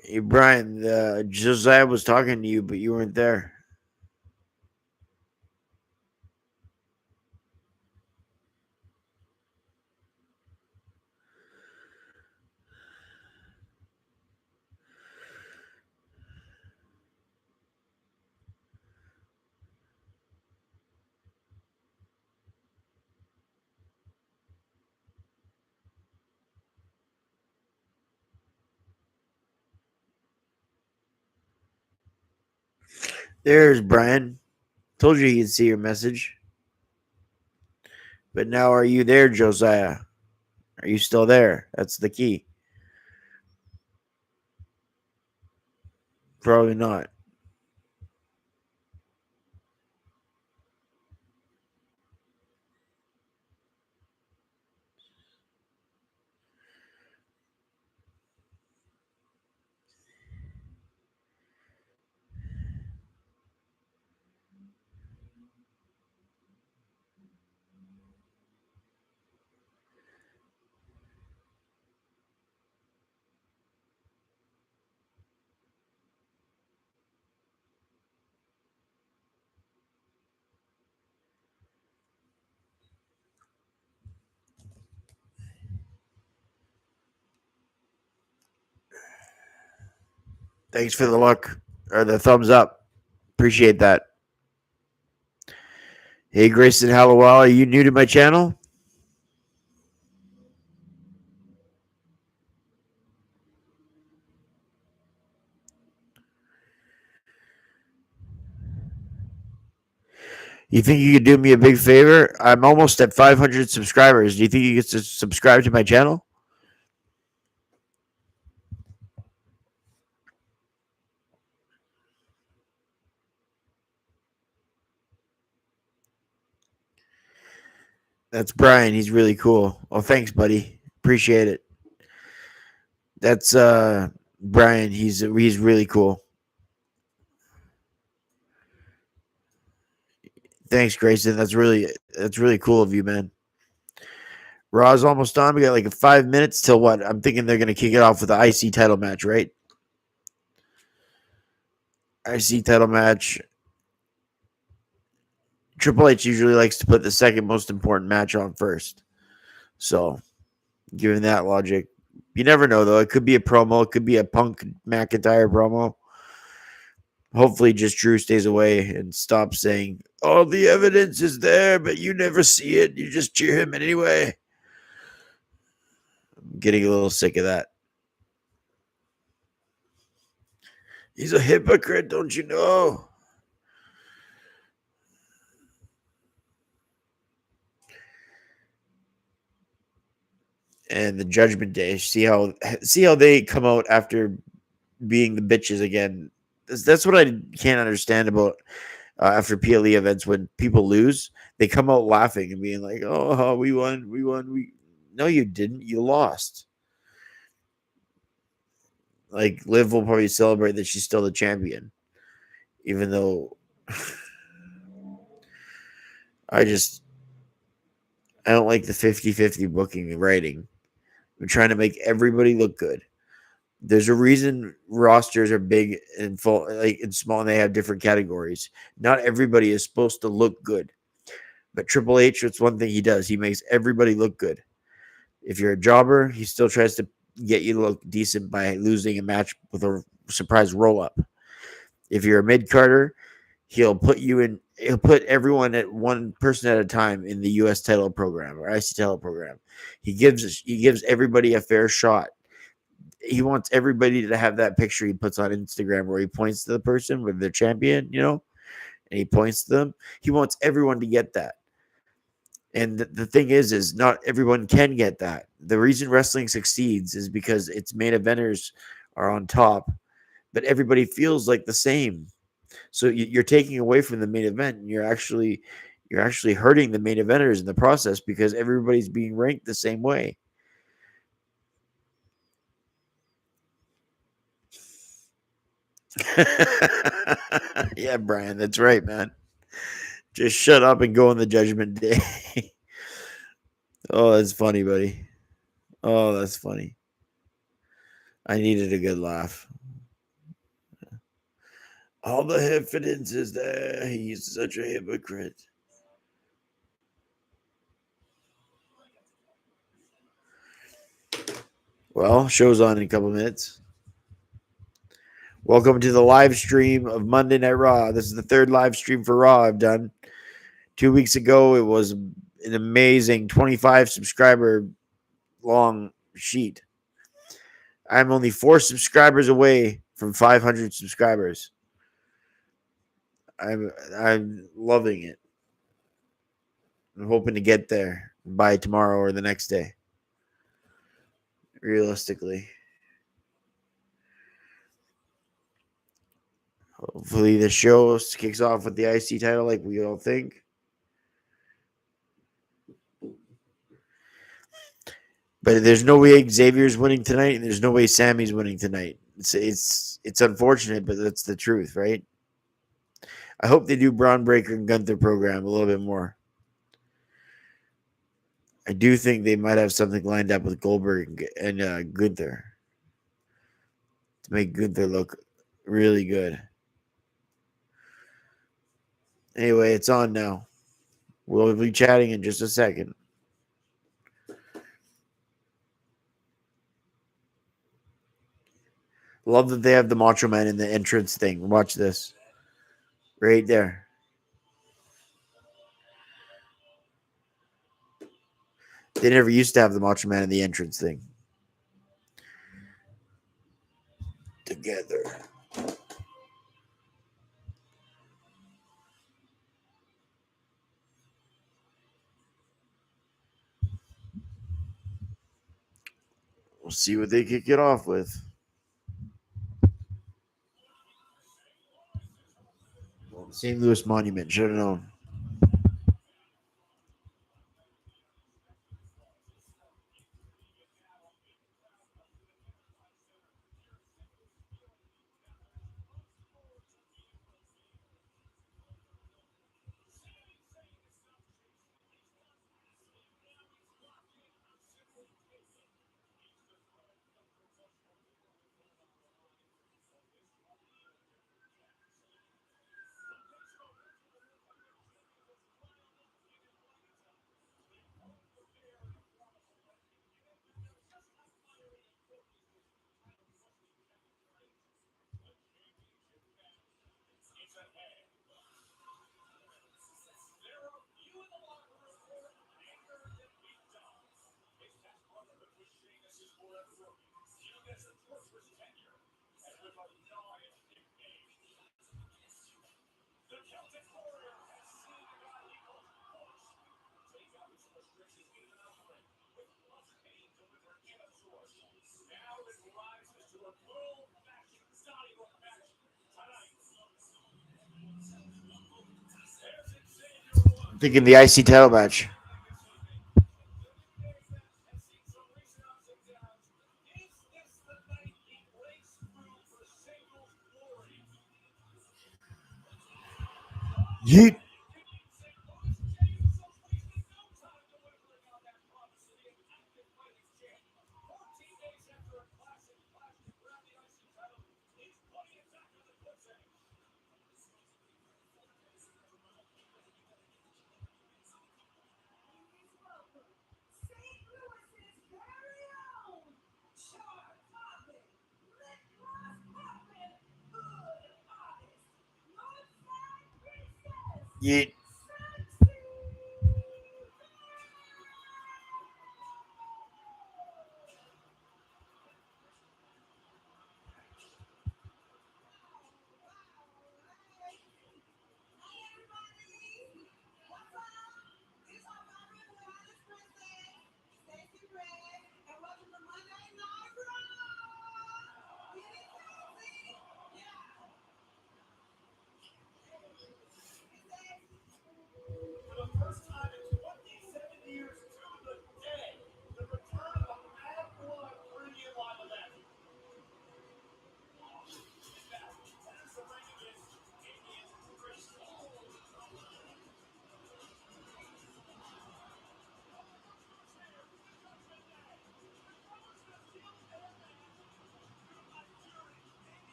Hey, Brian, Josiah was talking to you, but you weren't there. There's Brian. Told you he could see your message. But now, are you there, Josiah? Are you still there? That's the key. Probably not. Thanks for the look or the thumbs up. Appreciate that. Hey, Grayson Hallowell, are you new to my channel? You think you could do me a big favor? I'm almost at 500 subscribers. Do you think you could subscribe to my channel? That's Brian. He's really cool. Oh, thanks, buddy. Appreciate it. That's Brian. He's really cool. Thanks, Grayson. That's really cool of you, man. Raw's almost on. We got like 5 minutes till what? I'm thinking they're going to kick it off with the IC title match, right? IC title match. Triple H usually likes to put the second most important match on first. So, given that logic, you never know, though. It could be a promo. It could be a Punk McIntyre promo. Hopefully, just Drew stays away and stops saying, all the evidence is there, but you never see it. You just cheer him anyway. I'm getting a little sick of that. He's a hypocrite, don't you know? And the Judgment Day, see how they come out after being the bitches again. That's what I can't understand about after PLE events. When people lose, they come out laughing and being like, "Oh, we won, we won, we." No, you didn't. You lost. Like Liv will probably celebrate that she's still the champion, even though I don't like the 50-50 booking and writing. We're trying to make everybody look good. There's a reason rosters are big and full, like and small, and they have different categories. Not everybody is supposed to look good, but Triple H, it's one thing he does. He makes everybody look good. If you're a jobber, he still tries to get you to look decent by losing a match with a surprise roll up. If you're a mid carder, he'll put everyone at one person at a time in the US title program or IC title program. He gives everybody a fair shot. He wants everybody to have that picture he puts on Instagram where he points to the person with their champion, and he points to them. He wants everyone to get that. And the thing is not everyone can get that. The reason wrestling succeeds is because its main eventers are on top, but everybody feels like the same. So you're taking away from the main event, and you're actually hurting the main eventers in the process because everybody's being ranked the same way. Yeah, Brian, that's right, man. Just shut up and go on the Judgment Day. Oh, that's funny, buddy. Oh, that's funny. I needed a good laugh. All the evidence is there. He's such a hypocrite. Well, show's on in a couple minutes. Welcome to the live stream of Monday Night Raw. This is the third live stream for Raw I've done. 2 weeks ago, it was an amazing 25 subscriber long sheet. I'm only 4 subscribers away from 500 subscribers. I'm loving it. I'm hoping to get there by tomorrow or the next day. Realistically. Hopefully the show kicks off with the IC title like we all think. But there's no way Xavier's winning tonight, and there's no way Sammy's winning tonight. It's unfortunate, but that's the truth, right? I hope they do Braun Breaker and Gunther program a little bit more. I do think they might have something lined up with Goldberg and Gunther to make Gunther look really good. Anyway, it's on now. We'll be chatting in just a second. Love that they have the Macho Man in the entrance thing. Watch this. Right there. They never used to have the Macho Man in the entrance thing. Together. We'll see what they kick it off with. Well, St. Louis Monument. Should have known. Thinking the IC title match. Yeet. Yeet.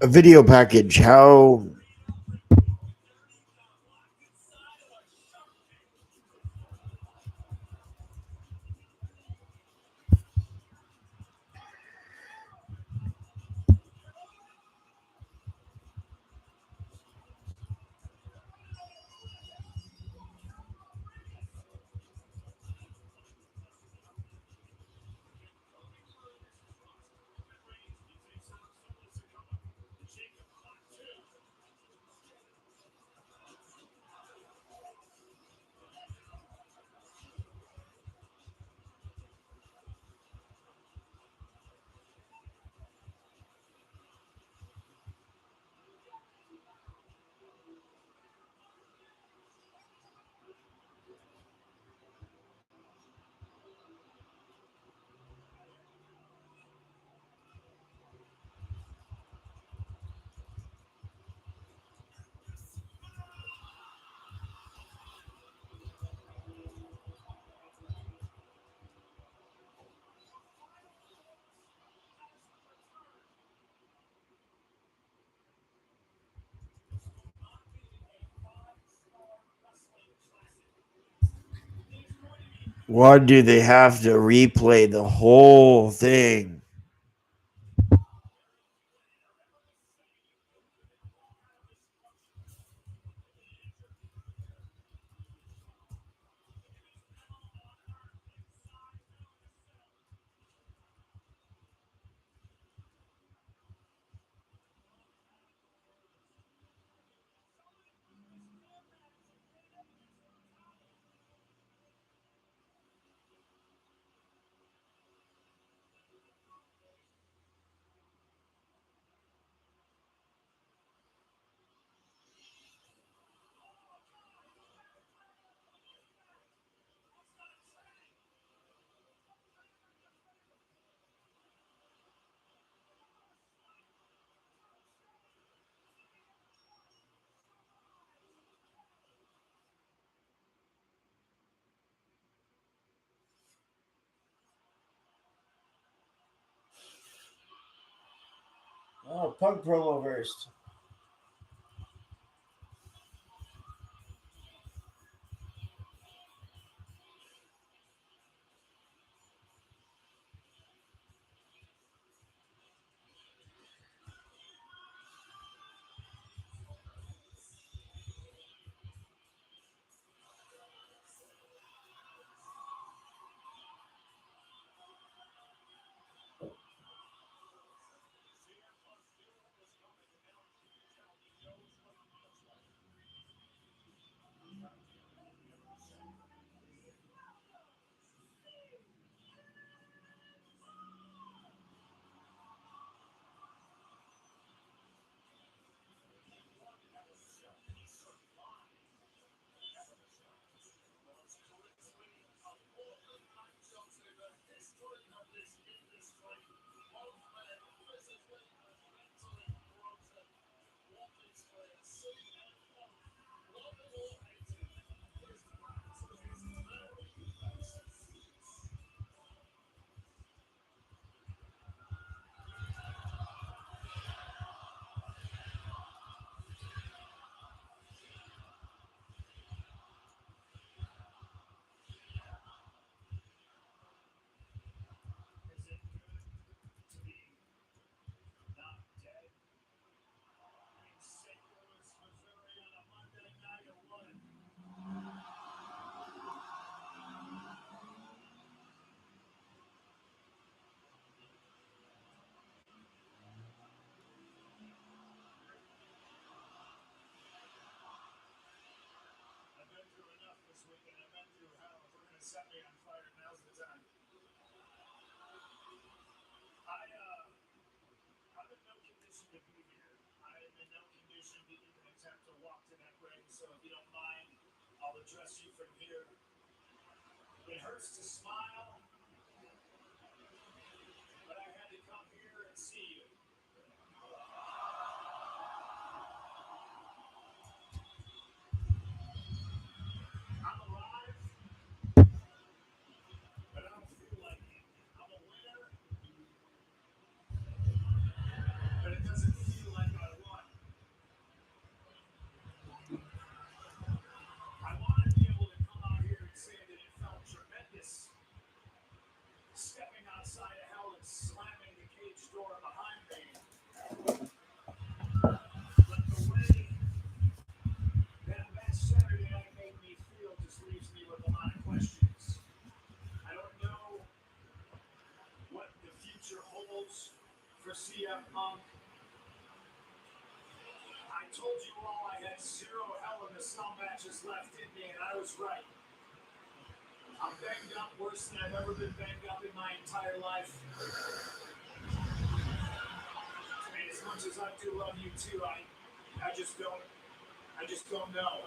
A video package. How why do they have to replay the whole thing? Oh, Punk promo first. set me on fire. Now's the time. I'm in no condition to be here. I am in no condition to even attempt to walk to that ring. So if you don't mind, I'll address you from here. It hurts to smile, but I had to come here and see you. I'm alive, but I don't feel like it. I'm a winner, but it doesn't feel like I won. I want to be able to come out here and say that it felt tremendous stepping outside of hell and slamming the cage door behind me. But the way that Saturday night made me feel just leaves me with a lot of questions. I don't know what the future holds for CM Punk. I told you all I had 0 Hell in the Cell matches left in me, and I was right. I'm banged up worse than I've ever been banged up in my entire life. And as much as I do love you too, I just don't know.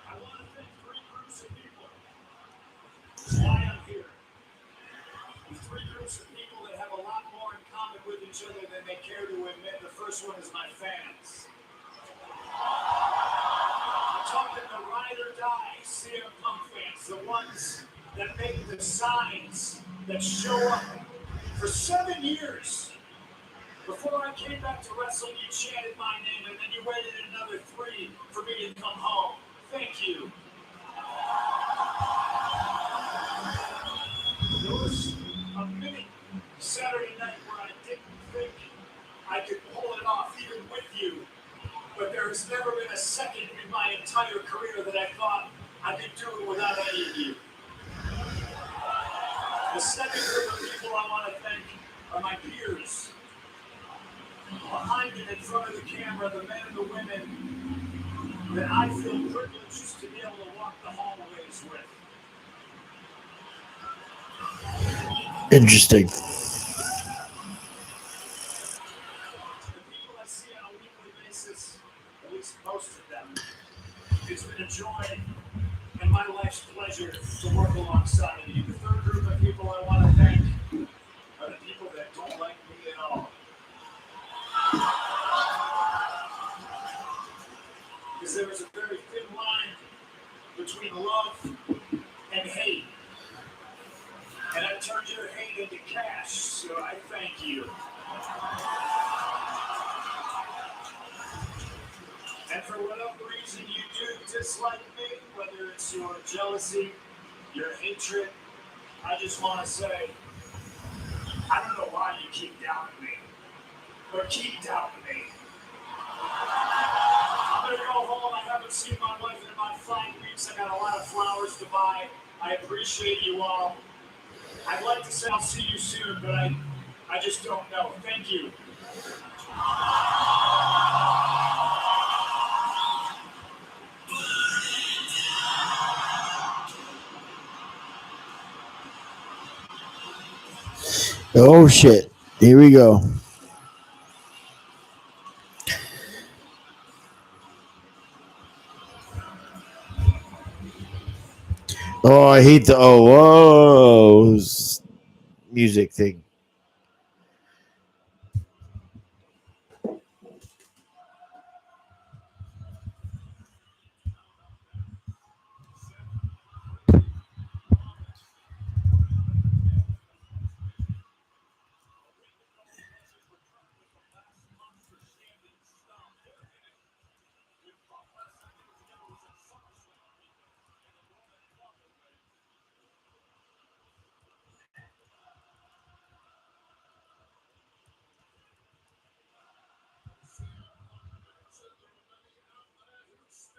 I want to thank 3 groups of people. That's why I'm here. 3 groups of people that have a lot more in common with each other than they care to admit. The first one is my fans. I'm talking the ride or die CM Punk fans, the ones that make the signs that show up. For 7 years, before I came back to wrestle, you chanted my name, and then you waited another 3 for me to come home. Thank you. There was a minute Saturday night where I didn't think I could pull it off even with you. But there has never been a second in my entire career that I thought I could do it without any of you. The second group of people I want to thank are my peers. Behind and in front of the camera, the men and the women that I feel privileged to be able to walk the hallways with. Interesting. The people I see on a weekly basis, at least most of them, it's been a joy and my life's pleasure to work alongside of you. The third group of people I want to thank are the people that don't like me at all. Because there is a very thin line between love and hate. And I turned your hate into cash, so I thank you. And for whatever reason you do dislike me, whether it's your jealousy, your hatred, I just want to say, I don't know why you keep doubting me, but keep doubting me. I'm going to go home. I haven't seen my wife in about 5 weeks. I got a lot of flowers to buy. I appreciate you all. I'd like to say I'll see you soon, but I just don't know. Thank you. Oh shit. Here we go. Oh, I hate the music thing.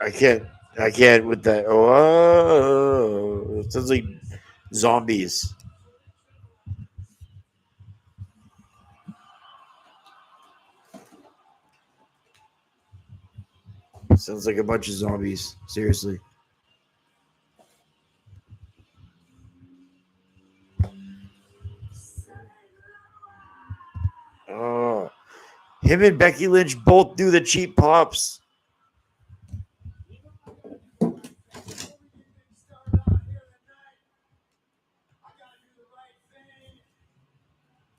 I can't with that. Oh, it sounds like zombies. Sounds like a bunch of zombies. Seriously. Oh, him and Becky Lynch both do the cheap pops.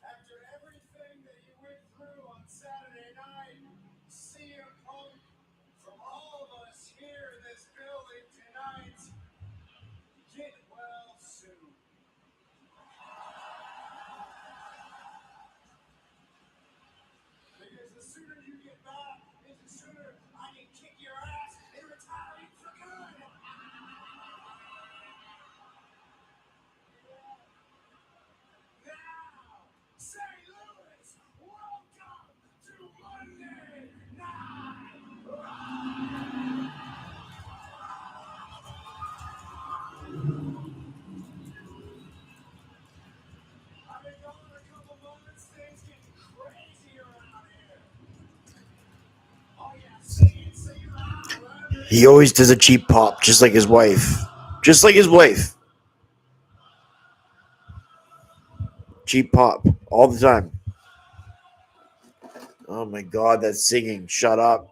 After everything that you went through on Saturday night, CM Punk, from all of us here in this building tonight, get well soon. Because the sooner you get back, is the sooner I can kick your ass and retire you for good. Now, St. Louis, welcome to Monday Night Raw. I've been gone a couple months, things getting crazy around here. Oh yeah, sing it loud, right? He always does a cheap pop, just like his wife. Just like his wife. Cheap pop all the time. Oh my god, that's singing. Shut up.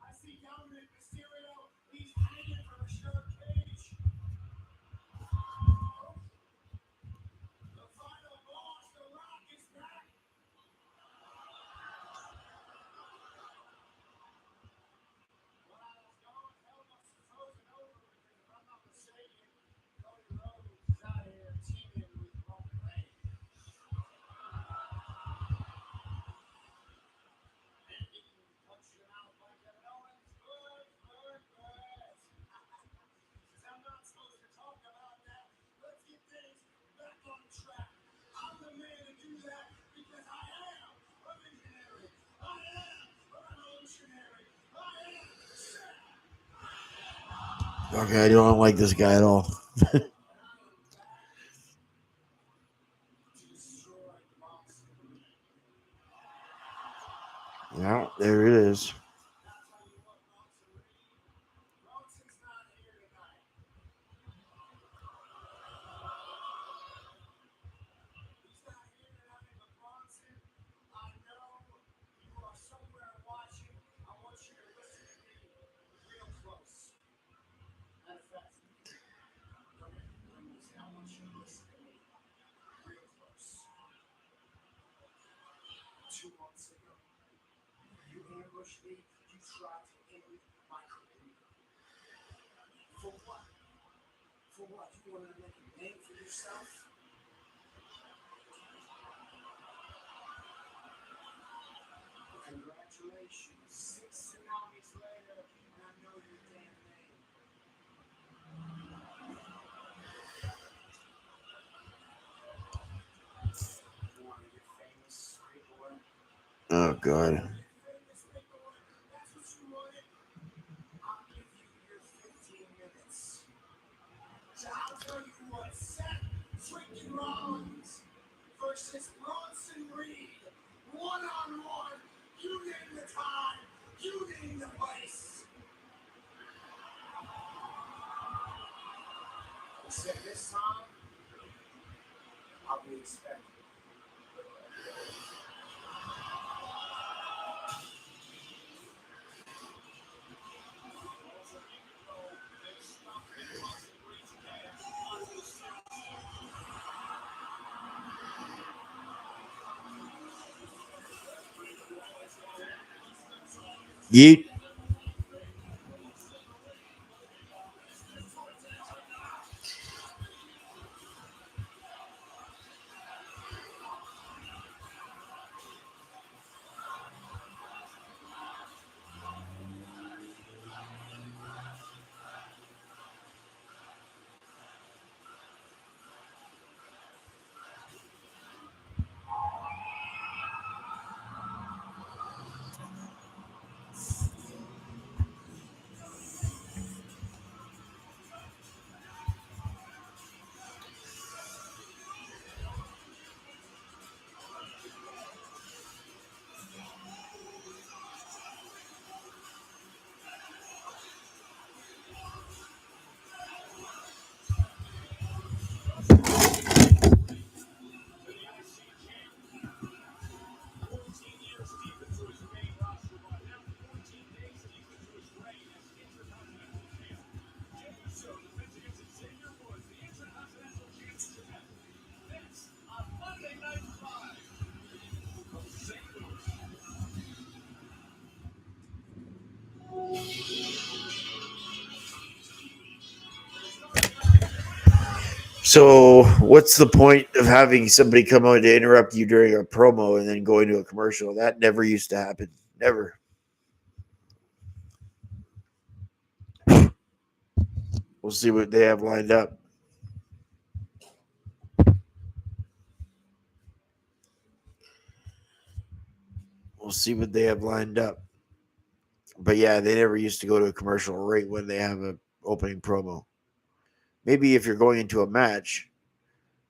I see Dominic Mysterio, he's hanging from a shark cage. The final boss, The Rock, is back. When I was gone, hell must have frozen over because if I'm not mistaken, Cody Rhodes is out here teaming with Roman Reigns. And he punched him out like Kevin Owens. Good. Since I'm not supposed to talk about that, let's get things back on track. I'm the man to do that because I am a visionary. I am a revolutionary. I am Seth. Okay, I don't like this guy at all. Destroy the monster. Yeah, there it is. I'll tell you what, Bronson Reed. Bronson's not here tonight. He's not here tonight, but Bronson, I know you are somewhere watching. I want you to listen to me real close. Matter of fact, come here. I want you to listen to me real close. 2 months ago, you ambushed me. You tried to end my career. For what? For what? You wanted to make a name for yourself? Congratulations. 6 tsunamis later, and I know your damn name. You want to get famous, big boy? Oh god. Famous, big boy? That's what you wanted? I'll give you your 15 minutes. So I'll tell you what, Seth freaking Rollins versus Bronson Reed. One-on-one. You name the time. You name the place. Except this time, I'll be expecting. Yeet. So, what's the point of having somebody come on to interrupt you during a promo and then going to a commercial? That never used to happen. Never. We'll see what they have lined up. We'll see what they have lined up. But yeah, they never used to go to a commercial right when they have a opening promo. Maybe if you're going into a match,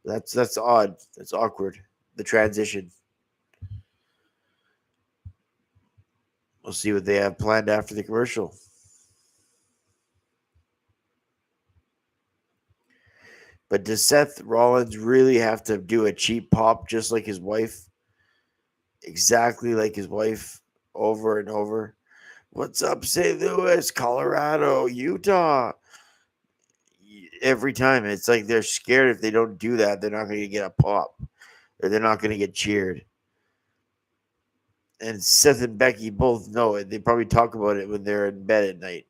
that's odd. That's awkward. The transition. We'll see what they have planned after the commercial. But does Seth Rollins really have to do a cheap pop just like his wife? Exactly like his wife over and over. What's up, St. Louis, Colorado, Utah? Every time. It's like they're scared if they don't do that, they're not going to get a pop or they're not going to get cheered. And Seth and Becky both know it. They probably talk about it when they're in bed at night.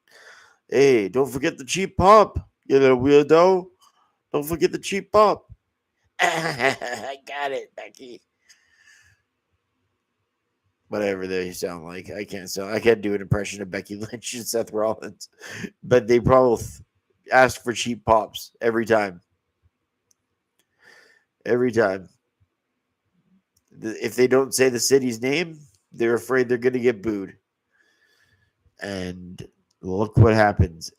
Hey, don't forget the cheap pop, you little weirdo. Don't forget the cheap pop. I got it, Becky. Whatever they sound like. I can't do an impression of Becky Lynch and Seth Rollins. But they both ask for cheap pops every time. Every time. If they don't say the city's name, they're afraid they're going to get booed. And look what happens.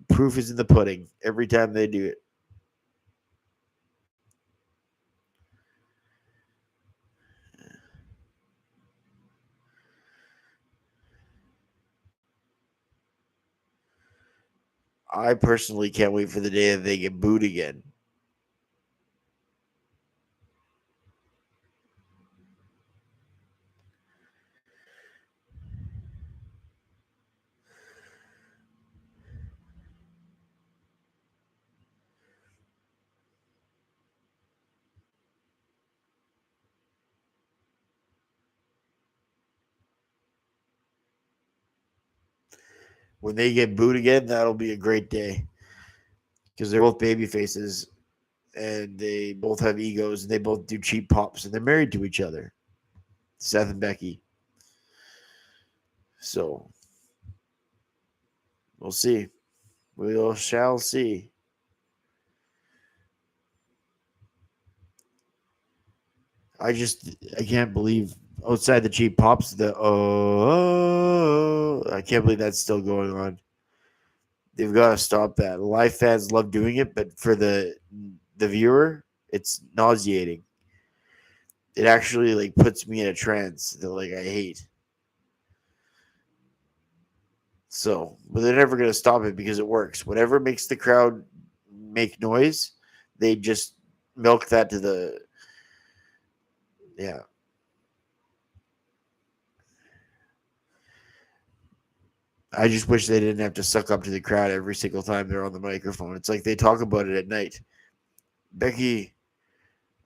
Proof is in the pudding every time they do it. I personally can't wait for the day that they get booed again. When they get booed again, that'll be a great day. Because they're both baby faces and they both have egos and they both do cheap pops and they're married to each other. Seth and Becky. So we'll see. We shall see. I can't believe outside the cheap pops, I can't believe that's still going on. They've got to stop that. Live fans love doing it, but for the viewer, it's nauseating. It actually like puts me in a trance that like I hate. So, but they're never going to stop it because it works. Whatever makes the crowd make noise, they just milk that to the yeah. I just wish they didn't have to suck up to the crowd every single time they're on the microphone. It's like they talk about it at night. Becky,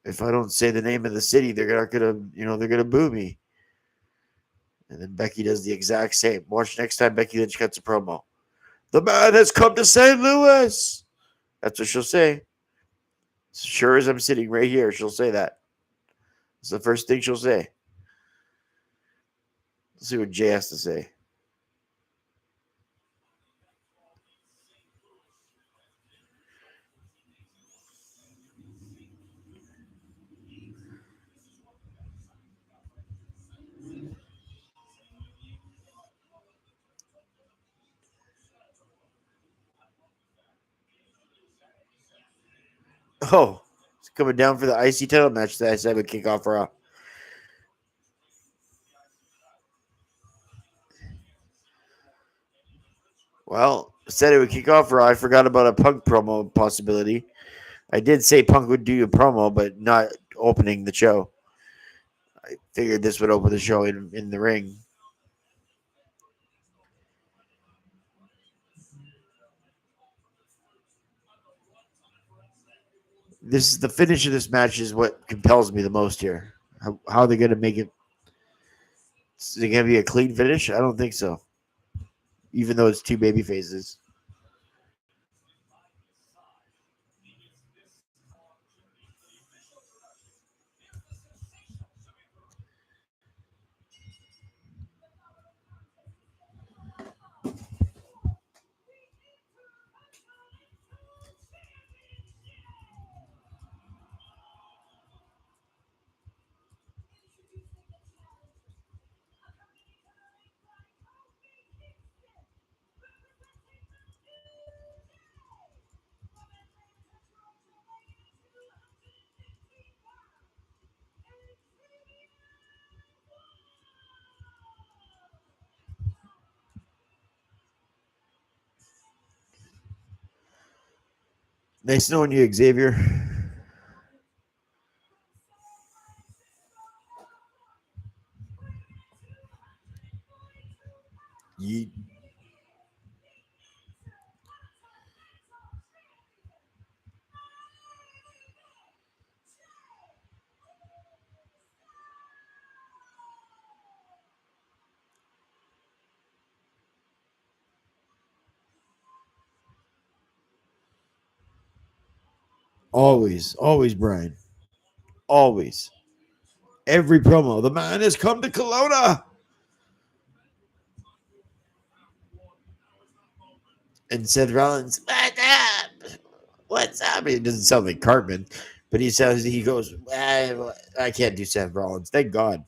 if I don't say the name of the city, they're not gonna, they're gonna boo me. And then Becky does the exact same. Watch next time Becky Lynch cuts a promo. The man has come to St. Louis. That's what she'll say. As sure as I'm sitting right here, she'll say that. It's the first thing she'll say. Let's see what Jay has to say. Oh, it's coming down for the IC title match that I said would kick off Raw. Well, I said it would kick off Raw. I forgot about a Punk promo possibility. I did say Punk would do a promo, but not opening the show. I figured this would open the show in the ring. This is the finish of this match is what compels me the most here. How are they going to make it? Is it going to be a clean finish? I don't think so. Even though it's two baby faces. Nice knowing you, Xavier. Yeet. Always, always, Brian. Always. Every promo. The man has come to Kelowna. And Seth Rollins, what's up? What's up? It doesn't sound like Cartman, but he goes, I can't do Seth Rollins. Thank God.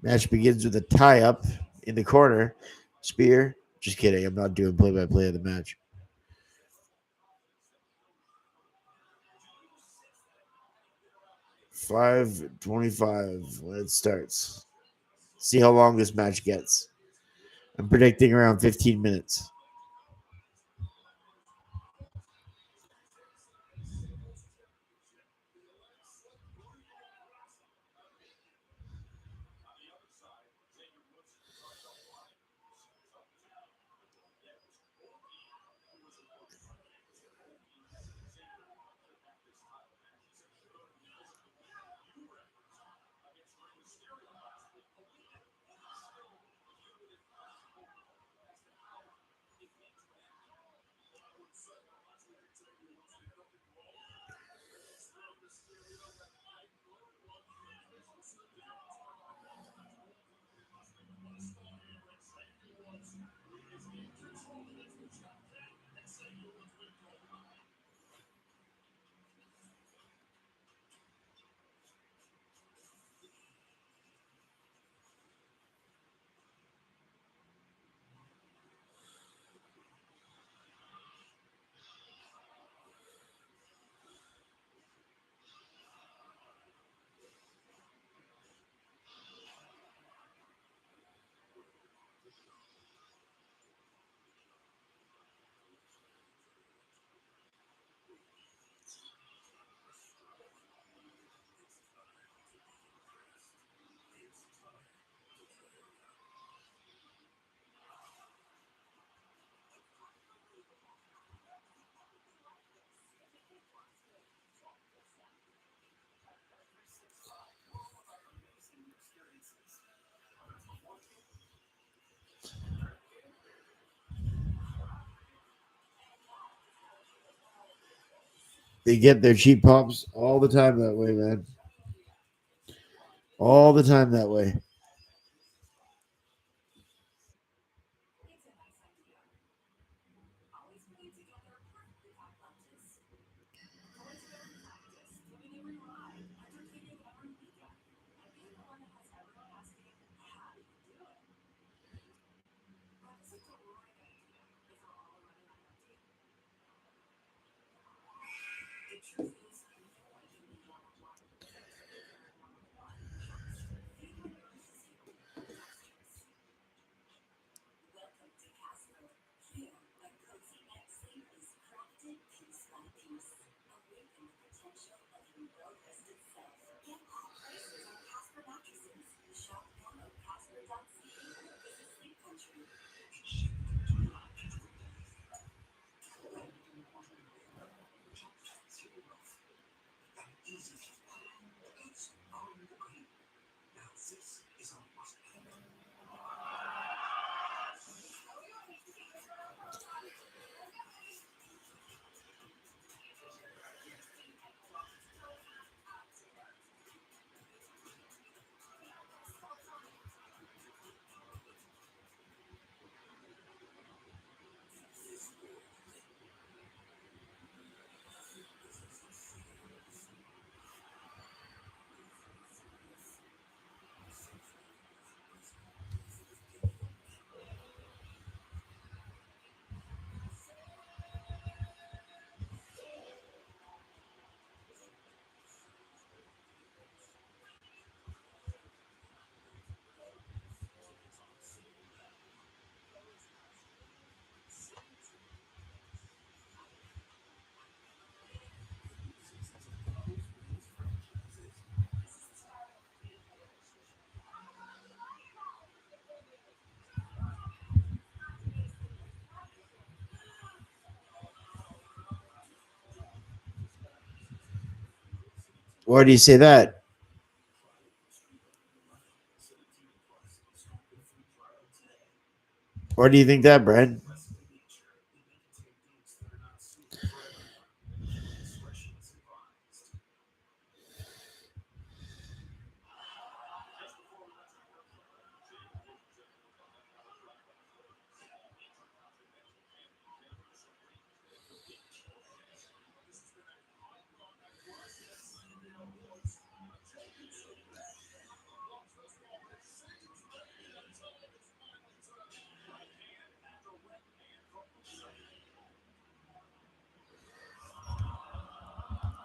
Match begins with a tie up in the corner. Spear. Just kidding. I'm not doing play by play of the match. $5.25 when it starts. See how long this match gets. I'm predicting around 15 minutes. They get their cheap pops all the time that way, man. All the time that way. Why do you say that? Why do you think that, Brad?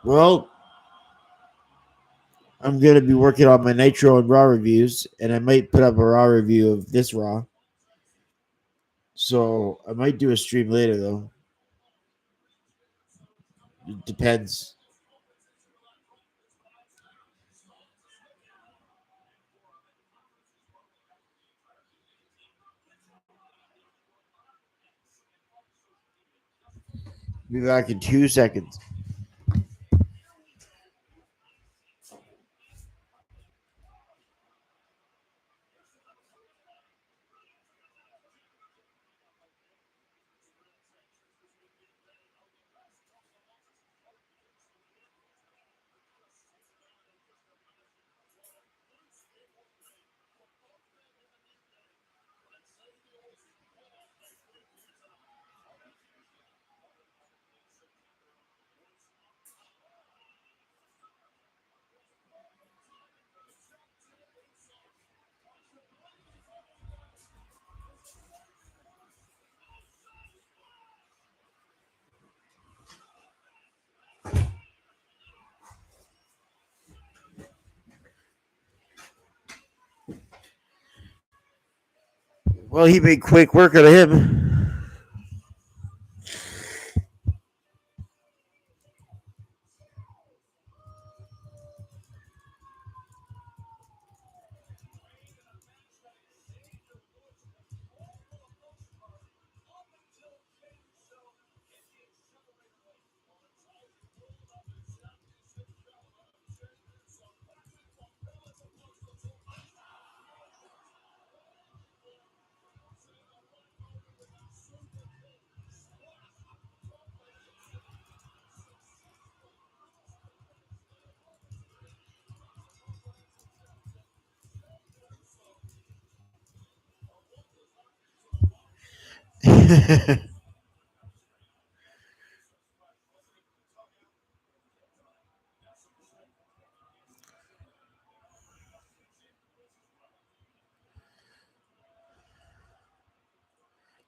Well, I'm gonna be working on my Nitro and Raw reviews, and I might put up a Raw review of this Raw. So I might do a stream later, though. It depends. Be back in 2 seconds. Well, he made quick work out of him.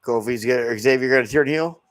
Kofi's gonna Xavier gonna turn heel.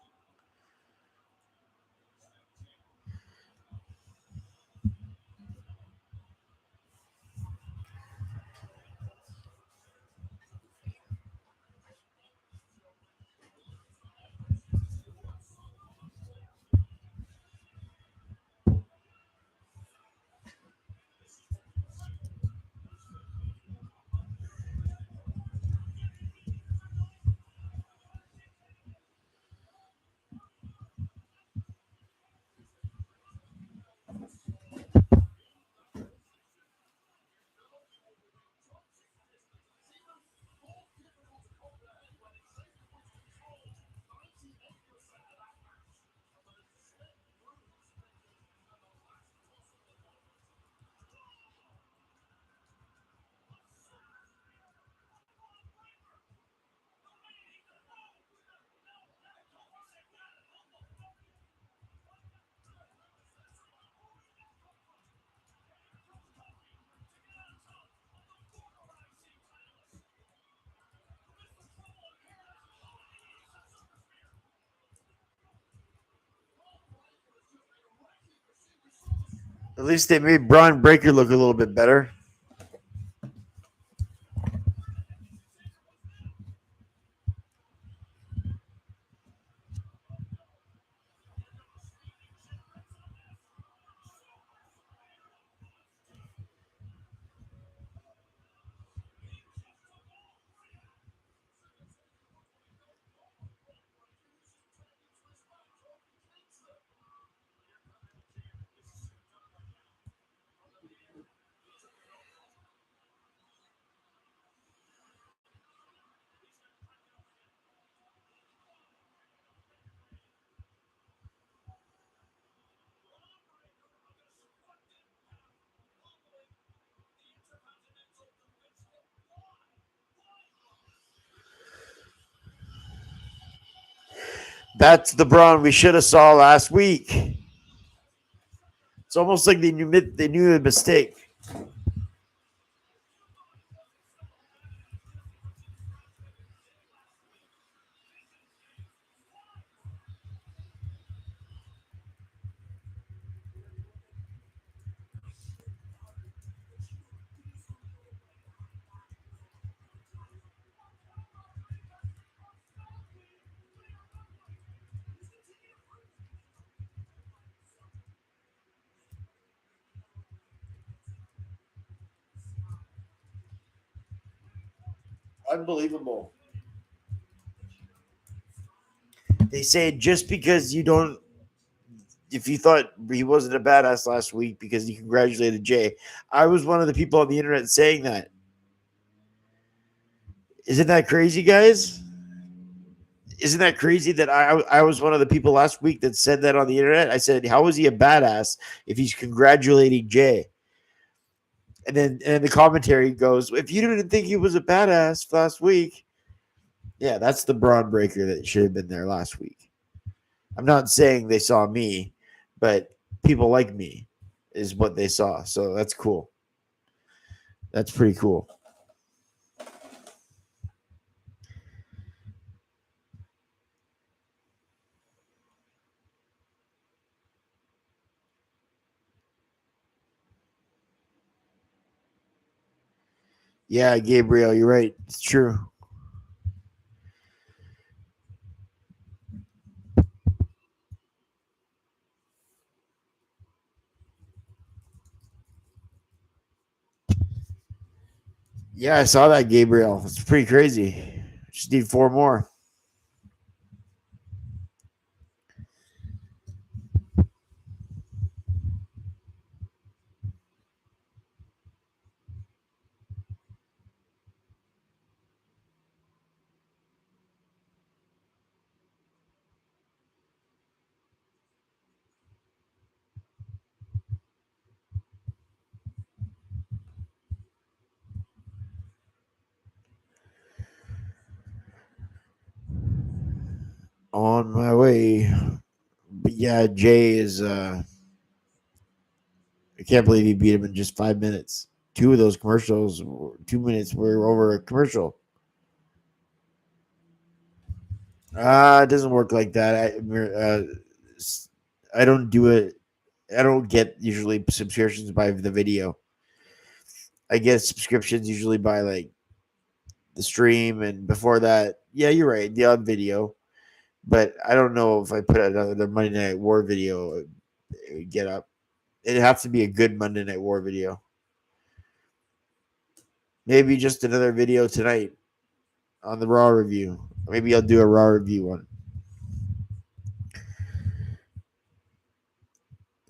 At least they made Braun Breaker look a little bit better. That's the Braun we should have saw last week. It's almost like they knew a mistake. Unbelievable. They say just because you don't, if you thought he wasn't a badass last week because he congratulated Jay, I was one of the people on the internet saying that. Isn't that crazy, guys? Isn't that crazy that I was one of the people last week that said that on the internet? I said, how is he a badass if he's congratulating Jay? And then the commentary goes, if you didn't think he was a badass last week, yeah, that's the Braun breaker that should have been there last week. I'm not saying they saw me, but people like me is what they saw. So that's cool. That's pretty cool. Yeah, Gabriel, you're right. It's true. Yeah, I saw that, Gabriel. It's pretty crazy. Just need 4 more. On my way. But yeah, Jay is I can't believe he beat him in just 5 minutes. 2 of those commercials, 2 minutes were over a commercial. It doesn't work like that. I don't do it. I don't get usually subscriptions by the video. I get subscriptions usually by like the stream, and before that, yeah, you're right, the odd video. But I don't know if I put another Monday Night War video, it would get up. It'd have to be a good Monday Night War video. Maybe just another video tonight on the Raw review. Maybe I'll do a Raw review one.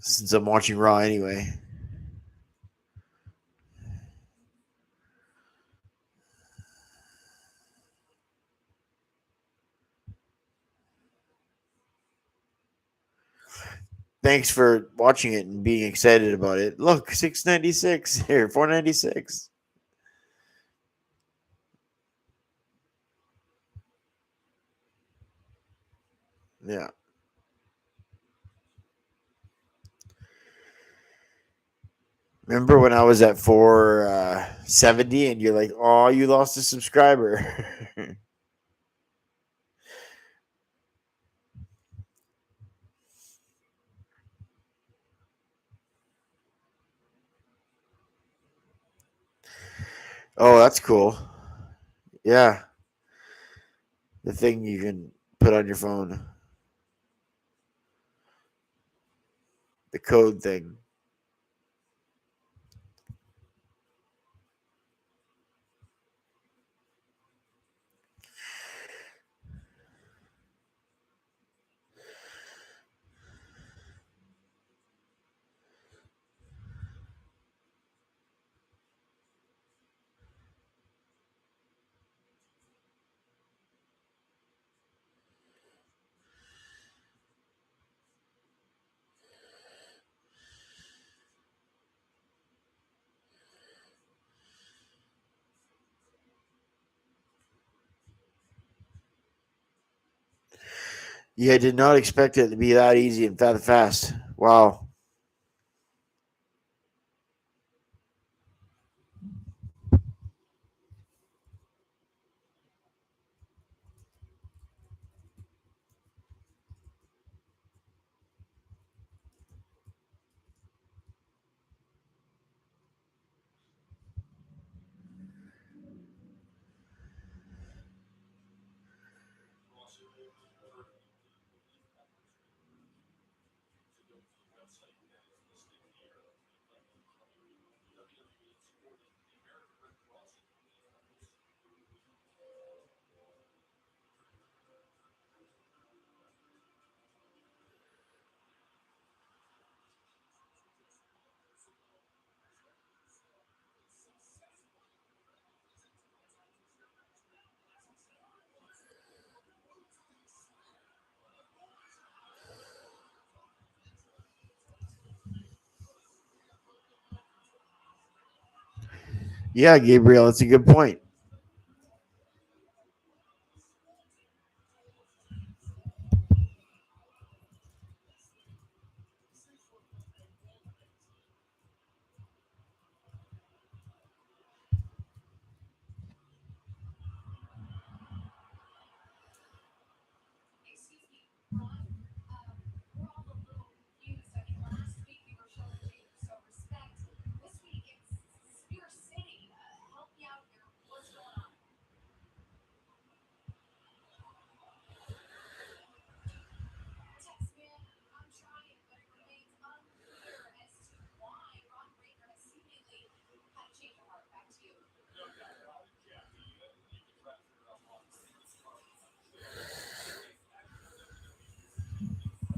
Since I'm watching Raw anyway. Thanks for watching it and being excited about it. Look, 696 here, 496. Yeah. Remember when I was at 470 and you're like, oh, you lost a subscriber. Oh, that's cool. Yeah. The thing you can put on your phone. The code thing. Yeah, I did not expect it to be that easy and that fast. Wow. Yeah, Gabriel, that's a good point.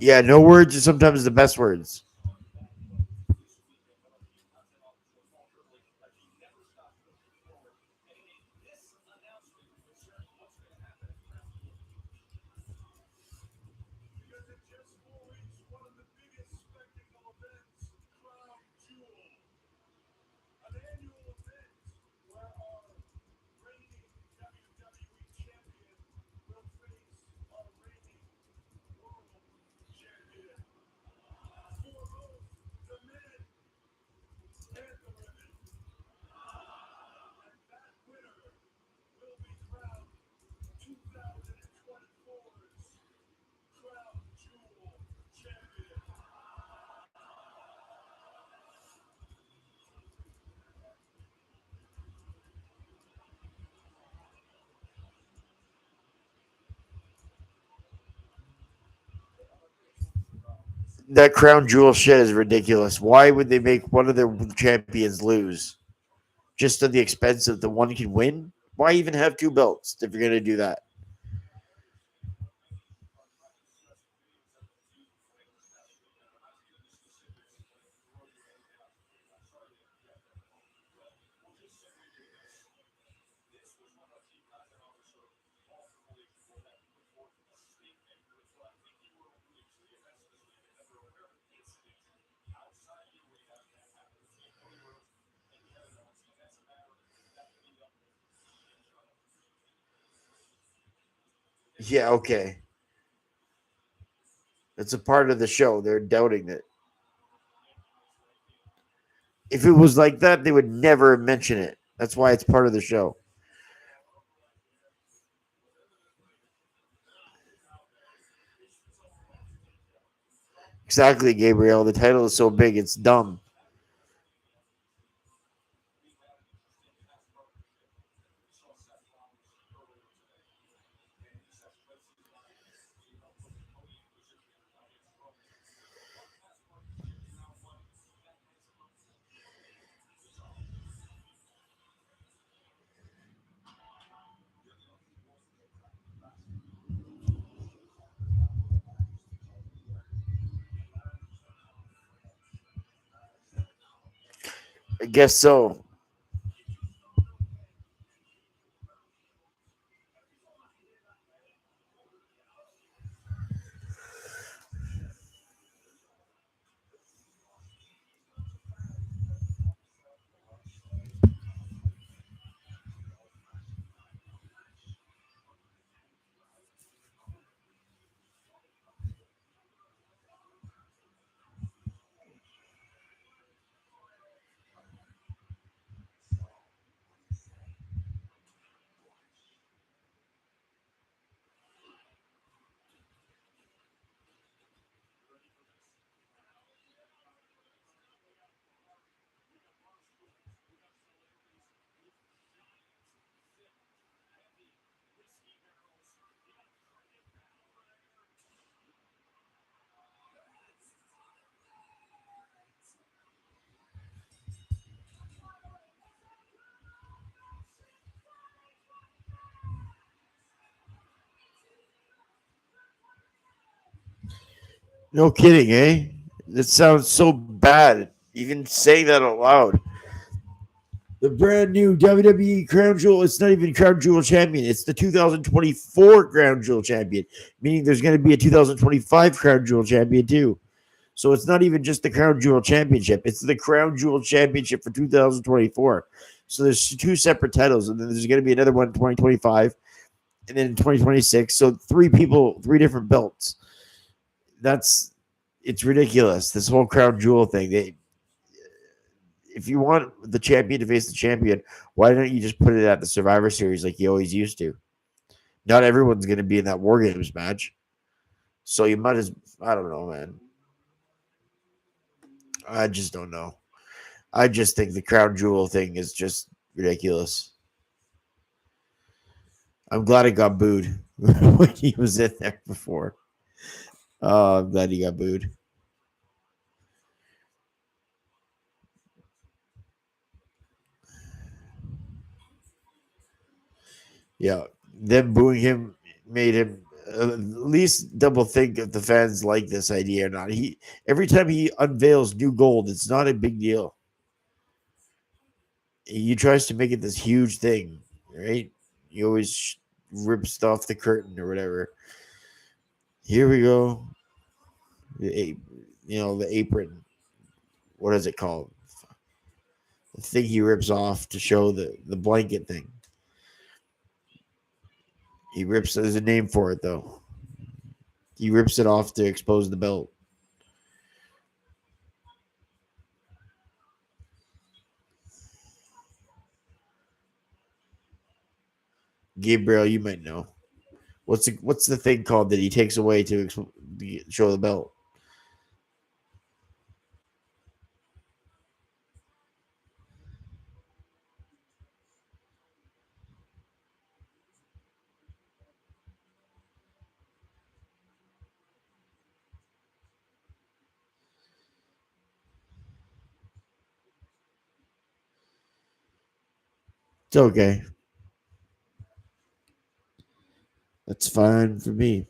Yeah, no words are sometimes the best words. Because in just 4 weeks, one of the biggest spectacle events, Crown Jewel, an annual event where our reigning WWE champion will face our reigning world champion. For both the men and the women. And that winner will be crowned 2024's Crown Jewel champion. That crown jewel shit is ridiculous. Why would they make one of their champions lose? Just at the expense of the one can win? Why even have two belts if you're gonna do that? Yeah, okay. It's a part of the show. They're doubting it. If it was like that, they would never mention it. That's why it's part of the show. Exactly, Gabriel. The title is so big, it's dumb. I guess so. No kidding, eh? That sounds so bad. Even saying that out loud. The brand new WWE Crown Jewel, it's not even Crown Jewel Champion. It's the 2024 Crown Jewel Champion, meaning there's going to be a 2025 Crown Jewel Champion too. So it's not even just the Crown Jewel Championship, it's the Crown Jewel Championship for 2024. So there's two separate titles, and then there's going to be another one in 2025, and then in 2026. So three people, three different belts. That's it's ridiculous. This whole Crown Jewel thing. If you want the champion to face the champion, why don't you just put it at the Survivor Series like you always used to? Not everyone's going to be in that War Games match. So you might as I don't know, man. I just don't know. I just think the Crown Jewel thing is just ridiculous. I'm glad it got booed when he was in there before. Oh, I'm glad he got booed. Yeah, them booing him made him at least double think if the fans like this idea or not. He every time he unveils new gold, it's not a big deal. He tries to make it this huge thing, right? He always rips off the curtain or whatever. Here we go. The apron. What is it called? The thing he rips off to show the blanket thing. He rips. There's a name for it though. He rips it off to expose the belt. Gabriel, you might know. What's the thing called that he takes away to show the belt? It's okay. That's fine for me.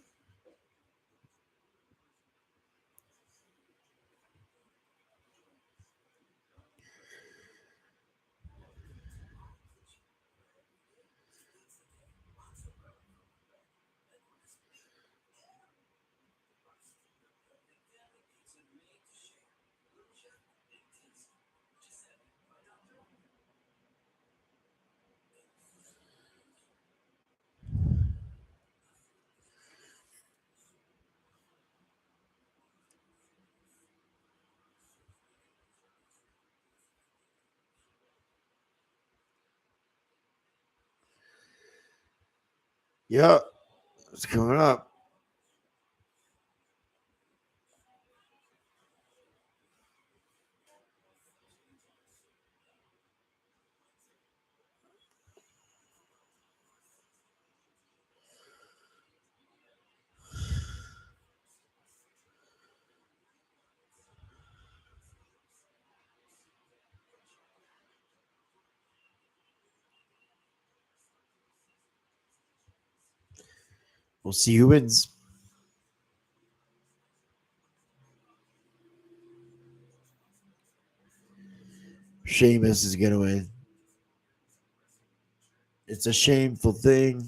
Yeah, it's coming up. We'll see who wins. Sheamus is gonna win. It's a shameful thing.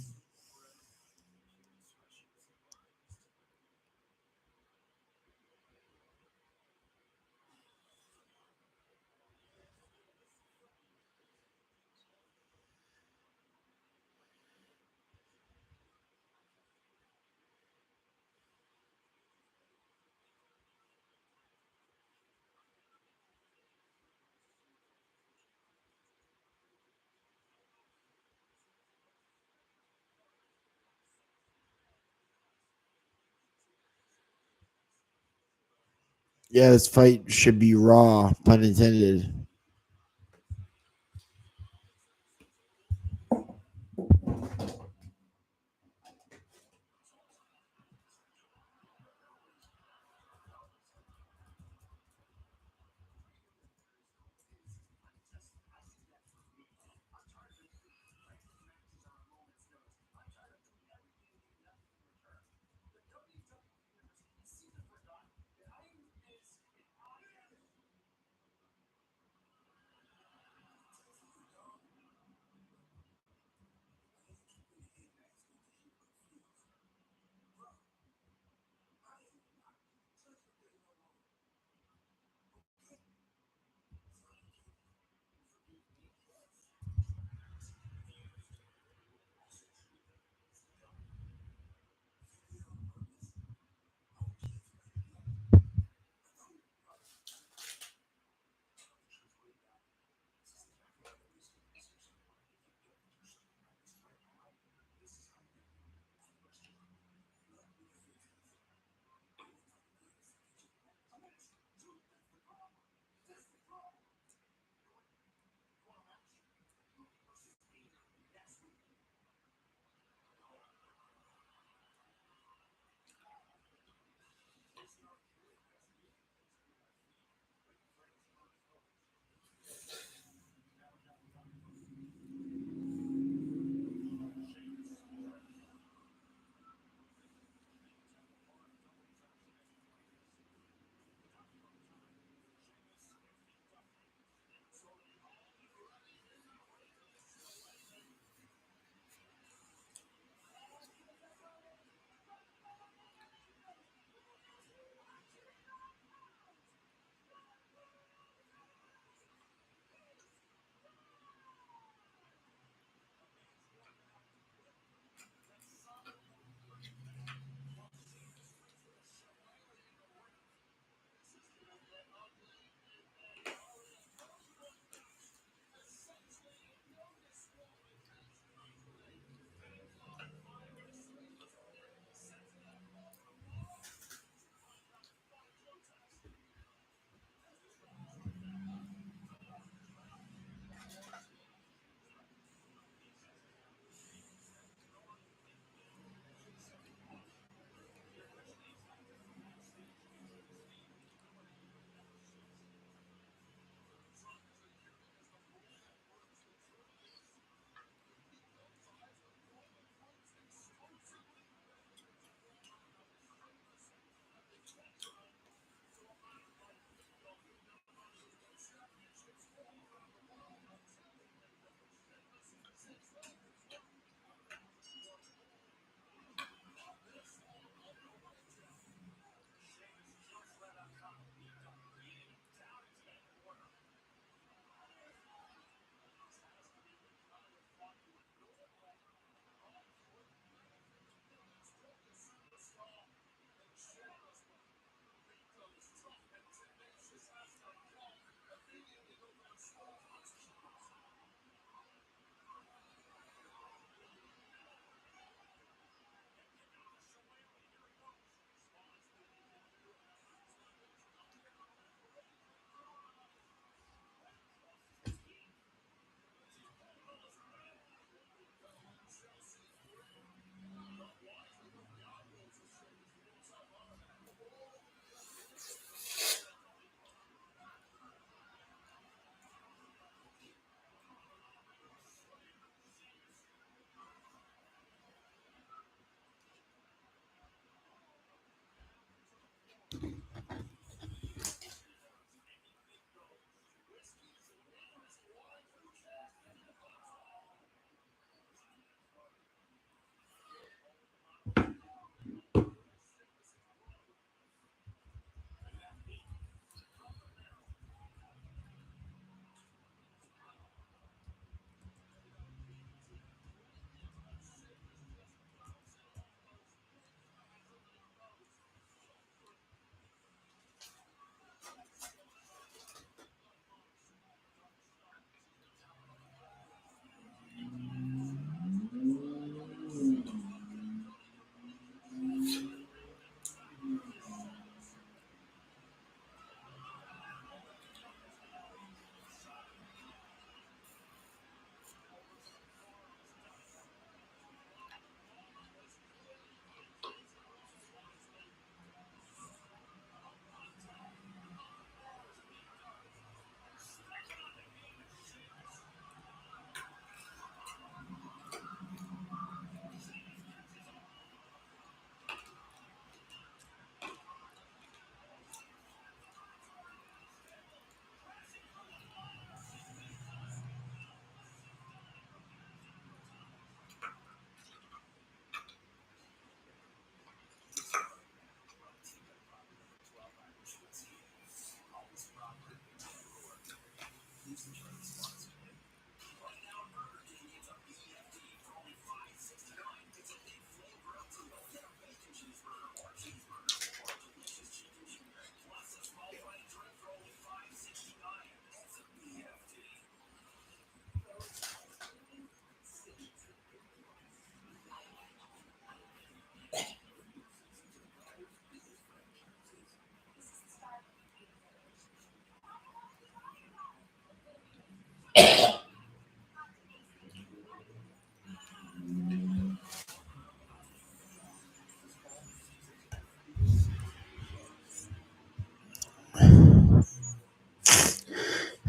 Yeah, this fight should be raw, pun intended.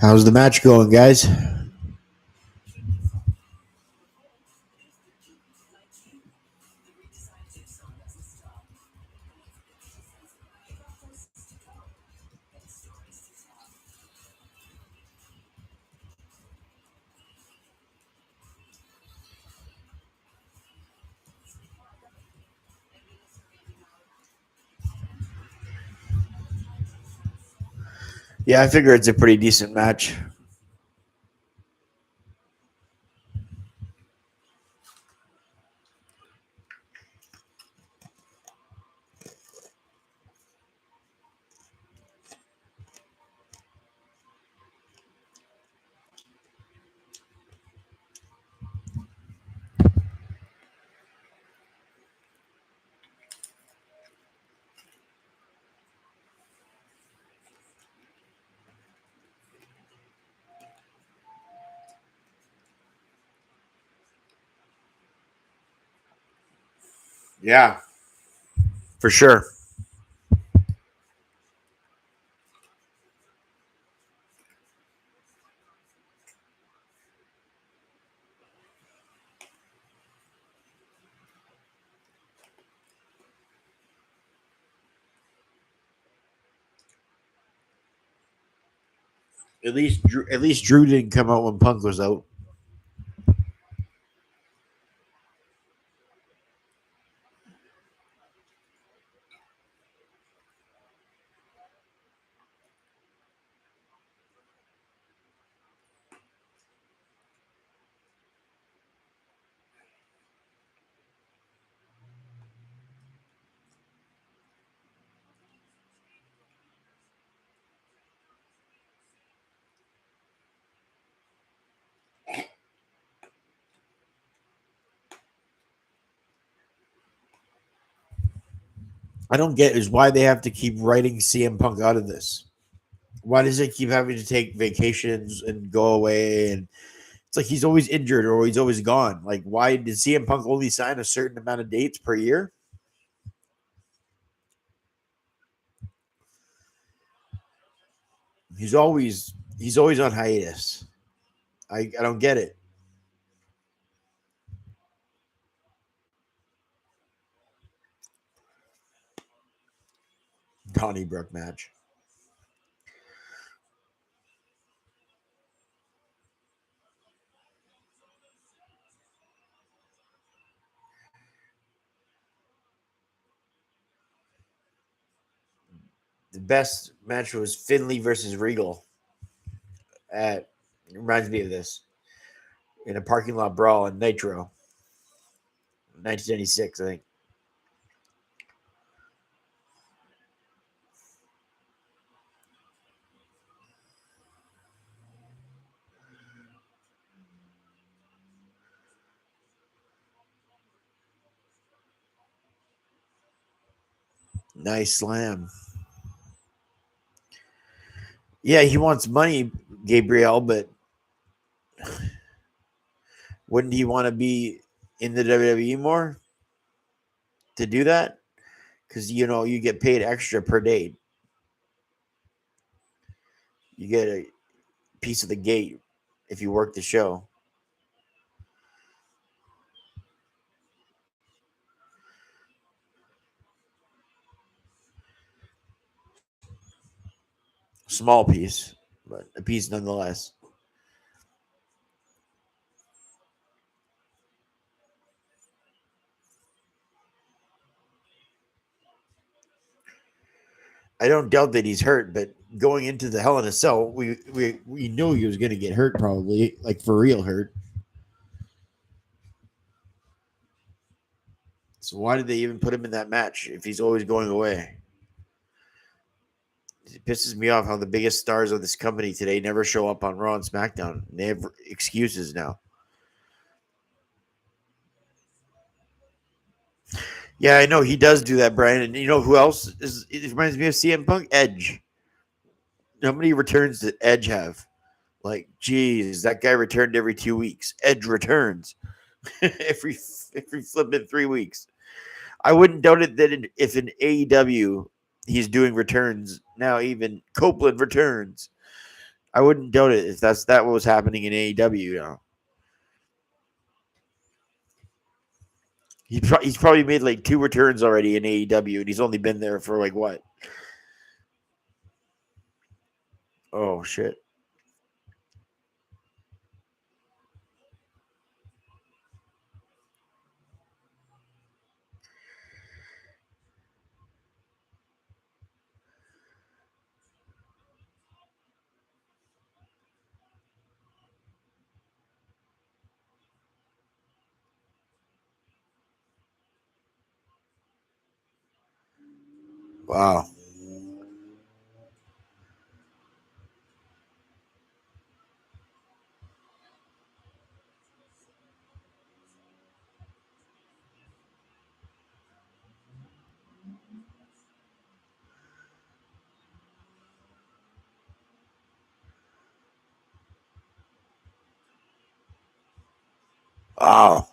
How's the match going, guys? Yeah, I figure it's a pretty decent match. Yeah, for sure. At least Drew didn't come out when Punk was out. I don't get is why they have to keep writing CM Punk out of this. Why does it keep having to take vacations and go away? And it's like he's always injured or he's always gone. Like, why did CM Punk only sign a certain amount of dates per year? He's always on hiatus. I don't get it. Donnybrook match. The best match was Finley versus Regal. At it reminds me of this in a parking lot brawl in Nitro, 1996, I think. Nice slam. Yeah, he wants money, Gabriel, but wouldn't he want to be in the WWE more to do that? Because you get paid extra per day. You get a piece of the gate if you work the show. Small piece, but a piece nonetheless. I don't doubt that he's hurt, but going into the Hell in a Cell, we knew he was going to get hurt, probably, like for real hurt. So why did they even put him in that match if he's always going away? It pisses me off how the biggest stars of this company today never show up on Raw and SmackDown. They have excuses now. Yeah, I know he does do that, Brian. And you know who else is? It reminds me of CM Punk, Edge. How many returns did Edge have? Like, geez, that guy returned every 2 weeks. Edge returns every flipping 3 weeks. I wouldn't doubt it that if in AEW he's doing returns now, even Copeland returns. I wouldn't doubt it if that was happening in AEW now. He's probably made like 2 returns already in AEW, and he's only been there for like what? Oh shit! Wow. Wow.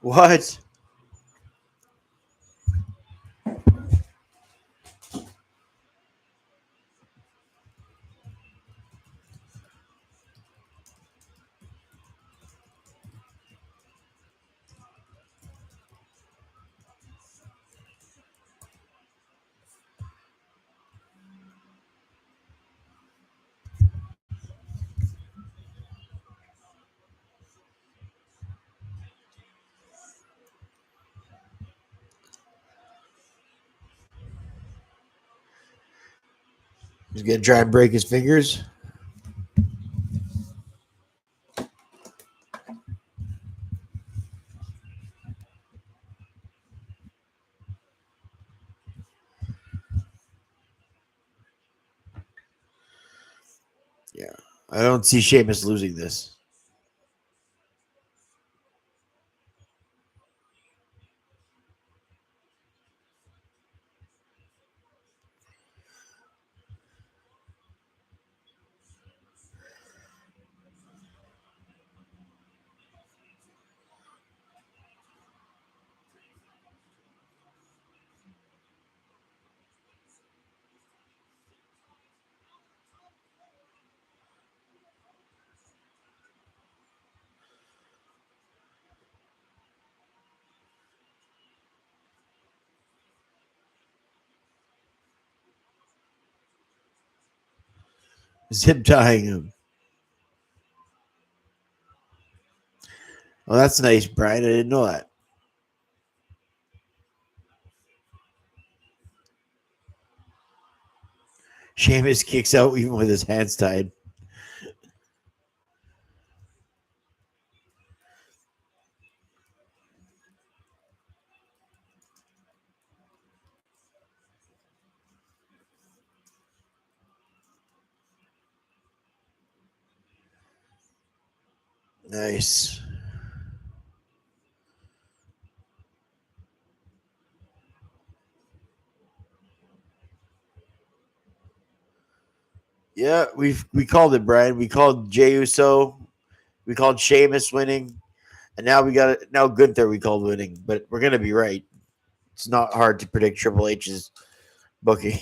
What? He's gonna try and break his fingers. Yeah, I don't see Sheamus losing this. Zip tying him. Well, that's nice, Brian. I didn't know that. Sheamus kicks out even with his hands tied. Nice. Yeah, we called it, Brian. We called Jey Uso. We called Sheamus winning, and now we got it. Now Gunther we called winning, but we're gonna be right. It's not hard to predict Triple H's booking.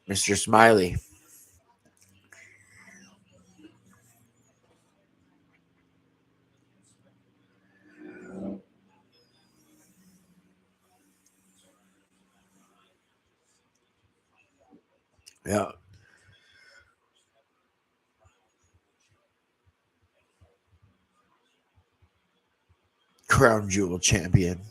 Mr. Smiley. Yeah. Crown Jewel champion.